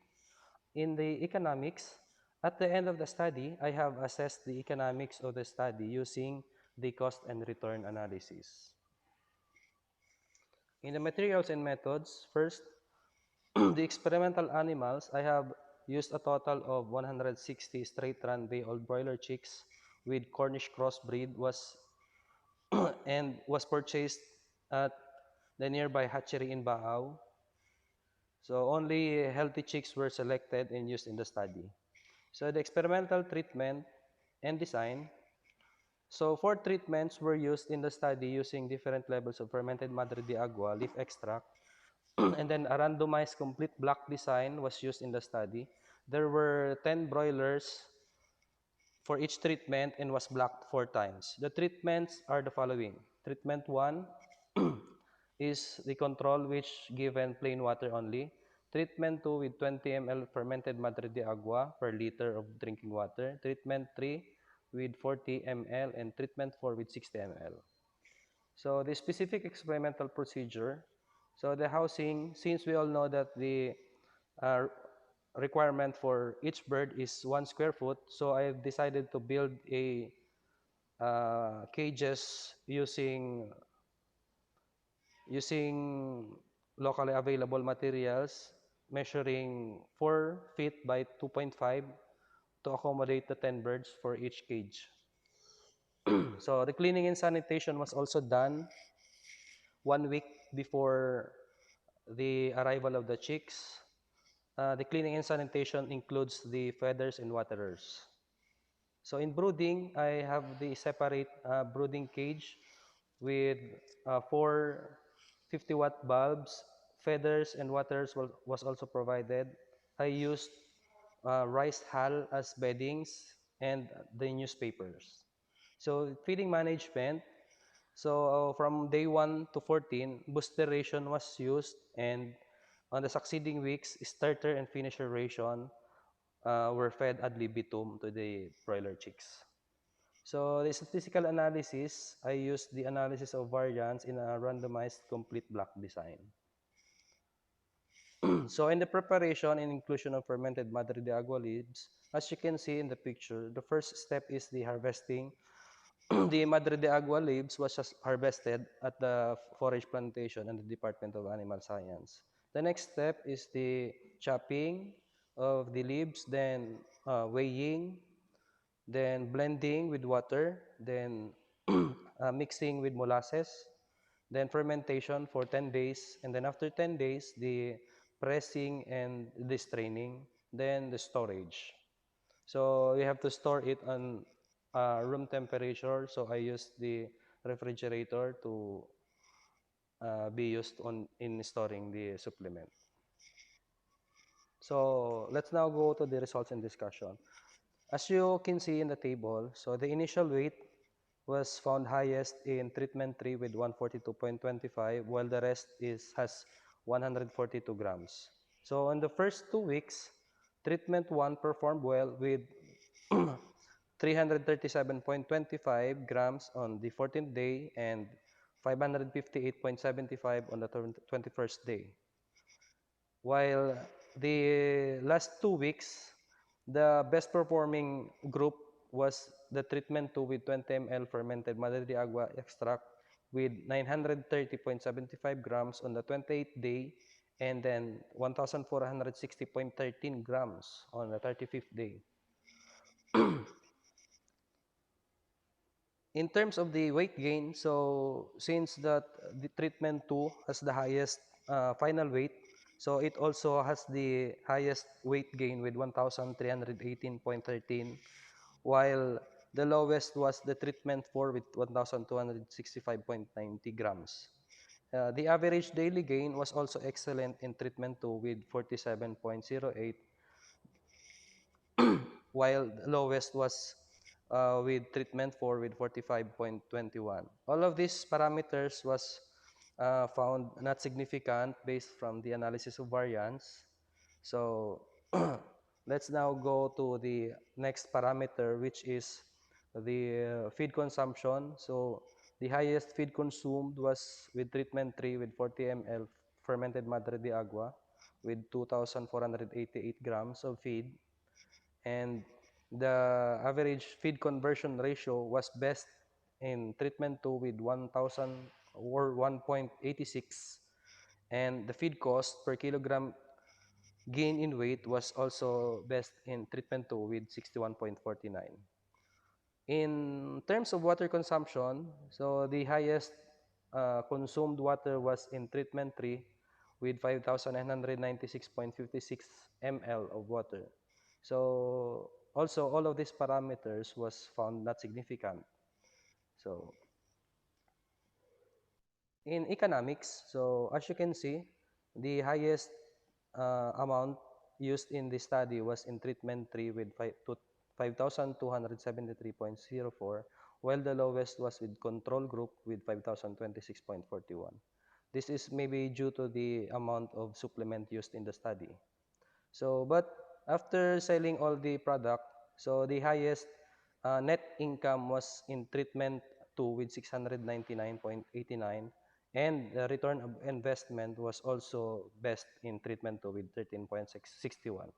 In the economics, at the end of the study, I have assessed the economics of the study using the cost and return analysis. In the materials and methods, first, the experimental animals, I have used a total of 160 straight-run day-old broiler chicks with Cornish crossbreed and was purchased at the nearby hatchery in Baao. So only healthy chicks were selected and used in the study. So the experimental treatment and design. So 4 treatments were used in the study using different levels of fermented Madre de Agua leaf extract. And then a randomized complete block design was used in the study. There were 10 broilers for each treatment and was blocked 4 times. The treatments are the following. Treatment 1 is the control which given plain water only. Treatment 2 with 20 ml fermented Madre de Agua per liter of drinking water. Treatment 3 with 40 ml and treatment 4 with 60 ml. So the specific experimental procedure, so the housing, since we all know that the requirement for each bird is 1 square foot. So I decided to build a cages using locally available materials measuring 4 feet by 2.5 to accommodate the 10 birds for each cage. So the cleaning and sanitation was also done 1 week before the arrival of the chicks. The cleaning and sanitation includes the feeders and waterers. So in brooding, I have the separate brooding cage with 4 50-watt bulbs. Feathers and waters was also provided. I used rice hull as beddings and the newspapers. So feeding management, so from day 1 to 14, booster ration was used, and on the succeeding weeks, starter and finisher ration were fed ad libitum to the broiler chicks. So the statistical analysis, I used the analysis of variance in a randomized complete block design. So in the preparation and inclusion of fermented Madre de Agua leaves, as you can see in the picture, the first step is the harvesting. The Madre de Agua leaves was just harvested at the forage plantation and the Department of Animal Science. The next step is the chopping of the leaves, then weighing, then blending with water, then mixing with molasses, then fermentation for 10 days, and then after 10 days, the pressing and the straining, then the storage. So you have to store it on room temperature, so I use the refrigerator to be used in storing the supplement. So let's now go to the results and discussion. As you can see in the table, so the initial weight was found highest in treatment 3 with 142.25, while the rest has 142 grams. So in the first 2 weeks, treatment 1 performed well with 337.25 grams on the 14th day and 558.75 on the 21st day. While the last 2 weeks, the best performing group was the treatment 2 with 20 ml fermented Madre de Agua extract with 930.75 grams on the 28th day and then 1,460.13 grams on the 35th day. In terms of the weight gain, so since that the treatment 2 has the highest final weight, so it also has the highest weight gain with 1,318.13, while the lowest was the treatment 4 with 1,265.90 grams. The average daily gain was also excellent in treatment 2 with 47.08, while the lowest was with treatment 4 with 45.21. All of these parameters was found not significant based from the analysis of variance. So let's now go to the next parameter, which is the feed consumption. So the highest feed consumed was with treatment 3 with 40 ml fermented Madre de Agua with 2,488 grams of feed, and the average feed conversion ratio was best in treatment 2 with 1,000 or 1.86, and the feed cost per kilogram gain in weight was also best in treatment 2 with 61.49. In terms of water consumption, so the highest consumed water was in treatment 3 with 5,996.56 ml of water. So also all of these parameters was found not significant. So in economics, so as you can see, the highest amount used in the study was in treatment 3 with 5,273.04, while the lowest was with control group with 5,026.41. This is maybe due to the amount of supplement used in the study. So, but after selling all the product, so the highest net income was in treatment 2 with 699.89, and the return of investment was also best in treatment 2 with 13.61.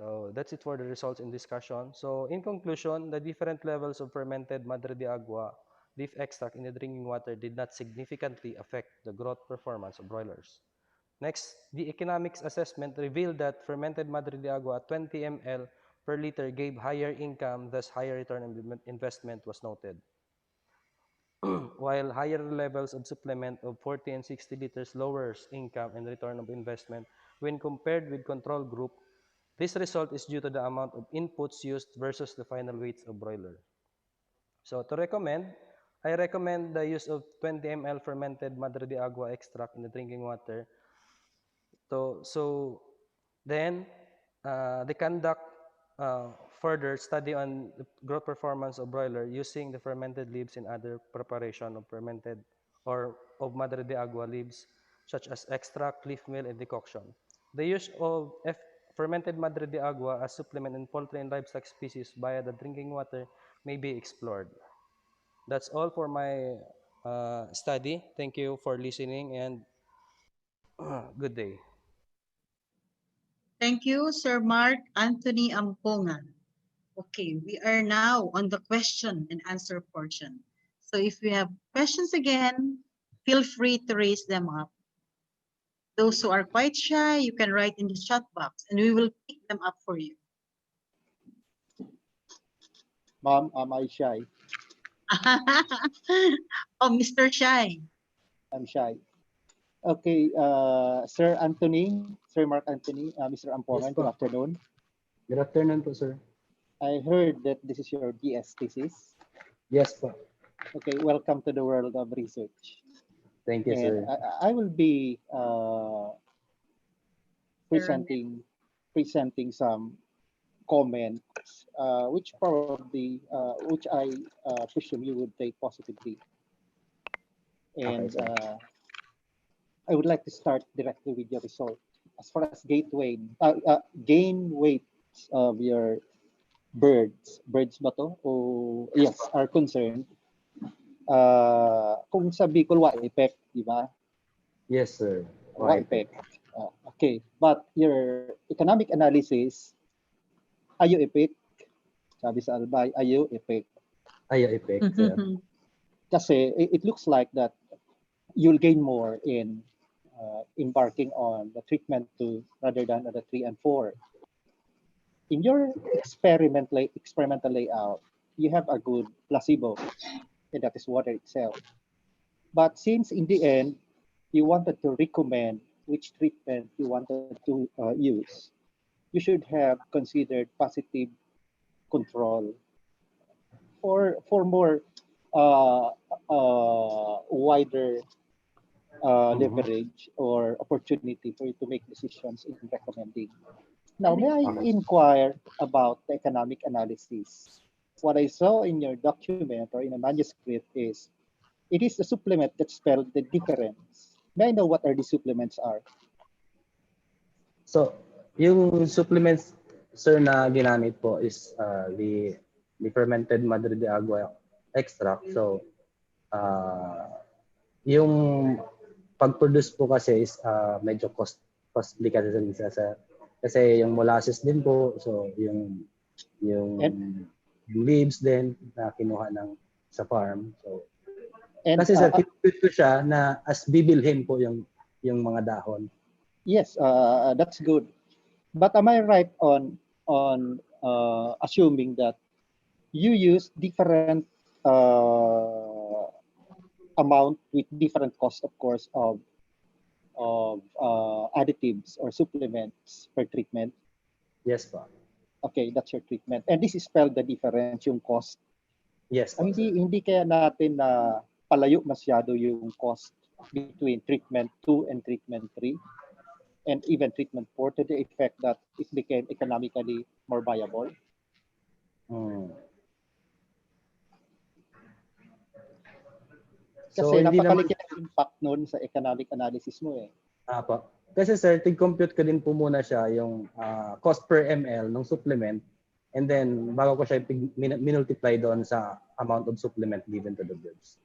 So that's it for the results in discussion. So in conclusion, the different levels of fermented Madre de Agua leaf extract in the drinking water did not significantly affect the growth performance of broilers. Next, the economics assessment revealed that fermented Madre de Agua at 20 ml per liter gave higher income, thus higher return on investment was noted. While higher levels of supplement of 40 and 60 liters lowers income and return of investment when compared with control group, this result is due to the amount of inputs used versus the final weights of broiler. So to recommend, I recommend the use of 20 ml fermented Madre de Agua extract in the drinking water. So then they conduct further study on the growth performance of broiler using the fermented leaves in other preparation of fermented or of Madre de Agua leaves, such as extract, leaf meal, and decoction. The use of fermented Madre de Agua as supplement in poultry and livestock species via the drinking water may be explored. That's all for my study. Thank you for listening and good day. Thank you, Sir Mark Anthony Amponga. Okay, we are now on the question and answer portion. So if you have questions again, feel free to raise them up. Those who are quite shy, you can write in the chat box and we will pick them up for you. Ma'am, am I shy? Oh, Mr. Shy. I'm shy. Okay, Sir Anthony, Sir Mark Anthony, Mr. Ampongan, good afternoon. Good afternoon po, sir. I heard that this is your BS thesis. Yes po. Okay, welcome to the world of research. Thank you, And sir. I will be presenting some comments, which probably, which I presume you would take positively. And I would like to start directly with your result. As far as gain weight of your birds ba to? O, yes, are concerned, kung sa Bicolwa effect, di ba? Yes, sir. Wa effect. Okay, but your economic analysis, ayo effect, sabi sa Albay, ayo effect. Ayo effect, sir. Kasi it looks like that you'll gain more in embarking on the treatment 2 rather than the 3 and 4. In your experimental layout, you have a good placebo, and that is water itself. But since in the end, you wanted to recommend which treatment you wanted to use, you should have considered positive control for more wider leverage or opportunity for you to make decisions in recommending. Now, may I inquire about the economic analysis? What I saw in your document or in a manuscript is, it is the supplement that spelled the difference. May I know what are the supplements are? So, yung supplements, sir, na ginamit po is the fermented Madre de Agua extract. So, yung pag-produce po kasi is medyo costly kasi yung molasses din po, so yung leaves din na kinuha sa farm. So kasi sir, tinutut ko siya na as bibilhin po yung mga dahon. Yes, that's good. But am I right on assuming that you use different amount with different cost, of course, of additives or supplements per treatment? Yes po. Okay, that's your treatment. And this is spelled the difference, yung cost. Yes po. Hindi kaya natin na palayo masyado yung cost between treatment 2 and treatment 3 and even treatment 4 to the effect that it became economically more viable? Kasi So, napakalaki ang impact nun sa economic analysis mo eh. Apo. Kasi sir, tig-compute ko din po muna siya yung cost per ml ng supplement, and then bago ko siya minultiply doon sa amount of supplement given to the birds.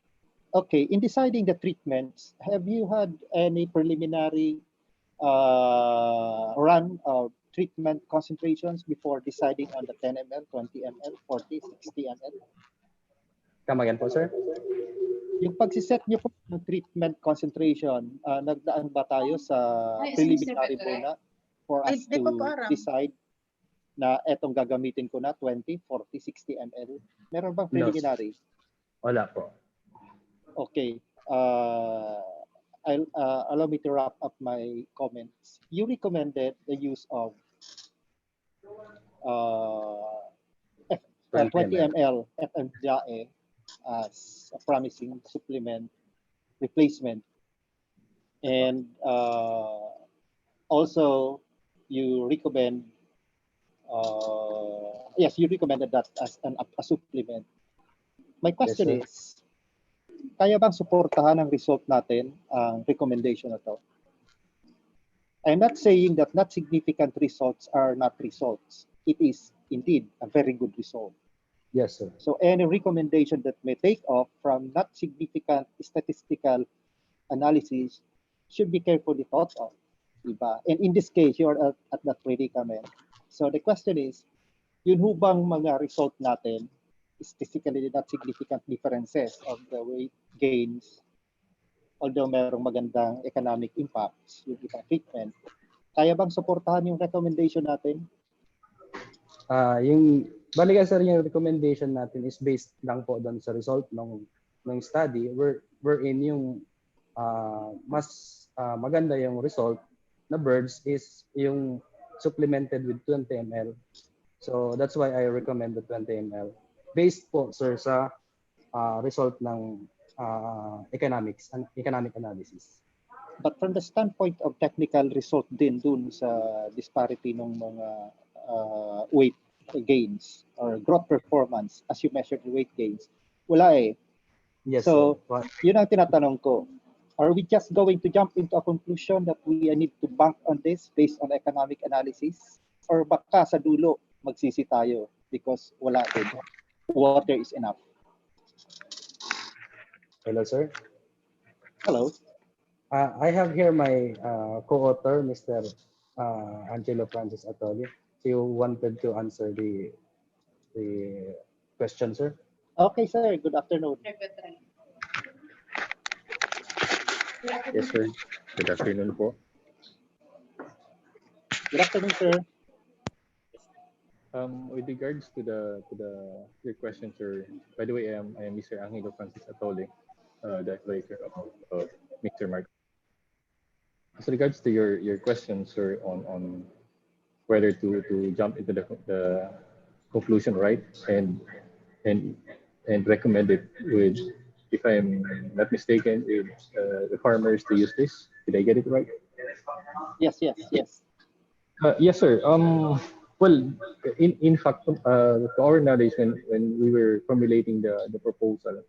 Okay, in deciding the treatments, have you had any preliminary run of treatment concentrations before deciding on the 10 ml, 20 ml, 40, 60 ml? Come again po, sir? Yung pagsiset niyo po ng treatment concentration, nagdaan ba tayo sa preliminary muna for us to decide na etong gagamitin ko na 20, 40, 60 ml? Meron bang preliminary? No, wala po. Okay. Allow me to wrap up my comments. You recommended the use of 20 ml FMDAE as a promising supplement replacement. And also you recommend, yes, you recommended that as a supplement. My question is, kaya bang suportahan ang result natin ang recommendation na to? I'm not saying that not significant results are not results. It is indeed a very good result. Yes, sir. So any recommendation that may take off from not significant statistical analysis should be carefully thought of. Diba? And in this case, you're at that predicament. So the question is, yun hubang mga result natin, statistically not significant differences of the weight gains, although merong magandang economic impacts yung ibang treatment, kaya bang suportahan yung recommendation natin? Balikan sir, yung recommendation natin is based lang po doon sa result ng study wherein yung mas maganda yung result na birds is yung supplemented with 20 ml. So that's why I recommend the 20 ml. Based po sir sa result ng economic analysis. But from the standpoint of technical result din dun sa disparity ng mga weight gains or growth performance as you measure the weight gains, wala eh. Yes, so, yun ang tinatanong ko. Are we just going to jump into a conclusion that we need to bank on this based on economic analysis? Or baka sa dulo magsisi tayo because wala din. Water is enough. Hello, sir. Hello. I have here my co-author, Mr. Angelo Francis Atoli. You wanted to answer the question, sir? Okay, sir. Good afternoon. Yes, sir. Good afternoon po. Good afternoon, sir. With regards to your question, sir. By the way, I am Mr. Angelo Francis Atole, the advisor of Mr. Mark. As regards to your question, sir, on whether to jump into the conclusion, right, and recommend it with, if I'm not mistaken, with the farmers to use this. Did I get it right? Yes. Yes, sir. Well, in fact, to our knowledge, when we were formulating the proposal,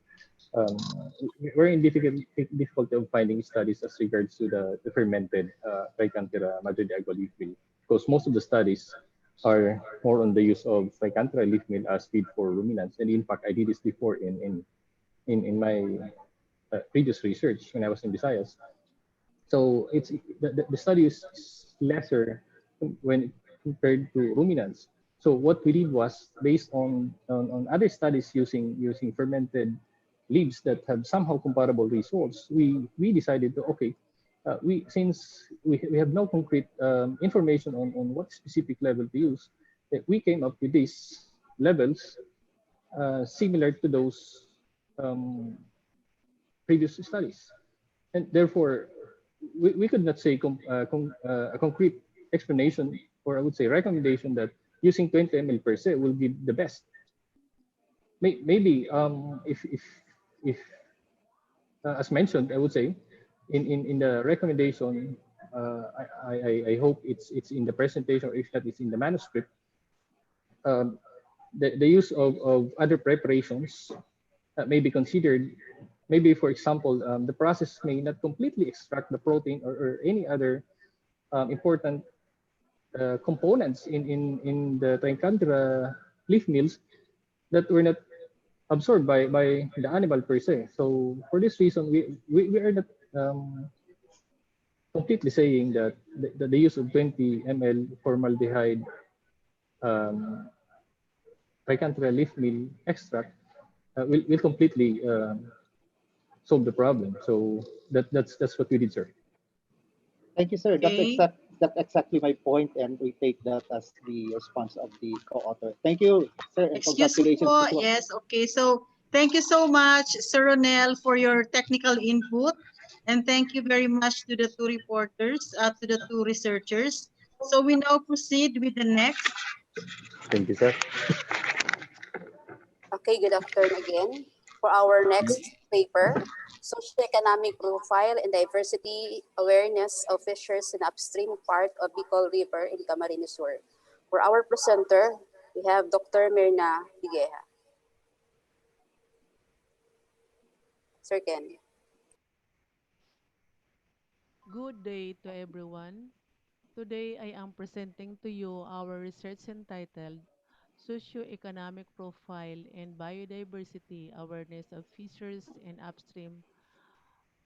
we're in difficulty of finding studies as regards to the fermented Trichantera madre de agua leaf meal, because most of the studies are more on the use of Trichantera leaf meal as feed for ruminants. And in fact, I did this before in my previous research when I was in Visayas. So it's the study is lesser when compared to ruminants. So what we did was, based on other studies using fermented leaves that have somehow comparable results, we decided to, since we have no concrete information on what specific level to use, we came up with these levels similar to those previous studies, and therefore we could not say a concrete explanation, or I would say recommendation, that using 20 ml per se will be the best. Maybe if as mentioned, I would say in the recommendation, I hope it's in the presentation, or if that is in the manuscript, the use of other preparations may be considered. Maybe, for example, the process may not completely extract the protein or any other important components in the Trichantera leaf meals that were not absorbed by the animal per se. So for this reason, we are not completely saying that the use of 20 ml formaldehyde um, tricanthra leaf meal extract will completely solve the problem. So that's what we did, sir. Thank you, sir. Okay. That's exactly my point, and we take that as the response of the co-author. Thank you, sir, and Excuse me congratulations po. as well. Yes, okay. So thank you so much, Sir Ronel, for your technical input. And thank you very much to the two reporters, to the two researchers. So we now proceed with the next. Thank you, sir. Okay, good afternoon again. For our next paper, Socio-Economic Profile and Diversity Awareness of Fishers in Upstream Part of Bickle River in Camarinosaur. For our presenter, we have Dr. Mirna Bigeha. Sir Ken. Good day to everyone. Today I am presenting to you our research entitled Socio-Economic Profile and Biodiversity Awareness of Fishers and Upstream,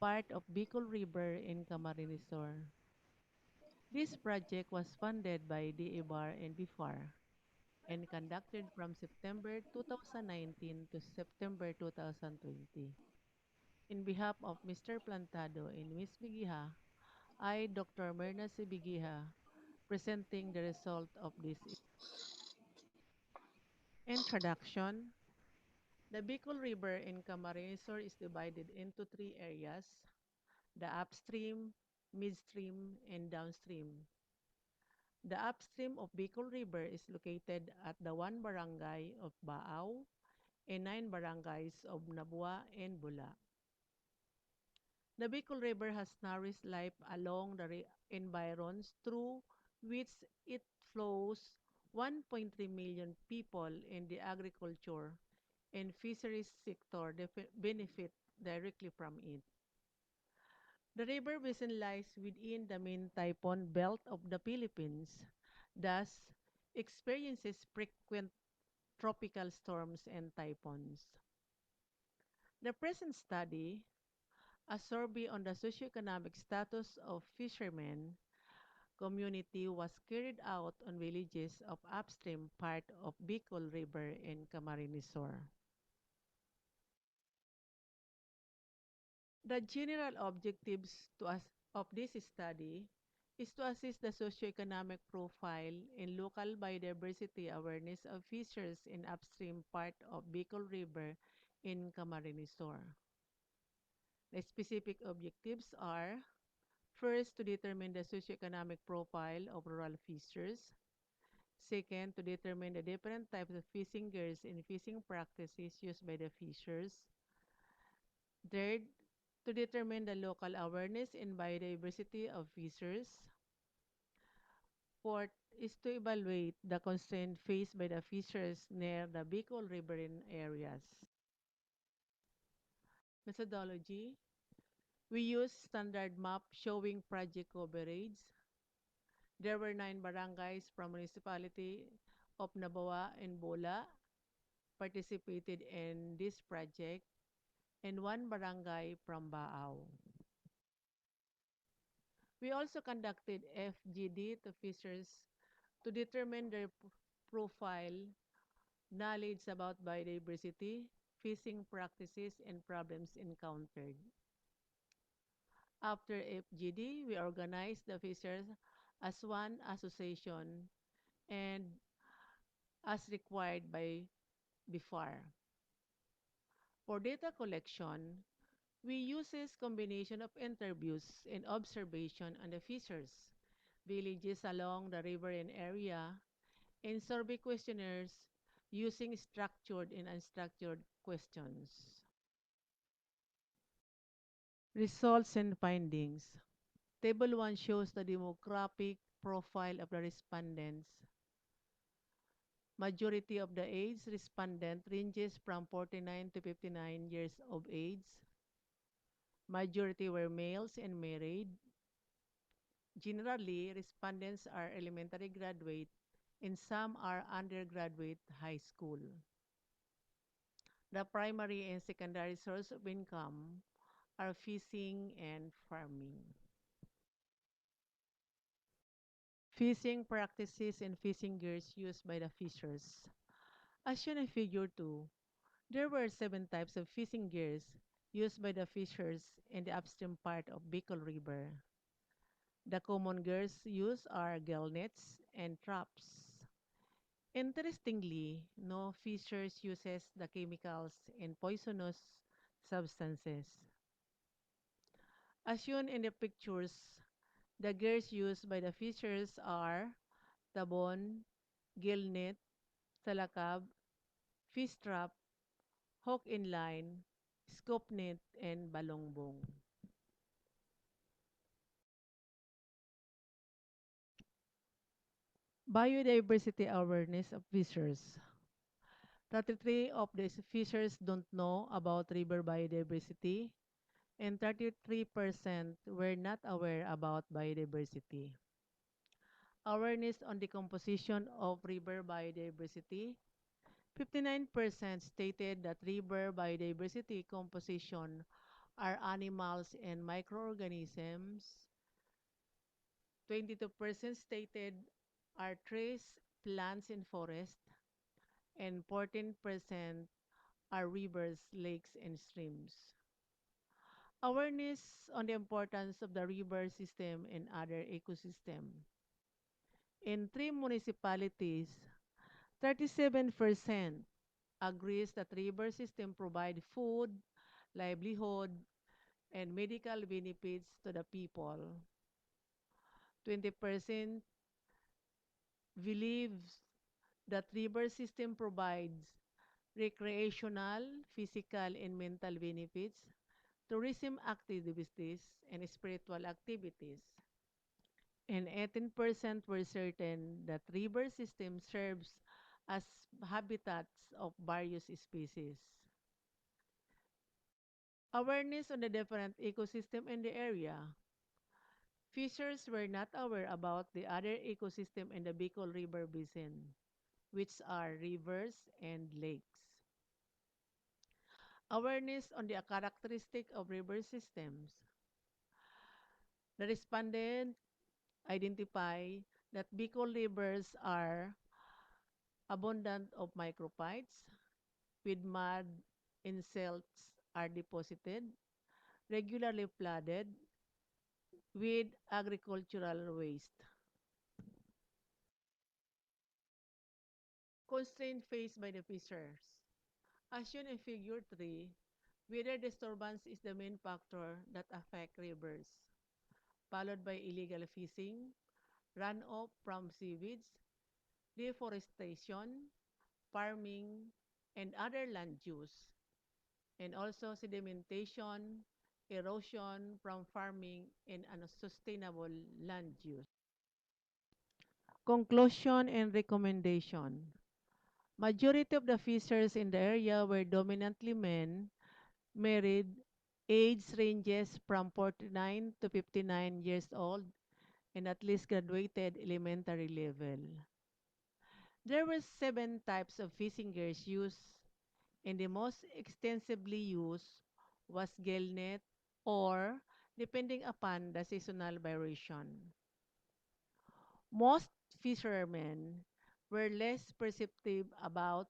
part of Bickle River in Camarinosaur. This project was funded by DEBAR and BIFAR and conducted from September 2019 to September 2020. In behalf of Mr. Plantado and Ms. Bigiha, I, Dr. Myrna C. Bigiha, presenting the result of this introduction. The Bickle River in Camarines is divided into three areas: the upstream, midstream, and downstream. The upstream of Bickle River is located at the one barangay of Baaw and 9 barangays of Nabua and Bula. The Bickle River has nourished life along the environs through which it flows 1.3 million people in the agriculture and fisheries sector benefit directly from it. The river basin lies within the main typhoon belt of the Philippines, thus experiences frequent tropical storms and typhoons. The present study, a survey on the socioeconomic status of fishermen community, was carried out on villages of upstream part of Bickle River in Camarinosaur. The general objectives of this study is to assist the socioeconomic profile and local biodiversity awareness of fishers in upstream part of Bickle River in Camarinosaur. The specific objectives are: first, to determine the socioeconomic profile of rural fishers. Second, to determine the different types of fishing gears and fishing practices used by the fishers. Third, to determine the local awareness and biodiversity of fishers. Fourth is to evaluate the constraint faced by the fishers near the Bickle riverine areas. Methodology: we use standard map showing project coverage. There were 9 barangays from municipality of Nabawa and Bola participated in this project and 1 barangay from Baaw. We also conducted FGD to fishers to determine their profile, knowledge about biodiversity, fishing practices, and problems encountered. After FGD, we organized the fishers as one association and as required by BIFAR. For data collection, we uses combination of interviews and observation on the fishers, villages along the riverine area, and survey questionnaires using structured and unstructured questions. Results and findings. Table 1 shows the demographic profile of the respondents. Majority of the age respondent ranges from 49 to 59 years of age. Majority were males and married. Generally, respondents are elementary graduate and some are undergraduate high school. The primary and secondary source of income are fishing and farming. Fishing practices and fishing gears used by the fishers. As shown in Figure 2, there were 7 types of fishing gears used by the fishers in the upstream part of Beakle River. The common gears used are gill nets and traps. Interestingly, no fishers uses the chemicals and poisonous substances. As shown in the pictures, the gears used by the fishers are tabon, gill net, salakab, fish trap, hook in line, scoop net, and balongbong. Biodiversity awareness of fishers. 33 of these fishers don't know about river biodiversity, and 33% were not aware about biodiversity. Awareness on the composition of river biodiversity. 59% stated that river biodiversity composition are animals and microorganisms. 22% stated are trees, plants, and forest. And 14% are rivers, lakes, and streams. Awareness on the importance of the river system and other ecosystem. In 3 municipalities, 37% agrees that river system provide food, livelihood, and medical benefits to the people. 20% believes that river system provides recreational, physical, and mental benefits, tourism activities, and spiritual activities. And 18% were certain that river system serves as habitats of various species. Awareness on the different ecosystem in the area. Fishers were not aware about the other ecosystem in the Bickle River Basin, which are rivers and lakes. Awareness on the characteristic of river systems. The respondent identify that Bicol rivers are abundant of microphytes, with mud and silts are deposited, regularly flooded, with agricultural waste. Constraint faced by the fishers. As shown in Figure 3, weather disturbance is the main factor that affect rivers, followed by illegal fishing, runoff from seaweeds, deforestation, farming, and other land use, and also sedimentation, erosion from farming, and unsustainable land use. Conclusion and recommendation. Majority of the fishers in the area were dominantly men, married, age ranges from 49 to 59 years old, and at least graduated elementary level. There were 7 types of fishing gears used, and the most extensively used was gill net or depending upon the seasonal variation. Most fishermen were less perceptive about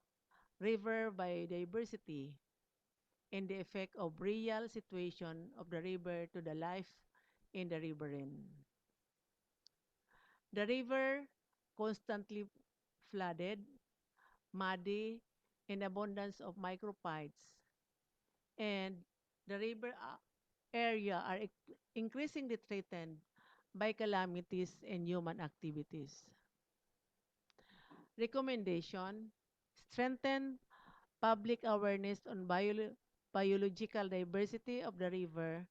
river biodiversity and the effect of real situation of the river to the life in the riverine. The river constantly flooded, muddy, and abundance of microphytes, and the river area are increasingly threatened by calamities and human activities. Recommendation: strengthen public awareness on biological diversity of the river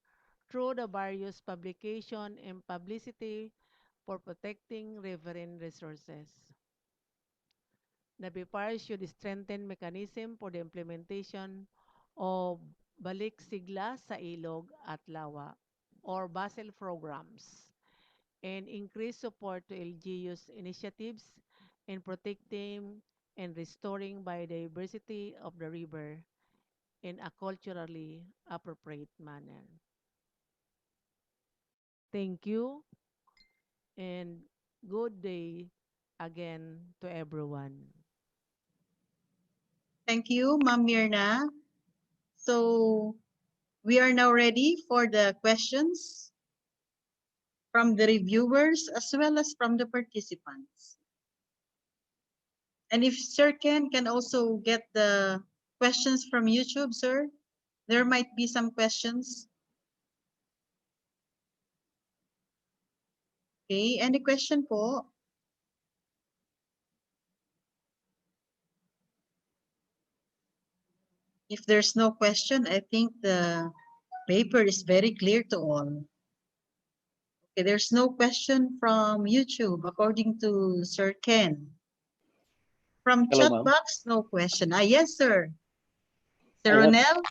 through the various publication and publicity for protecting riverine resources. The BIPAR should strengthen mechanism for the implementation of balik sigla sa ilog at lawa or Basel programs and increase support to LGU's initiatives in protecting and restoring biodiversity of the river in a culturally appropriate manner. Thank you. And Good day again to everyone. Thank you, Ma'am Mirna. So we are now ready for the questions from the reviewers as well as from the participants. And if Sir Ken can also get the questions from YouTube, sir, there might be some questions. Okay, any question po? If there's no question, I think the paper is very clear to all. Okay, there's no question from YouTube, according to Sir Ken. From Hello, chat ma'am. box, no question. Yes, sir. Sir I have, Ronel?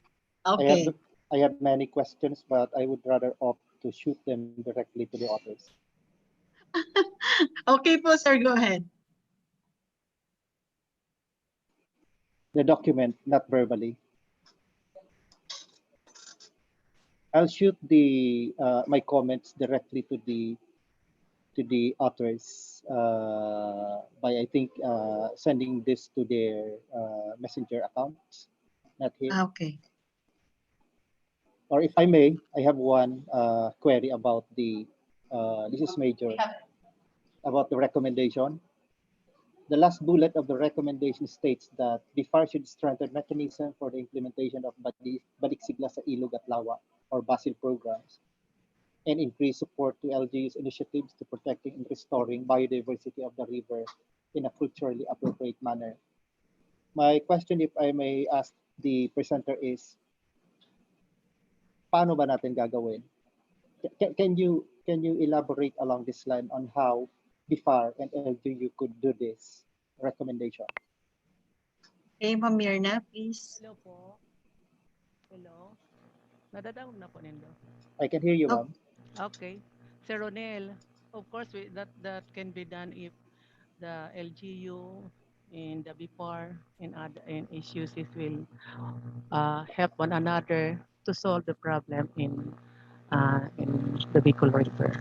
Okay. I have many questions, but I would rather opt to shoot them directly to the authors. Okay po, sir, go ahead. The document, not verbally. I'll shoot the my comments directly to the authors by I think sending this to their messenger accounts, not here. Okay. Or if I may, I have one query about this is major, about the recommendation. The last bullet of the recommendation states that BIFAR should strengthen mechanism for the implementation of balik sigla sa ilog at lawa or BASIL programs and increase support to LGU's initiatives to protecting and restoring biodiversity of the river in a culturally appropriate manner. My question, if I may ask the presenter, is paano ba natin gagawin? Can you elaborate along this line on how BIFAR and LGU could do this recommendation? Okay, Ma'am Mirna, please. Hello po. Hello. Nadadaog na po nindo. I can hear you, ma'am. Okay. Sir Ronel, of course, that can be done if the LGU and the BIPAR and other and issues will help one another to solve the problem in the Bickle River.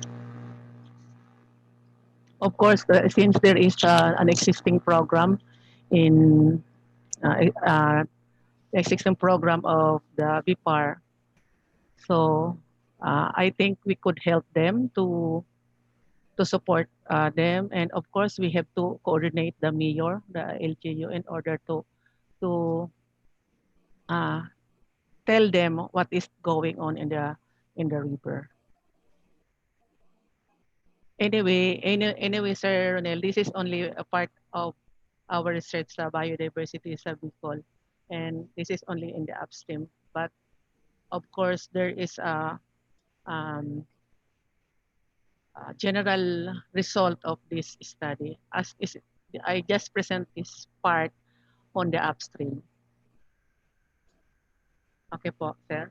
Of course, since there is an existing program in existing program of the BIPAR, so I think we could help them to support them, and of course we have to coordinate the mayor, the LGU, in order to tell them what is going on in the river. Anyway, Sir Ronel, this is only a part of our research sa biodiversity sa Bicol, and this is only in the upstream. But of course, there is a general result of this study. I just present this part on the upstream. Okay po, sir.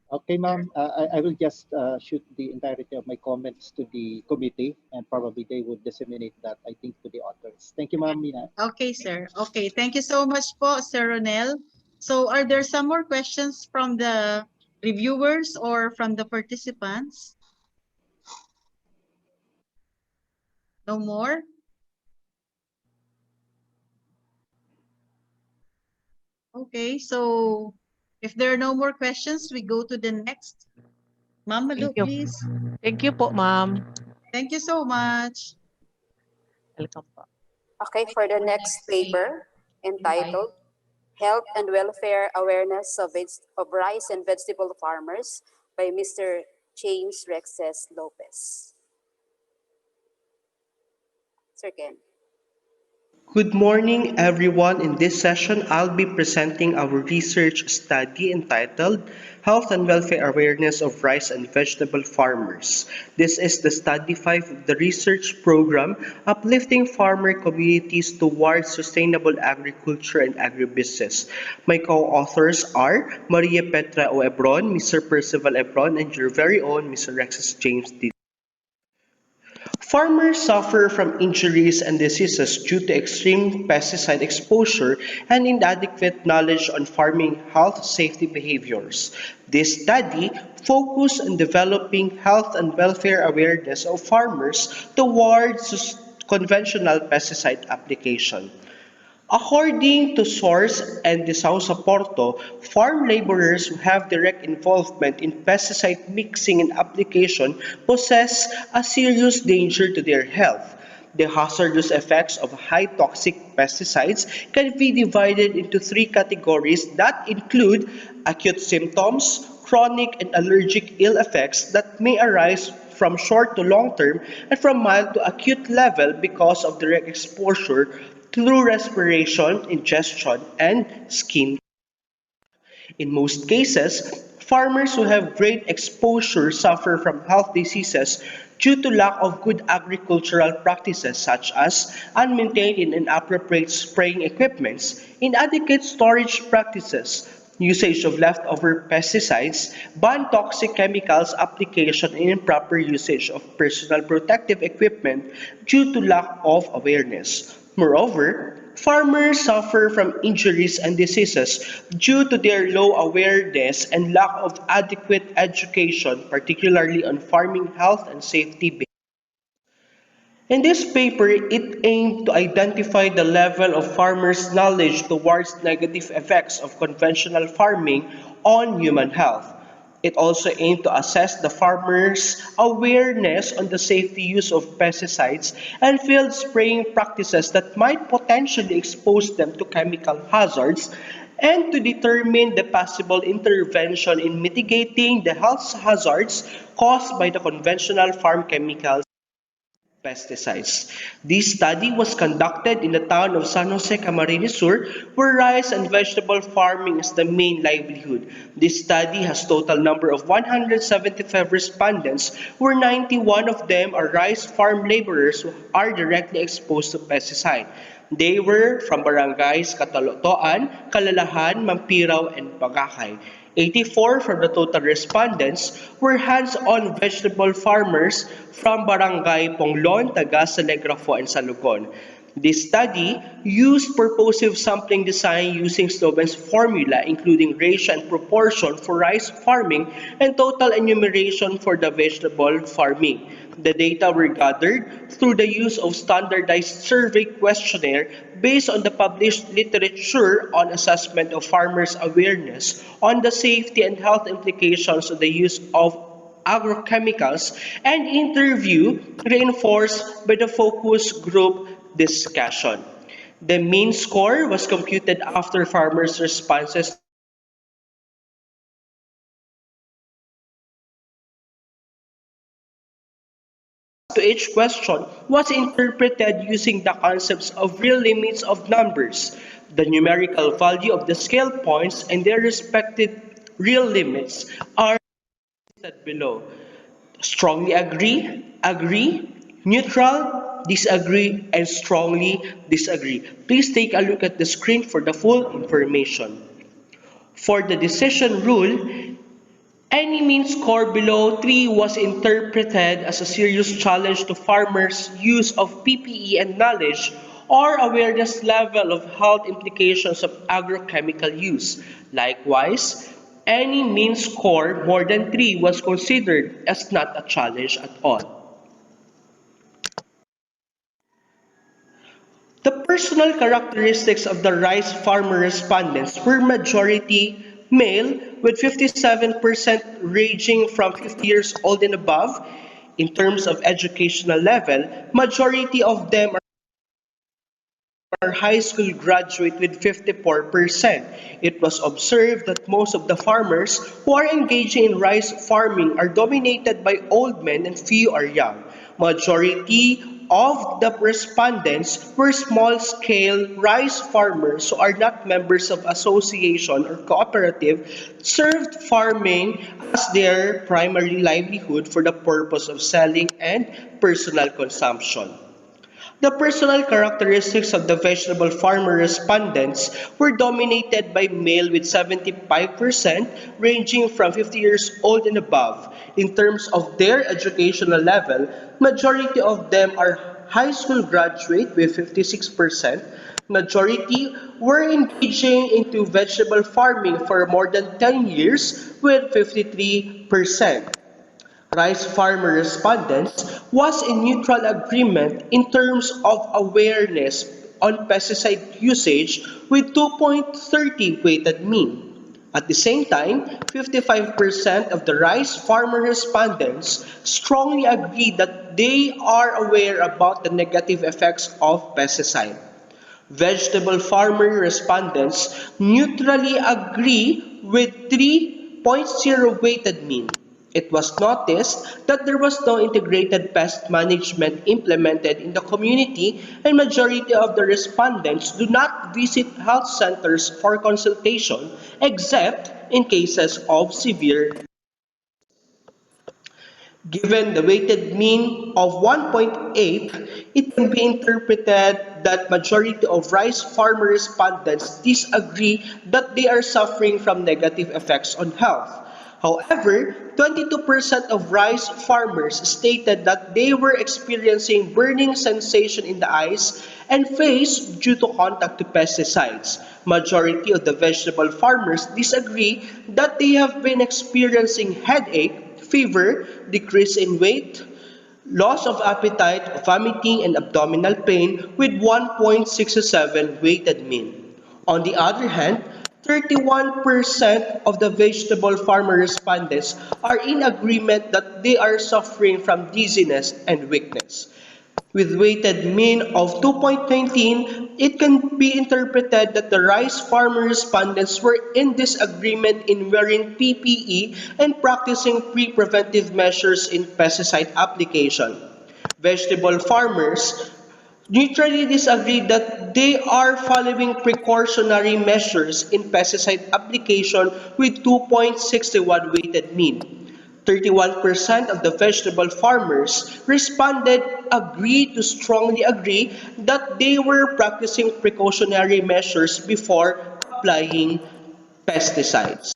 Okay, ma'am. I will just shoot the entirety of my comments to the committee, and probably they would disseminate that, I think, to the authors. Thank you, ma'am Mina. Okay, sir. Okay, thank you so much po, Sir Ronel. So are there some more questions from the reviewers or from the participants? No more? Okay, so if there are no more questions, we go to the next. Ma'am Malu, please. Thank you po, ma'am. Thank you so much. Welcome po. Okay, for the next paper entitled Health and Welfare Awareness of Rice and Vegetable Farmers by Mr. James Rexes Lopez. Sir Ken. Good morning, everyone. In this session, I'll be presenting our research study entitled Health and Welfare Awareness of Rice and Vegetable Farmers. This is the Study 5 of the research program, Uplifting Farmer Communities Towards Sustainable Agriculture and Agribusiness. My co-authors are Maria Petra O. Ebron, Mr. Percival Ebron, and your very own Mr. Rexes James D. Farmers suffer from injuries and diseases due to extreme pesticide exposure and inadequate knowledge on farming health safety behaviors. This study focused on developing health and welfare awareness of farmers towards conventional pesticide application. According to Source and De Sousa Porto, farm laborers who have direct involvement in pesticide mixing and application possess a serious danger to their health. The hazardous effects of high toxic pesticides can be divided into three categories that include acute symptoms, chronic and allergic ill effects that may arise from short to long term and from mild to acute level because of direct exposure through respiration, ingestion, and skin. In most cases, farmers who have great exposure suffer from health diseases due to lack of good agricultural practices such as unmaintained and inappropriate spraying equipments, inadequate storage practices, usage of leftover pesticides, banned toxic chemicals application, and improper usage of personal protective equipment due to lack of awareness. Moreover, farmers suffer from injuries and diseases due to their low awareness and lack of adequate education, particularly on farming health and safety. In this paper, it aimed to identify the level of farmers' knowledge towards negative effects of conventional farming on human health. It also aimed to assess the farmers' awareness on the safety use of pesticides and field spraying practices that might potentially expose them to chemical hazards, and to determine the possible intervention in mitigating the health hazards caused by the conventional farm chemicals pesticides. This study was conducted in the town of San Jose, Camarinosaur, where rice and vegetable farming is the main livelihood. This study has total number of 175 respondents, where 91 of them are rice farm laborers who are directly exposed to pesticide. They were from barangays Catalotoan, Kalalahan, Mampiraw, and Bagakay. 84 from the total respondents were hands-on vegetable farmers from Barangay Ponglon, Nagas, Telegrafo, and Salugon. This study used purposive sampling design using Snowben's formula, including ratio and proportion for rice farming and total enumeration for the vegetable farming. The data were gathered through the use of standardized survey questionnaire based on the published literature on assessment of farmers' awareness on the safety and health implications of the use of agrochemicals, and interview reinforced by the focus group discussion. The mean score was computed after farmers' responses to each question was interpreted using the concepts of real limits of numbers, the numerical value of the scale points, and their respective real limits are listed below. Strongly agree, agree, neutral, disagree, and strongly disagree. Please take a look at the screen for the full information. For the decision rule, any mean score below 3 was interpreted as a serious challenge to farmers' use of PPE and knowledge or awareness level of health implications of agrochemical use. Likewise, any mean score more than 3 was considered as not a challenge at all. The personal characteristics of the rice farmer respondents were majority male, with 57% ranging from 50 years old and above. In terms of educational level, majority of them are high school graduate with 54%. It was observed that most of the farmers who are engaging in rice farming are dominated by old men and few are young. Majority of the respondents were small-scale rice farmers who are not members of association or cooperative, served farming as their primary livelihood for the purpose of selling and personal consumption. The personal characteristics of the vegetable farmer respondents were dominated by male with 75%, ranging from 50 years old and above. In terms of their educational level, majority of them are high school graduate with 56%. Majority were engaging into vegetable farming for more than 10 years with 53%. Rice farmer respondents was in neutral agreement in terms of awareness on pesticide usage with 2.30 weighted mean. At the same time, 55% of the rice farmer respondents strongly agree that they are aware about the negative effects of pesticide. Vegetable farmer respondents neutrally agree with 3.0 weighted mean. It was noticed that there was no integrated pest management implemented in the community, and majority of the respondents do not visit health centers for consultation except in cases of severe. Given the weighted mean of 1.8, it can be interpreted that majority of rice farmer respondents disagree that they are suffering from negative effects on health. However, 22% of rice farmers stated that they were experiencing burning sensation in the eyes and face due to contact to pesticides. Majority of the vegetable farmers disagree that they have been experiencing headache, fever, decrease in weight, loss of appetite, vomiting, and abdominal pain with 1.67 weighted mean. On the other hand, 31% of the vegetable farmer respondents are in agreement that they are suffering from dizziness and weakness. With weighted mean of 2.19, it can be interpreted that the rice farmer respondents were in disagreement in wearing PPE and practicing pre-preventive measures in pesticide application. Vegetable farmers neutrally disagree that they are following precautionary measures in pesticide application with 2.61 weighted mean. 31% of the vegetable farmers responded agreed to strongly agree that they were practicing precautionary measures before applying pesticides.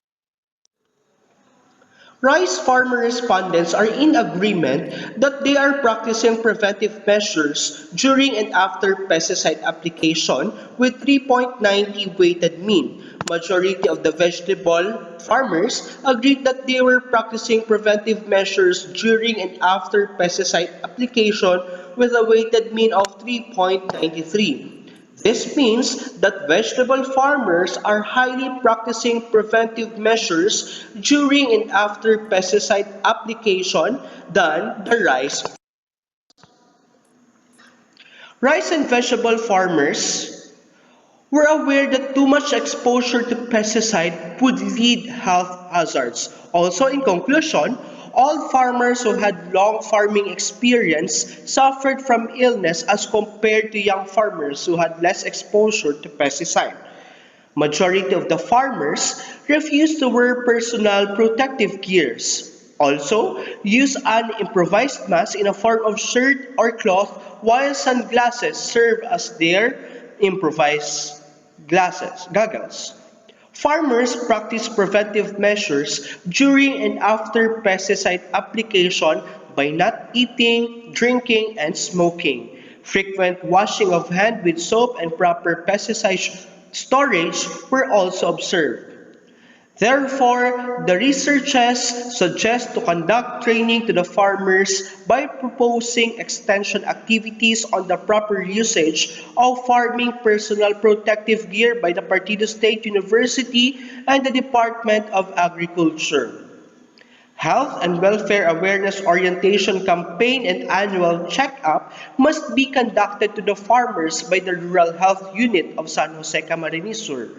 Rice farmer respondents are in agreement that they are practicing preventive measures during and after pesticide application with 3.90 weighted mean. Majority of the vegetable farmers agreed that they were practicing preventive measures during and after pesticide application with a weighted mean of 3.93. This means that vegetable farmers are highly practicing preventive measures during and after pesticide application than the rice. Rice and vegetable farmers were aware that too much exposure to pesticide would lead health hazards. Also, in conclusion, all farmers who had long farming experience suffered from illness as compared to young farmers who had less exposure to pesticide. Majority of the farmers refused to wear personal protective gears. Also, use an improvised mask in a form of shirt or cloth while sunglasses serve as their improvised goggles. Farmers practice preventive measures during and after pesticide application by not eating, drinking, and smoking. Frequent washing of hands with soap and proper pesticide storage were also observed. Therefore, the researchers suggest to conduct training to the farmers by proposing extension activities on the proper usage of farming personal protective gear by the Partido State University and the Department of Agriculture. Health and welfare awareness orientation campaign and annual checkup must be conducted to the farmers by the Rural Health Unit of San Jose Camarinosaur.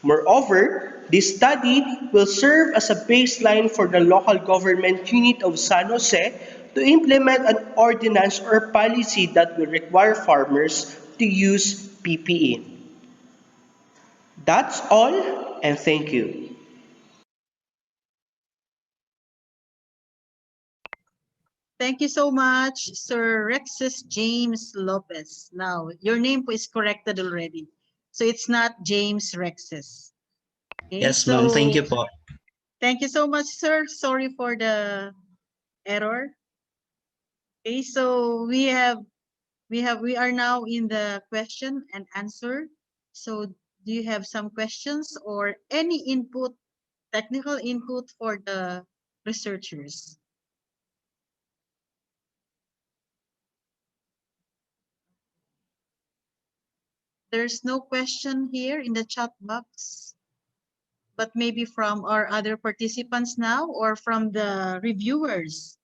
Moreover, this study will serve as a baseline for the local government unit of San Jose to implement an ordinance or policy that will require farmers to use PPE. That's all, and thank you. Thank you so much, Sir Rexus James Lopez. Now, your name is corrected already. So it's not James Rexus. Okay, Yes, ma'am. Thank so you po. thank you so much, sir. Sorry for the error. Okay, so we are now in the question and answer. So do you have some questions or any input, technical input for the researchers? There's no question here in the chat box, but maybe from our other participants now or from the reviewers.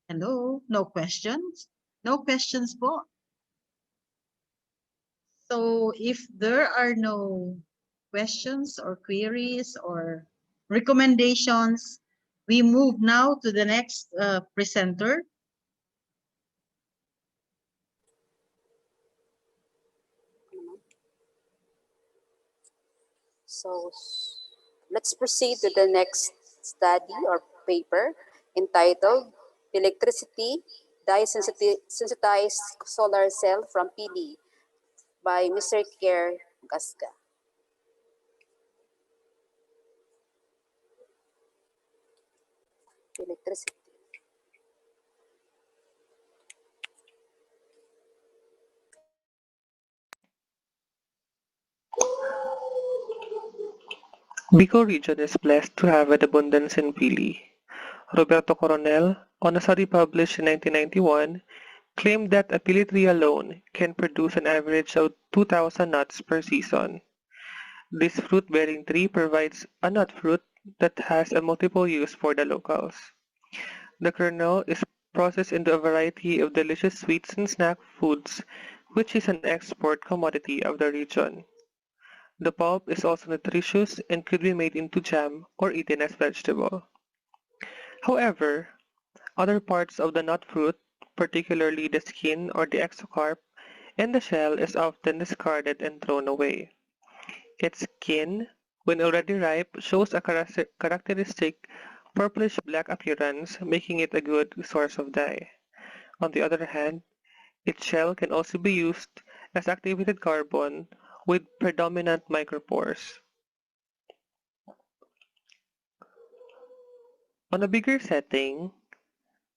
Hello, no questions? No questions po. So if there are no questions or queries or recommendations, we move now to the next presenter. So let's proceed to the next study or paper entitled Electricity Dye-Sensitized Solar Cell from PD by Mr. Kerr Gasca. Electricity. Bico region is blessed to have an abundance in pili. Roberto Coronel, on a study published in 1991, claimed that a pili tree alone can produce an average of 2,000 nuts per season. This fruit-bearing tree provides a nut fruit that has a multiple use for the locals. The kernel is processed into a variety of delicious sweets and snack foods, which is an export commodity of the region. The pulp is also nutritious and could be made into jam or eaten as vegetable. However, other parts of the nut fruit, particularly the skin or the exocarp, and the shell is often discarded and thrown away. Its skin, when already ripe, shows a characteristic purplish-black appearance, making it a good source of dye. On the other hand, its shell can also be used as activated carbon with predominant micropores. On a bigger setting,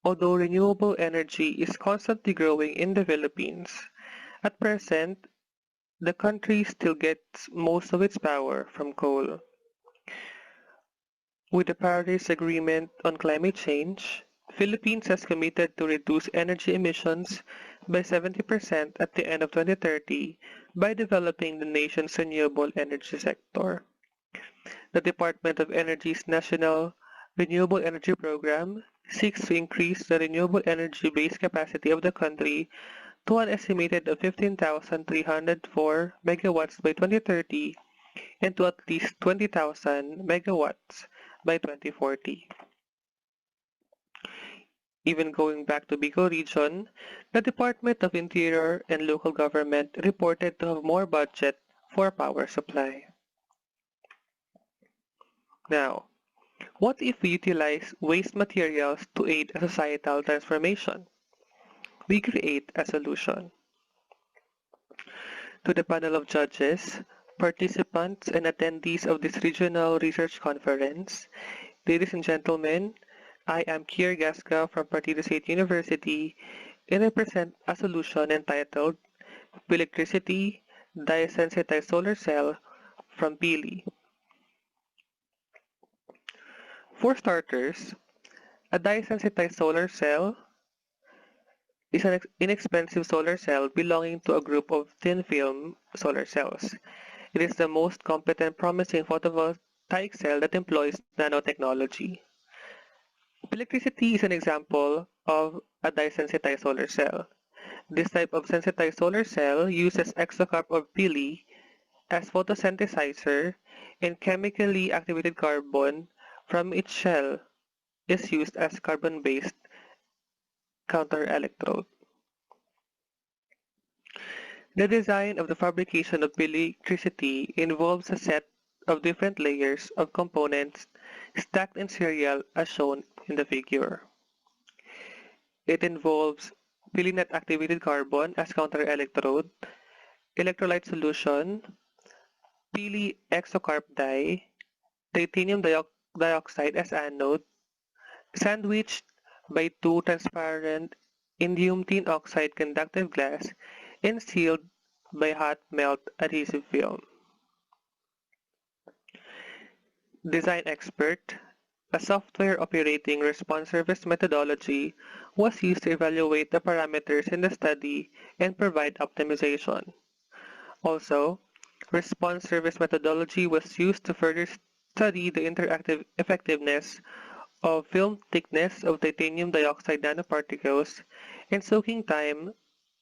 although renewable energy is constantly growing in the Philippines, at present, the country still gets most of its power from coal. With the Paris Agreement on Climate Change, Philippines has committed to reduce energy emissions by 70% at the end of 2030 by developing the nation's renewable energy sector. The Department of Energy's National Renewable Energy Program seeks to increase the renewable energy base capacity of the country to an estimated of 15,304 megawatts by 2030 and to at least 20,000 megawatts by 2040. Even going back to Bico region, the Department of Interior and Local Government reported to have more budget for power supply. Now, what if we utilize waste materials to aid a societal transformation? We create a solution. To the panel of judges, participants, and attendees of this regional research conference, ladies and gentlemen, I am Kier Gasca from Partido State University, and I present a solution entitled Electricity Dye-Sensitized Solar Cell from Pili. For starters, a dye-sensitized solar cell is an inexpensive solar cell belonging to a group of thin-film solar cells. It is the most competent, promising photovoltaic cell that employs nanotechnology. Electricity is an example of a dye-sensitized solar cell. This type of sensitized solar cell uses exocarp of pili as photosynthesizer, and chemically activated carbon from its shell is used as carbon-based counter-electrode. The design of the fabrication of electricity involves a set of different layers of components stacked in serial as shown in the figure. It involves pilinate activated carbon as counter electrode, electrolyte solution, Pili exocarp dye, titanium dioxide as anode, sandwiched by two transparent indium tin oxide conductive glass and sealed by hot melt adhesive film. Design expert, a software operating response service methodology was used to evaluate the parameters in the study and provide optimization. Also, response service methodology was used to further study the interactive effectiveness of film thickness of titanium dioxide nanoparticles and soaking time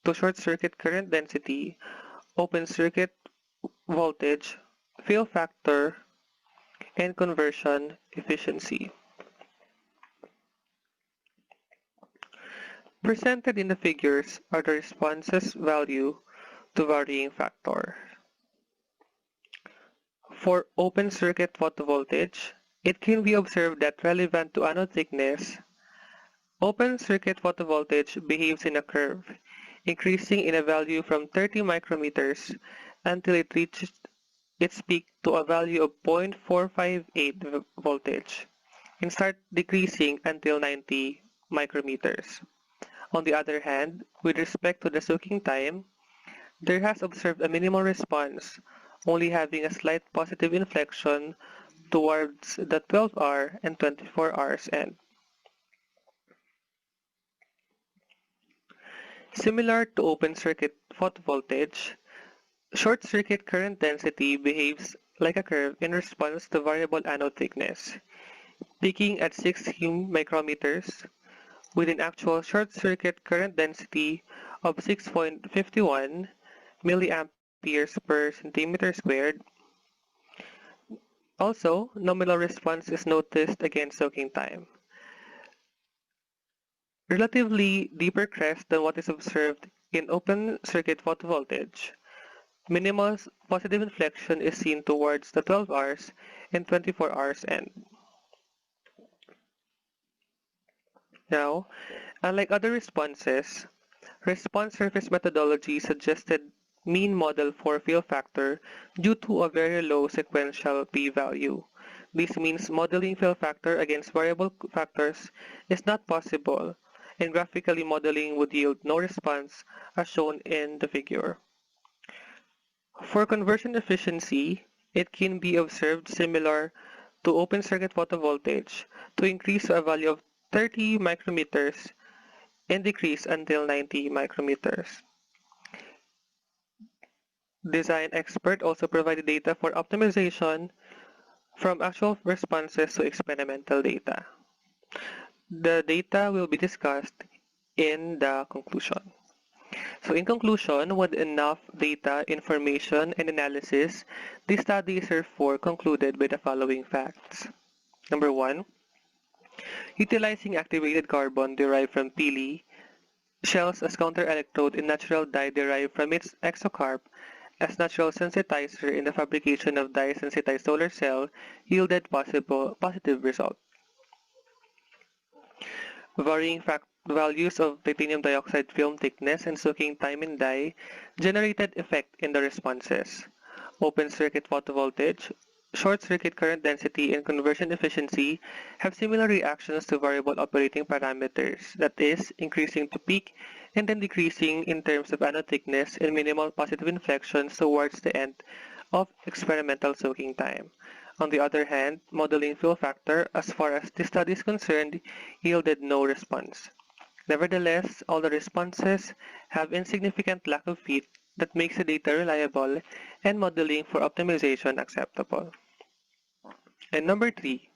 to short circuit current density, open circuit voltage, fill factor, and conversion efficiency. Presented in the figures are the responses value to varying factor. For open circuit photovoltage, it can be observed that relevant to anode thickness, open circuit photovoltage behaves in a curve, increasing in a value from 30 micrometers until it reaches its peak to a value of 0.458 voltage, and start decreasing until 90 micrometers. On the other hand, with respect to the soaking time, there has observed a minimal response, only having a slight positive inflection towards the 12-hour and 24 hours end. Similar to open circuit photovoltage, short circuit current density behaves like a curve in response to variable anode thickness, peaking at 16 micrometers with an actual short circuit current density of 6.51 milliamperes per centimeter squared. Also, nominal response is noticed against soaking time. Relatively deeper crest than what is observed in open circuit photovoltage. Minimal positive inflection is seen towards the 12 hours and 24 hours end. Now, unlike other responses, response surface methodology suggested mean model for fill factor due to a very low sequential p-value. This means modeling fill factor against variable factors is not possible, and graphically modeling would yield no response as shown in the figure. For conversion efficiency, it can be observed similar to open circuit photovoltage to increase to a value of 30 micrometers and decrease until 90 micrometers. Design expert also provided data for optimization from actual responses to experimental data. The data will be discussed in the conclusion. So in conclusion, with enough data, information, and analysis, the study is therefore concluded by the following facts. Number 1, utilizing activated carbon derived from pili, shells as counter-electrode and natural dye derived from its exocarp as natural sensitizer in the fabrication of dye-sensitized solar cell yielded positive result. Varying values of titanium dioxide film thickness and soaking time in dye generated effect in the responses. Open circuit photovoltage, short circuit current density, and conversion efficiency have similar reactions to variable operating parameters, that is, increasing to peak and then decreasing in terms of anode thickness and minimal positive inflections towards the end of experimental soaking time. On the other hand, modeling fill factor, as far as this study is concerned, yielded no response. Nevertheless, all the responses have insignificant lack of fit that makes the data reliable and modeling for optimization acceptable. And number 3,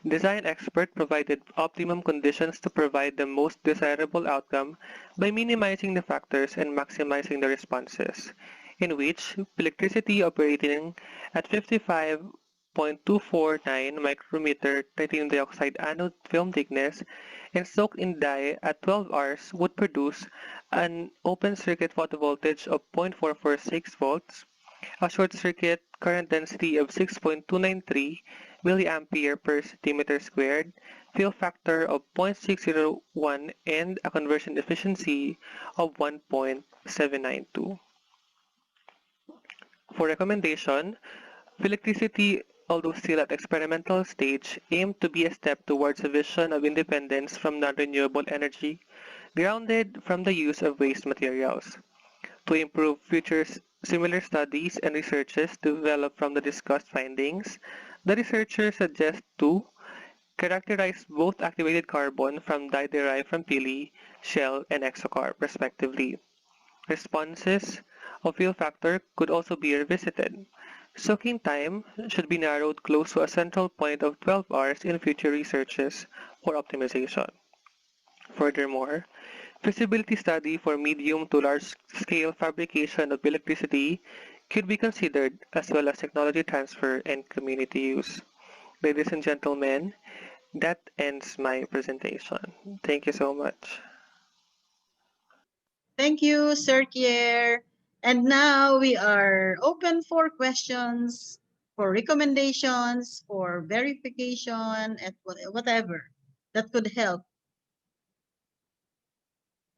design expert provided optimum conditions to provide the most desirable outcome by minimizing the factors and maximizing the responses, in which electricity operating at 55.249 micrometer titanium dioxide anode film thickness and soaked in dye at 12 hours would produce an open circuit photovoltage of 0.446 volts, a short circuit current density of 6.293 milliampere per centimeter squared, fill factor of 0.601, and a conversion efficiency of 1.792. For recommendation, Filiptricity, although still at experimental stage, aimed to be a step towards a vision of independence from non-renewable energy, grounded from the use of waste materials. To improve future similar studies and researches developed from the discussed findings, the researchers suggest to characterize both activated carbon from dye derived from pili, shell, and exocarp, respectively. Responses of fill factor could also be revisited. Soaking time should be narrowed close to a central point of 12 hours in future researches for optimization. Furthermore, feasibility study for medium to large scale fabrication of electricity could be considered, as well as technology transfer and community use. Ladies and gentlemen, that ends my presentation. Thank you so much. Thank you, Sir Kier. And now we are open for questions, for recommendations, for verification, and whatever that could help.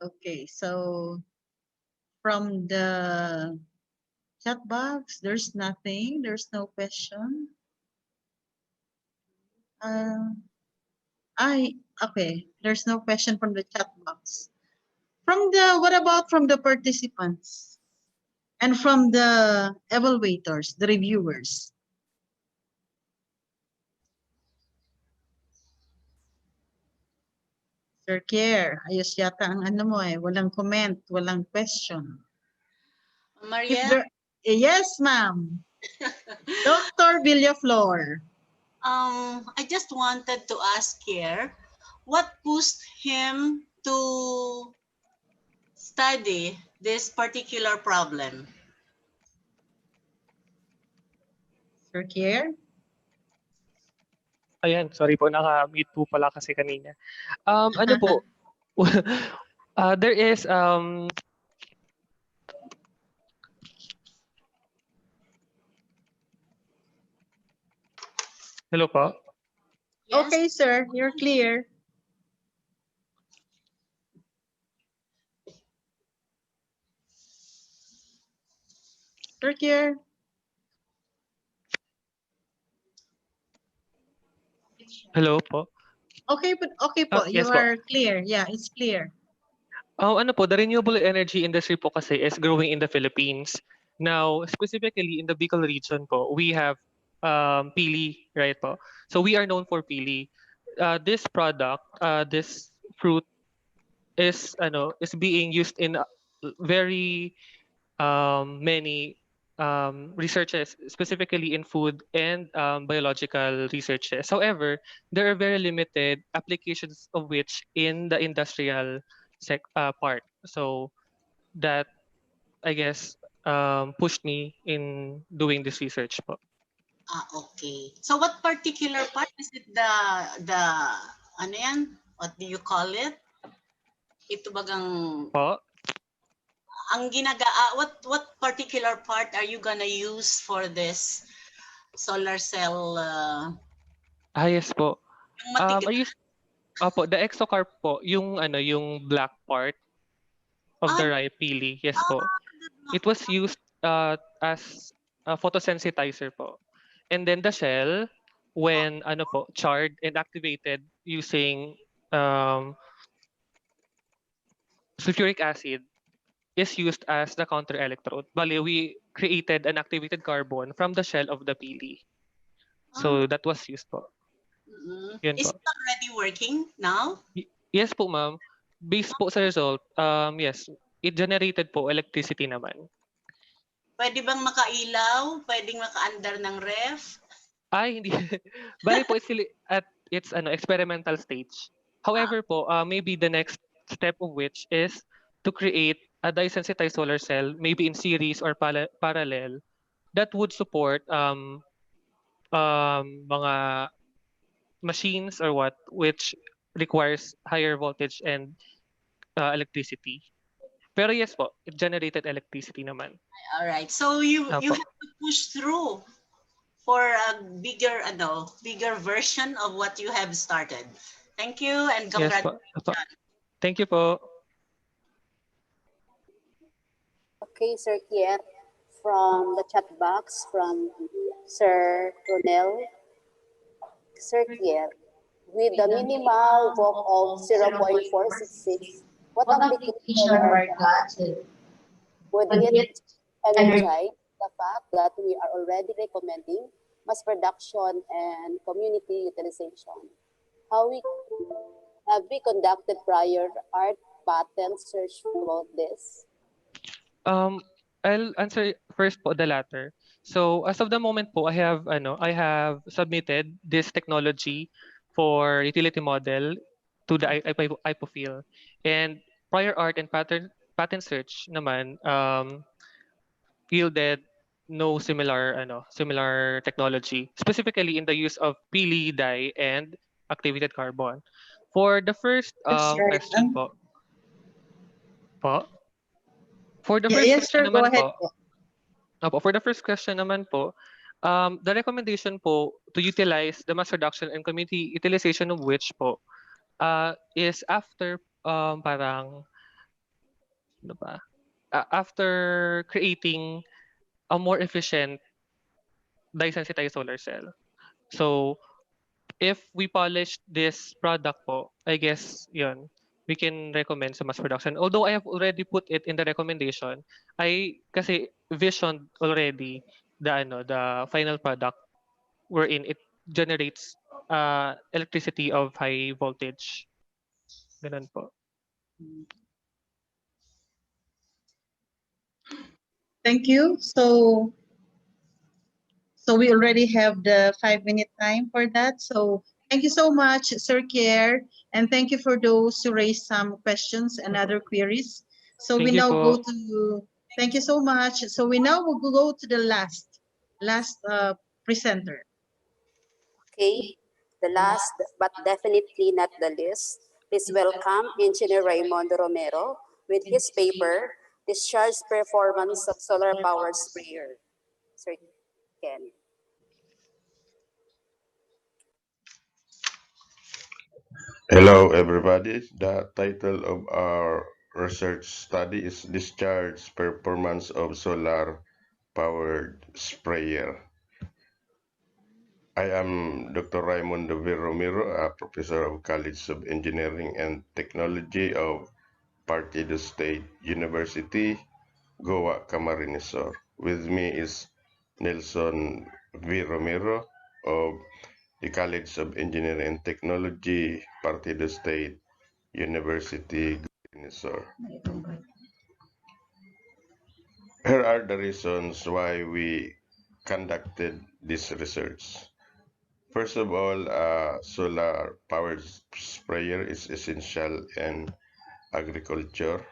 Okay, so from the chat box, there's nothing. There's no question. Okay, there's no question from the chat box. What about from the participants and from the evaluators, the reviewers? Sir Kier, ayos yata ang ano mo eh. Walang comment, walang question. Marielle? Yes, ma'am. Dr. Villaflor. I just wanted to ask here, what pushed him to study this particular problem? Sir Kier? Ayan, sorry po, naka-mute po pala kasi kanina. Ano po, there is, hello po? Yes? Okay, sir, you're clear. Sir Kier? Hello po? Okay po, you Yes po. are clear. Yeah, it's clear. Ano po, the renewable energy industry po kasi is growing in the Philippines. Now, specifically in the Bickle region po, we have pili, right po? So we are known for pili. This product, this fruit is being used in very many researches, specifically in food and biological researches. However, there are very limited applications of which in the industrial part. So that, I guess, pushed me in doing this research po. Okay. So what particular part is it, the ano yan? What do you call it? Ito bagang Po? Ang what particular part are you gonna use for this solar cell? Yes po. Yung Opo, the exocarp po, yung yung black part of the ripe pili. Yes po. It was used as a photosensitizer po. And then the shell, when charred and activated using sulfuric acid, is used as the counter electrode. Bali, we created an activated carbon from the shell of the pili. So that was used po. Yun Is po. it already working now? Yes po, ma'am. Based po sa result, yes, it generated po electricity naman. Pwede bang makailaw? Pwedeng maka-under ng ref? Ay, hindi. Bali po, it's still at its experimental stage. However po, maybe the next step of which is to create a dye-sensitized solar cell, maybe in series or parallel, that would support mga machines or which requires higher voltage and electricity. Pero yes po, it generated electricity naman. All right. So you Opo. have to push through for a bigger version of what you have started. Thank you and Yes po. congratulations. Opo. Thank you po. Okay, Sir Kier, from the chat box from Sir Ronel. Sir Kier, with the minimal VOC of 0.466, what application are that? Would it energize the fact that we are already recommending mass production and community utilization? Have we conducted prior art patent search about this? I'll answer first po the latter. So as of the moment po, I have submitted this technology for utility model to the IPOFIL. And prior art and patent search naman yielded no similar technology, specifically in the use of pili dye and activated carbon. For the first That's right. question po, for the Yeah, first yes, question sir. Go naman ahead po, po. for the first question naman po, the recommendation po to utilize the mass reduction and community utilization of which po is after parang ano ba? After creating a more efficient dye-sensitized solar cell. So if we polish this product po, I guess yun, we can recommend sa mass production. Although I have already put it in the recommendation, I kasi visioned already the final product wherein it generates electricity of high voltage. Ganun po. Thank you. So we already have the 5-minute time for that. So thank you so much, Sir Kier, and thank you for those who raised some questions and other queries. So we Thank you now go po. to, thank you so much. So we now will go to the last presenter. Okay, the last but definitely not the least, please welcome Engineer Raymond Romero with his paper, Discharge Performance of Solar Powered Sprayer. Sir Ken. Hello, everybody. The title of our research study is Discharge Performance of Solar Powered Sprayer. I am Dr. Raimundo V. Romero, a professor of College of Engineering and Technology of Partido State University, Goa, Camarinosaur. With me is Nelson V. Romero of the College of Engineering and Technology, Partido State University, Camarinosaur. Here are the reasons why we conducted this research. First of all, solar powered sprayer is essential in agriculture.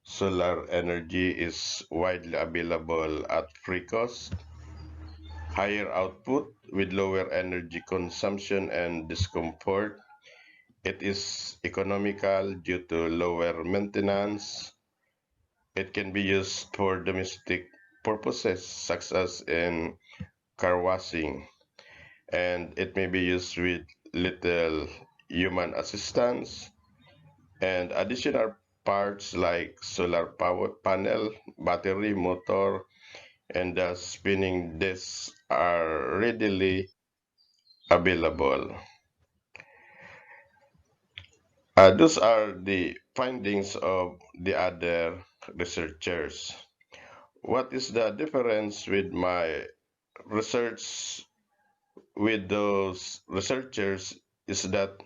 Solar energy is widely available at free cost, higher output with lower energy consumption and discomfort. It is economical due to lower maintenance. It can be used for domestic purposes, such as in car washing, and it may be used with little human assistance, and additional parts like solar power panel, battery, motor, and the spinning discs are readily available. Those are the findings of the other researchers. What is the difference with my research with those researchers is that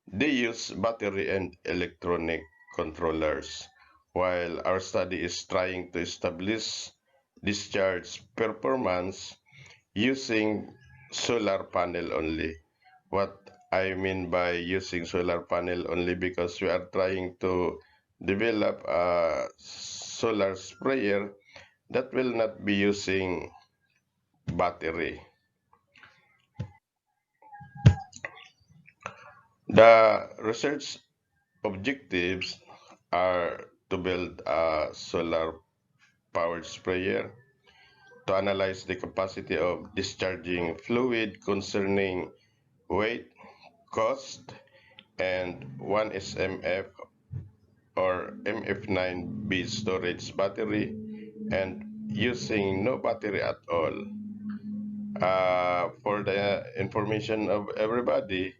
they use battery and electronic controllers, while our study is trying to establish discharge performance using solar panel only. What I mean by using solar panel only, because we are trying to develop a solar sprayer that will not be using battery. The research objectives are to build a solar-powered sprayer, to analyze the capacity of discharging fluid concerning weight, cost, and 1 SMF or MF9B storage battery, and using no battery at all. For the information of everybody,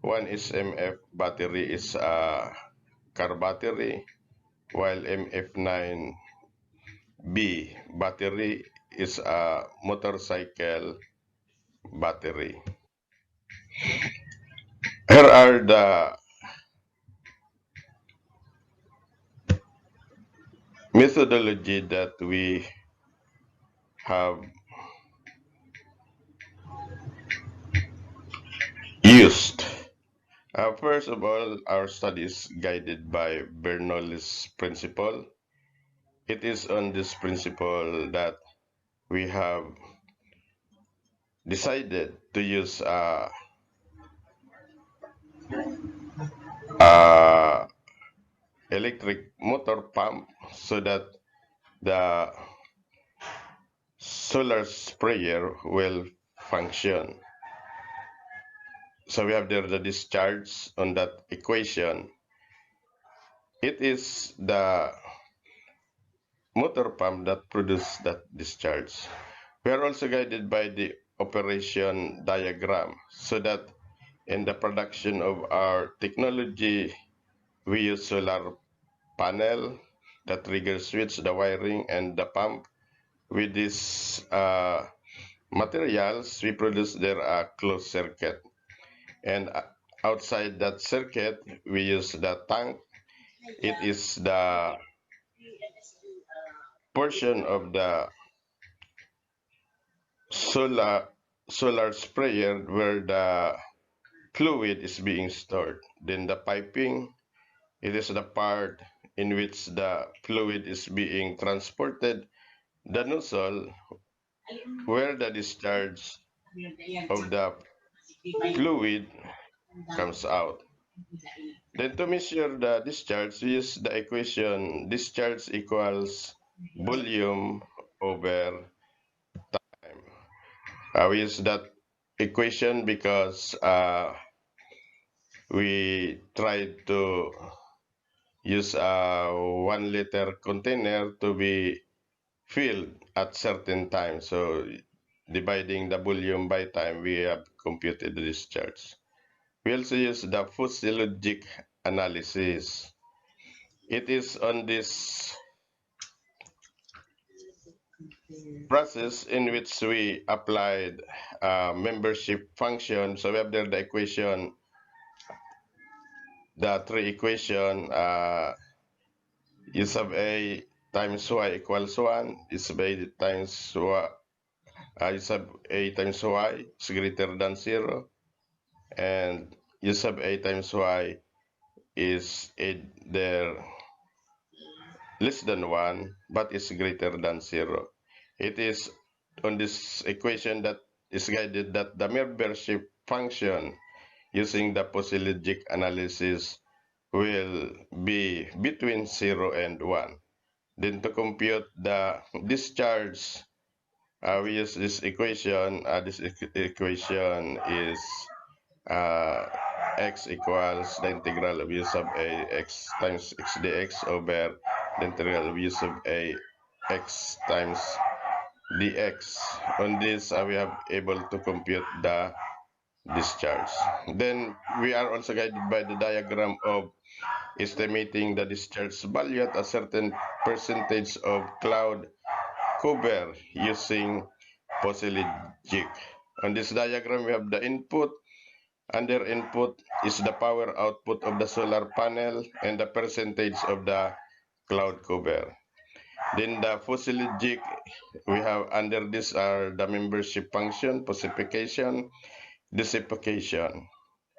1 SMF battery is a car battery, while MF9B battery is a motorcycle battery. Here are the methodology that we have used. First of all, our study is guided by Bernoulli's principle. It is on this principle that we have decided to use a electric motor pump so that the solar sprayer will function. So we have there the discharge on that equation. It is the motor pump that produces that discharge. We are also guided by the operation diagram so that in the production of our technology, we use solar panel, the trigger switch, the wiring, and the pump. With these materials, we produce their closed circuit. And outside that circuit, we use the tank. It is the portion of the solar sprayer where the fluid is being stored. Then the piping, it is the part in which the fluid is being transported. The nozzle, where the discharge of the fluid comes out. Then to measure the discharge, we use the equation discharge equals volume over time. We use that equation because we tried to use a 1 liter container to be filled at certain time. So dividing the volume by time, we have computed the discharge. We also use the physiologic analysis. It is on this process in which we applied membership function. So we have there the equation, the three equation, you sub A times Y equals 1, you sub A times Y, you sub A times Y is greater than 0, and u sub A times Y is either less than 1, but is greater than 0. It is on this equation that is guided that the membership function using the physiologic analysis will be between 0 and 1. Then to compute the discharge, we use this equation. This equation is x equals the integral of u sub a x times x dx over the integral of u sub a x times dx. On this, we have able to compute the discharge. Then we are also guided by the diagram of estimating the discharge value at a certain percentage of cloud cover using physiologic. On this diagram, we have the input. Under input is the power output of the solar panel and the percentage of the cloud cover. Then the physiologic, we have under this are the membership function, precipitations, dissipation,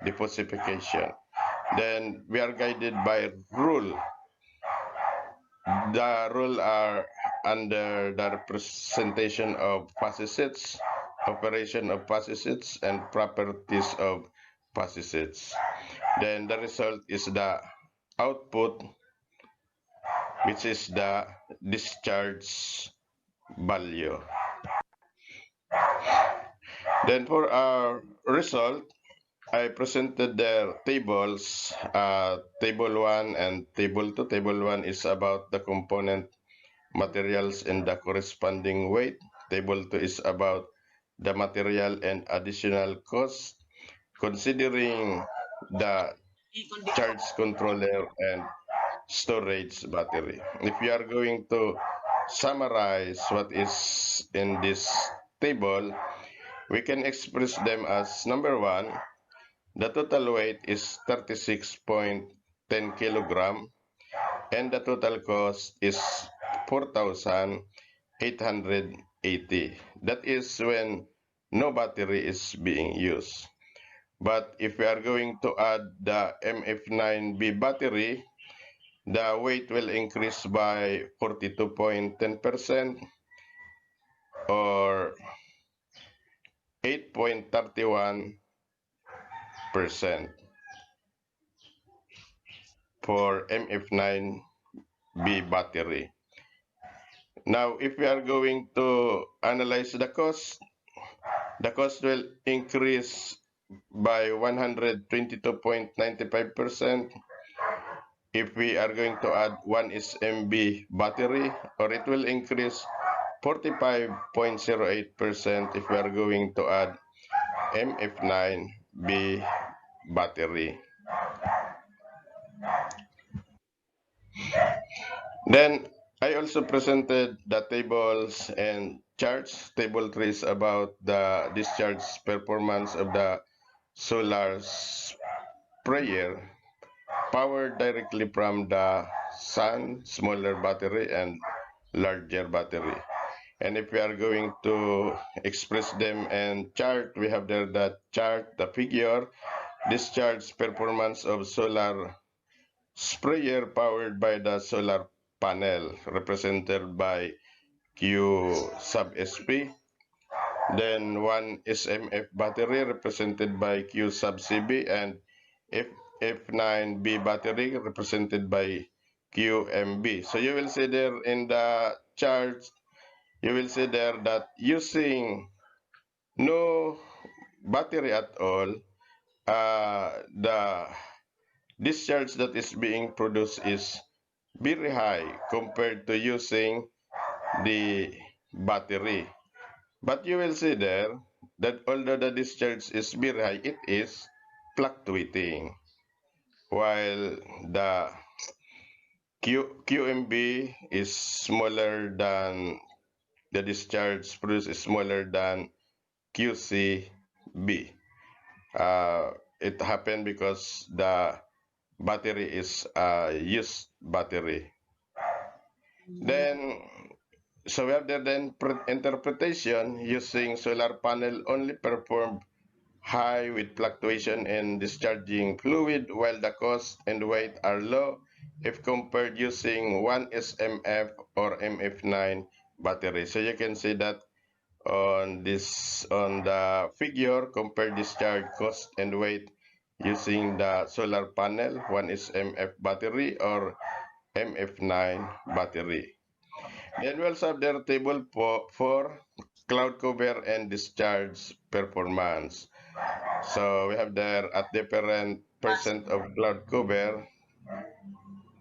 deposification. Then we are guided by rule. The rule are under the representation of pesticides, operation of pesticides, and properties of pesticides. Then the result is the output which is the discharge value. Then for our result, I presented the tables, table 1 and table 2. Table 1 is about the component materials and the corresponding weight. Table 2 is about the material and additional cost, considering the charge controller and storage battery. If you are going to summarize what is in this table, we can express them as number 1, the total weight is 36.10 kilogram and the total cost is 4,880. That is when no battery is being used. But if we are going to add the MF9B battery, the weight will increase by 42.10% or 8.31% for MF9B battery. Now, if we are going to analyze the cost will increase by 122.95% if we are going to add 1 SMB battery, or it will increase 45.08% if we are going to add MF9B battery. Then I also presented the tables and charts. Table 3 is about the discharge performance of the solar sprayer powered directly from the sun, smaller battery and larger battery. And if we are going to express them in chart, we have there the chart, the figure, discharge performance of solar sprayer powered by the solar panel, represented by Q sub SP. Then 1 SMF battery represented by Q sub CB, and F9B battery represented by QMB. So you will see there in the chart, you will see there that using no battery at all, the discharge that is being produced is very high compared to using the battery. But you will see there that although the discharge is very high, it is fluctuating, while the QMB is smaller than the discharge produced is smaller than QCB. It happened because the battery is a used battery. Then, so we have there the interpretation using solar panel only performed high with fluctuation in discharging fluid, while the cost and weight are low if compared using 1 SMF or MF9 battery. So you can see that on the figure, compare discharge cost and weight using the solar panel, 1 SMF battery or MF9 battery. Then we also have their table for cloud cover and discharge performance. So we have there at different percent of cloud cover,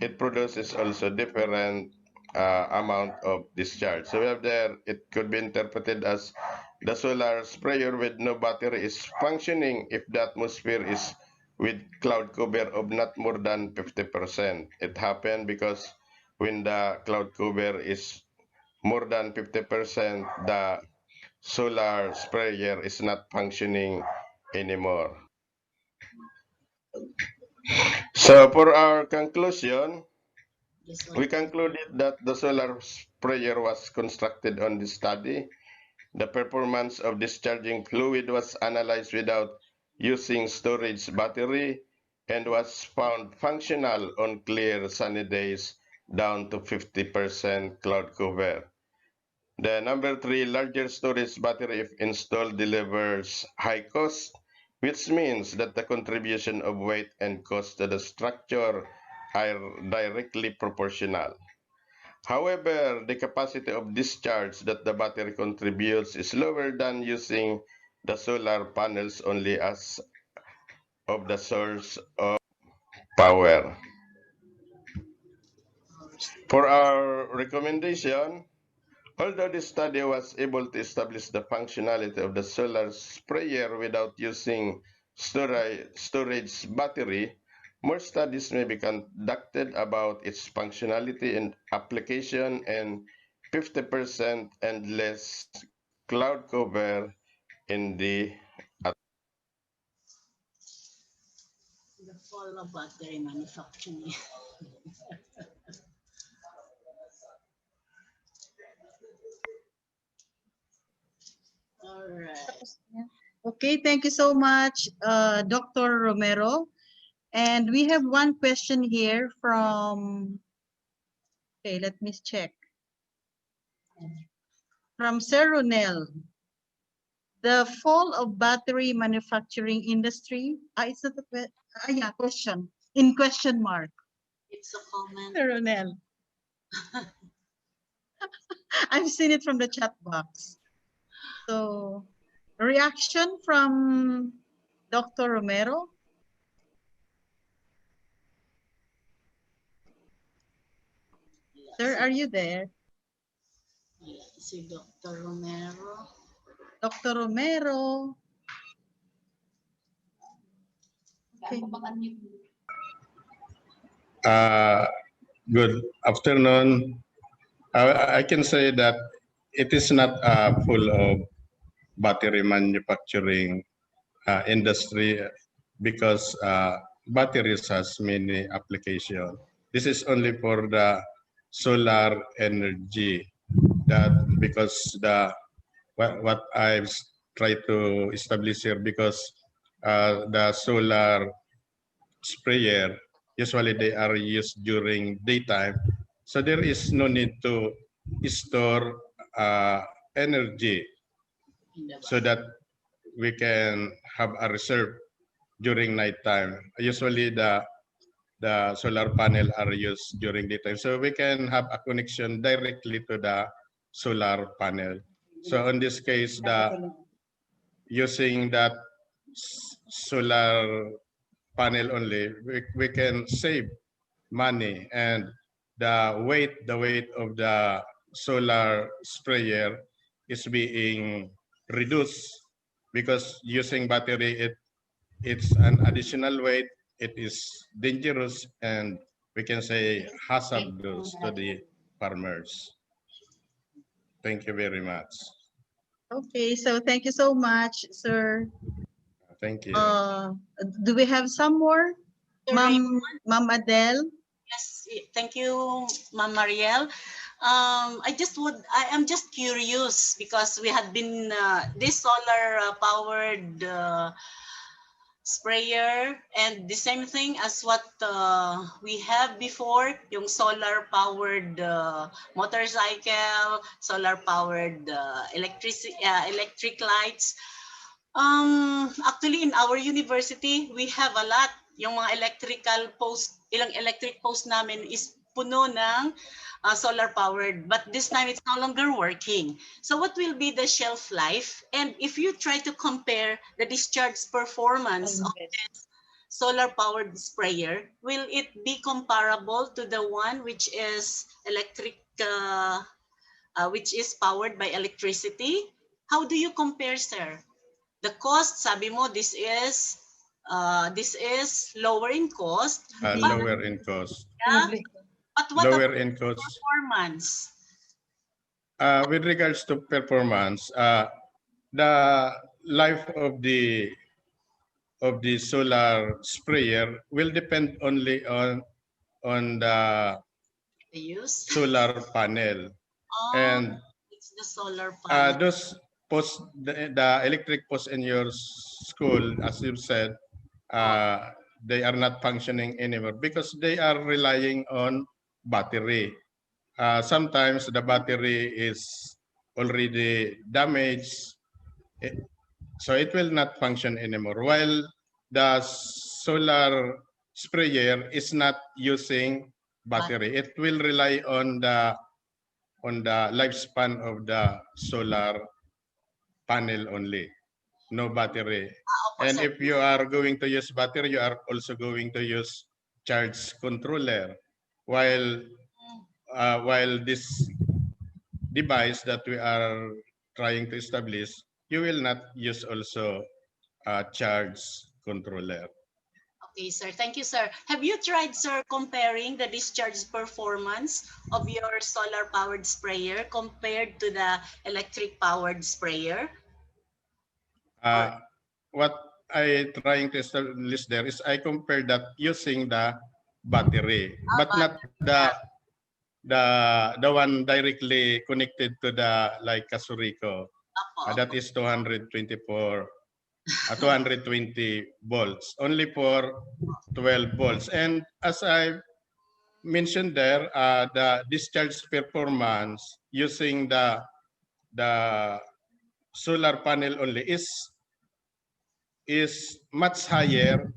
it produces also different amount of discharge. So we have there, it could be interpreted as the solar sprayer with no battery is functioning if the atmosphere is with cloud cover of not more than 50%. It happened because when the cloud cover is more than 50%, the solar sprayer is not functioning anymore. So for our conclusion, we concluded that the solar sprayer was constructed on this study. The performance of discharging fluid was analyzed without using storage battery and was found functional on clear sunny days down to 50% cloud cover. The number 3, larger storage battery if installed delivers high cost, which means that the contribution of weight and cost to the structure are directly proportional. However, the capacity of discharge that the battery contributes is lower than using the solar panels only as of the source of power. For our recommendation, although the study was able to establish the functionality of the solar sprayer without using storage battery, more studies may be conducted about its functionality and application, and 50% and less cloud cover in the The fall of battery manufacturing. All right. Okay, thank you so much, Dr. Romero. And we have one question here from, okay, let me check. From Sir Ronel. The fall of battery manufacturing industry, it's not a yeah, question, in question mark. It's a comment. Sir Ronel. I've seen it from the chat box. So, reaction from Dr. Romero? Sir, are you there? Yeah, si Dr. Romero. Dr. Romero. Okay. Good afternoon. I can say that it is not full of battery manufacturing industry because batteries has many applications. This is only for the solar energy. That because what I've tried to establish here, because the solar sprayer usually they are used during daytime, so there is no need to store energy so that we can have a reserve during nighttime. Usually the solar panel are used during daytime, so we can have a connection directly to the solar panel. So in this case, using that solar panel only, we can save money, and the weight of the solar sprayer is being reduced because using battery it's an additional weight. It is dangerous, and we can say hazardous to the farmers. Thank you very much. Okay, so thank you so much, sir. Thank you. Do we have some more? Ma'am Adele? Yes, thank you, Ma'am Mariel. I am just curious because we had been this solar powered sprayer, and the same thing as what we have before, yung solar powered motorcycle, solar powered electric lights. Actually, in our university, we have a lot. Yung mga electrical post, ilang electric post namin is puno ng solar powered, but this time it's no longer working. So what will be the shelf life? And if you try to compare the discharge performance of this solar powered sprayer, will it be comparable to the one which is which is powered by electricity? How do you compare, sir? The cost, sabi mo, this is lower in cost. Lower in cost. Yeah? But what lower about in cost. performance? With regards to performance, the life of the solar sprayer will depend only on the solar panel. And it's the solar panel. those posts, the electric posts in your school, as you said, they are not functioning anymore because they are relying on battery. Sometimes the battery is already damaged, so it will not function anymore. While the solar sprayer is not using battery, it will rely on the on the lifespan of the solar panel only, no battery. And if you are going to use battery, you are also going to use charge controller. While this device that we are trying to establish, you will not use also a charge controller. Okay, sir. Thank you, sir. Have you tried, sir, comparing the discharge performance of your solar-powered sprayer compared to the electric-powered sprayer? What I trying to establish there is I compare that using the battery, but not the one directly connected to the like Casurico. That is 220 volts, only for 12 volts. And as I mentioned there, the discharge performance using the solar panel only is much higher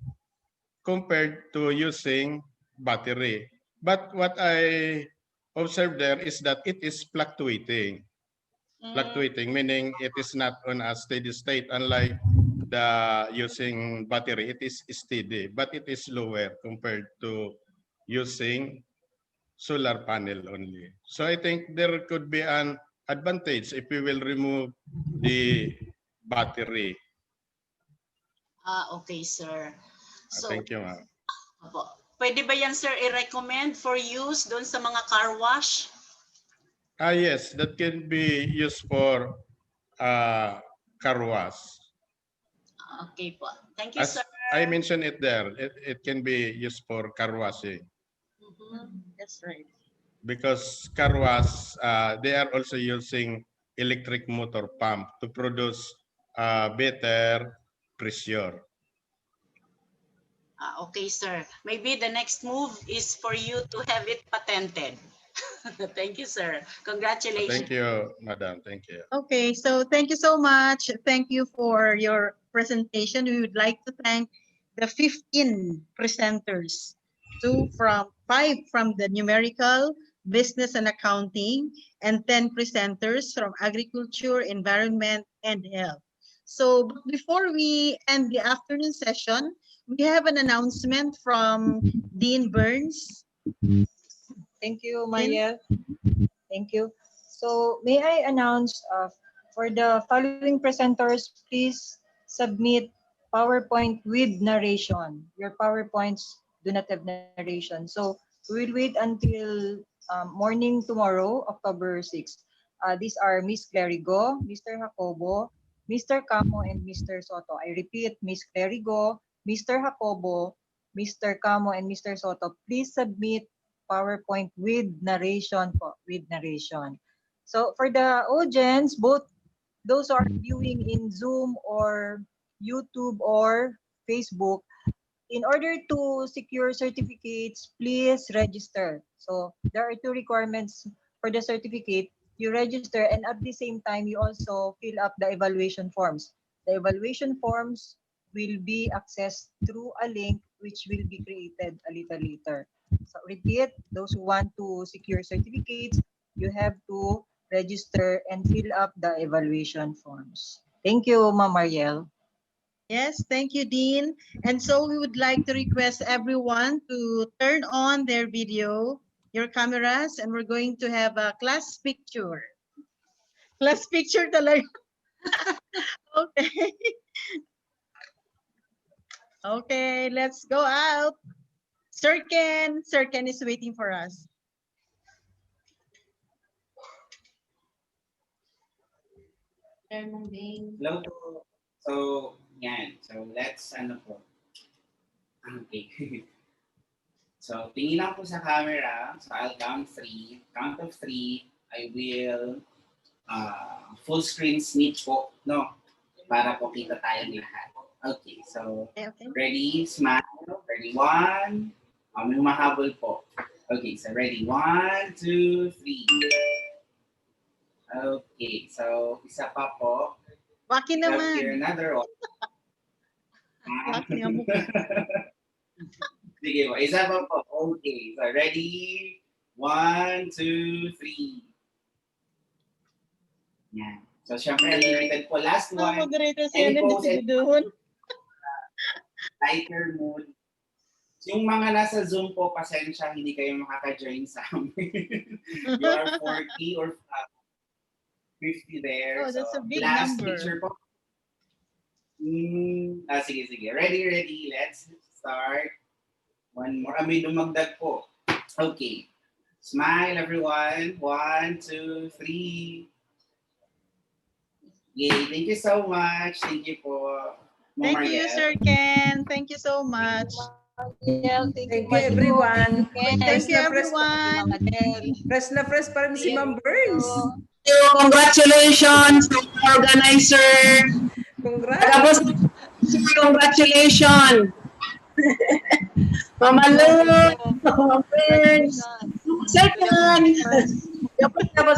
compared to using battery. But what I observed there is that it is fluctuating. Fluctuating, meaning it is not on a steady state, unlike the using battery, it is steady, but it is lower compared to using solar panel only. So I think there could be an advantage if we will remove the battery. Okay, sir. So, Thank you, ma'am. Pwede ba yan, sir, i-recommend for use doon sa mga car wash? Yes, that can be used for car wash. Okay po. Thank you, As sir. I mentioned it there, it can be used for car washing. That's right. Because car wash, they are also using electric motor pump to produce better pressure. Okay, sir. Maybe the next move is for you to have it patented. Thank you, sir. Congratulations. Thank you, madam. Thank you. Okay, so thank you so much. Thank you for your presentation. We would like to thank the 15 presenters, 5 from the numerical, business and accounting, and 10 presenters from agriculture, environment, and health. So before we end the afternoon session, we have an announcement from Dean Burns. Thank you, Mariel. Thank you. So may I announce for the following presenters, please submit PowerPoint with narration. Your PowerPoints do not have narration. So we'll wait until morning tomorrow, October 6th. These are Miss Clerigo, Mr. Jacobo, Mr. Camo, and Mr. Soto. I repeat, Miss Clerigo, Mr. Jacobo, Mr. Camo, and Mr. Soto. Please submit PowerPoint with narration po, with narration. So for the audience, both those who are viewing in Zoom or YouTube or Facebook, in order to secure certificates, please register. So there are 2 requirements for the certificate. You register, and at the same time, you also fill up the evaluation forms. The evaluation forms will be accessed through a link which will be created a little later. So repeat, those who want to secure certificates, you have to register and fill up the evaluation forms. Thank you, Ma'am Mariel. Yes, thank you, Dean. And so we would like to request everyone to turn on their video, your cameras, and we're going to have a class picture. Class picture talaga. Okay. Okay, let's go out. Sir Ken is waiting for us. Hello po. So, yan. So, let's, Okay. So, tingin lang po sa camera. So, I'll count 3. Count of 3, I will full screen snitch po, no? Para po kita tayong lahat. Okay, so, ready, smile. Ready, 1. May mahabol po. Okay, so ready, 1, 2, 3. Okay, so isa pa po. Waki naman. Here another one. Waki nga mukha. Sige po, isa pa po. Okay, so ready, 1, 2, 3. Yan. So, syempre, unlimited po. Last one. Moderator siya Any na post and doon. lighter mood. Yung mga nasa Zoom po, pasensya, hindi kayo makaka-join sa amin. You are 40 or 50 there. Oh, that's so, a big last number. picture po. Sige, sige. Ready. Let's start. One more. May dumagdag po. Okay. Smile, everyone. 1, 2, 3. Yay. Thank you so much. Thank you po. Thank you, Sir Ken. Thank you so much. Thank you, everyone. Thank you, everyone. Fresh na fresh pa rin si Ma'am Burns. Congratulations, organizer. Congrats. Congratulations. Mama Lu, Mama Burns, Sir Ken.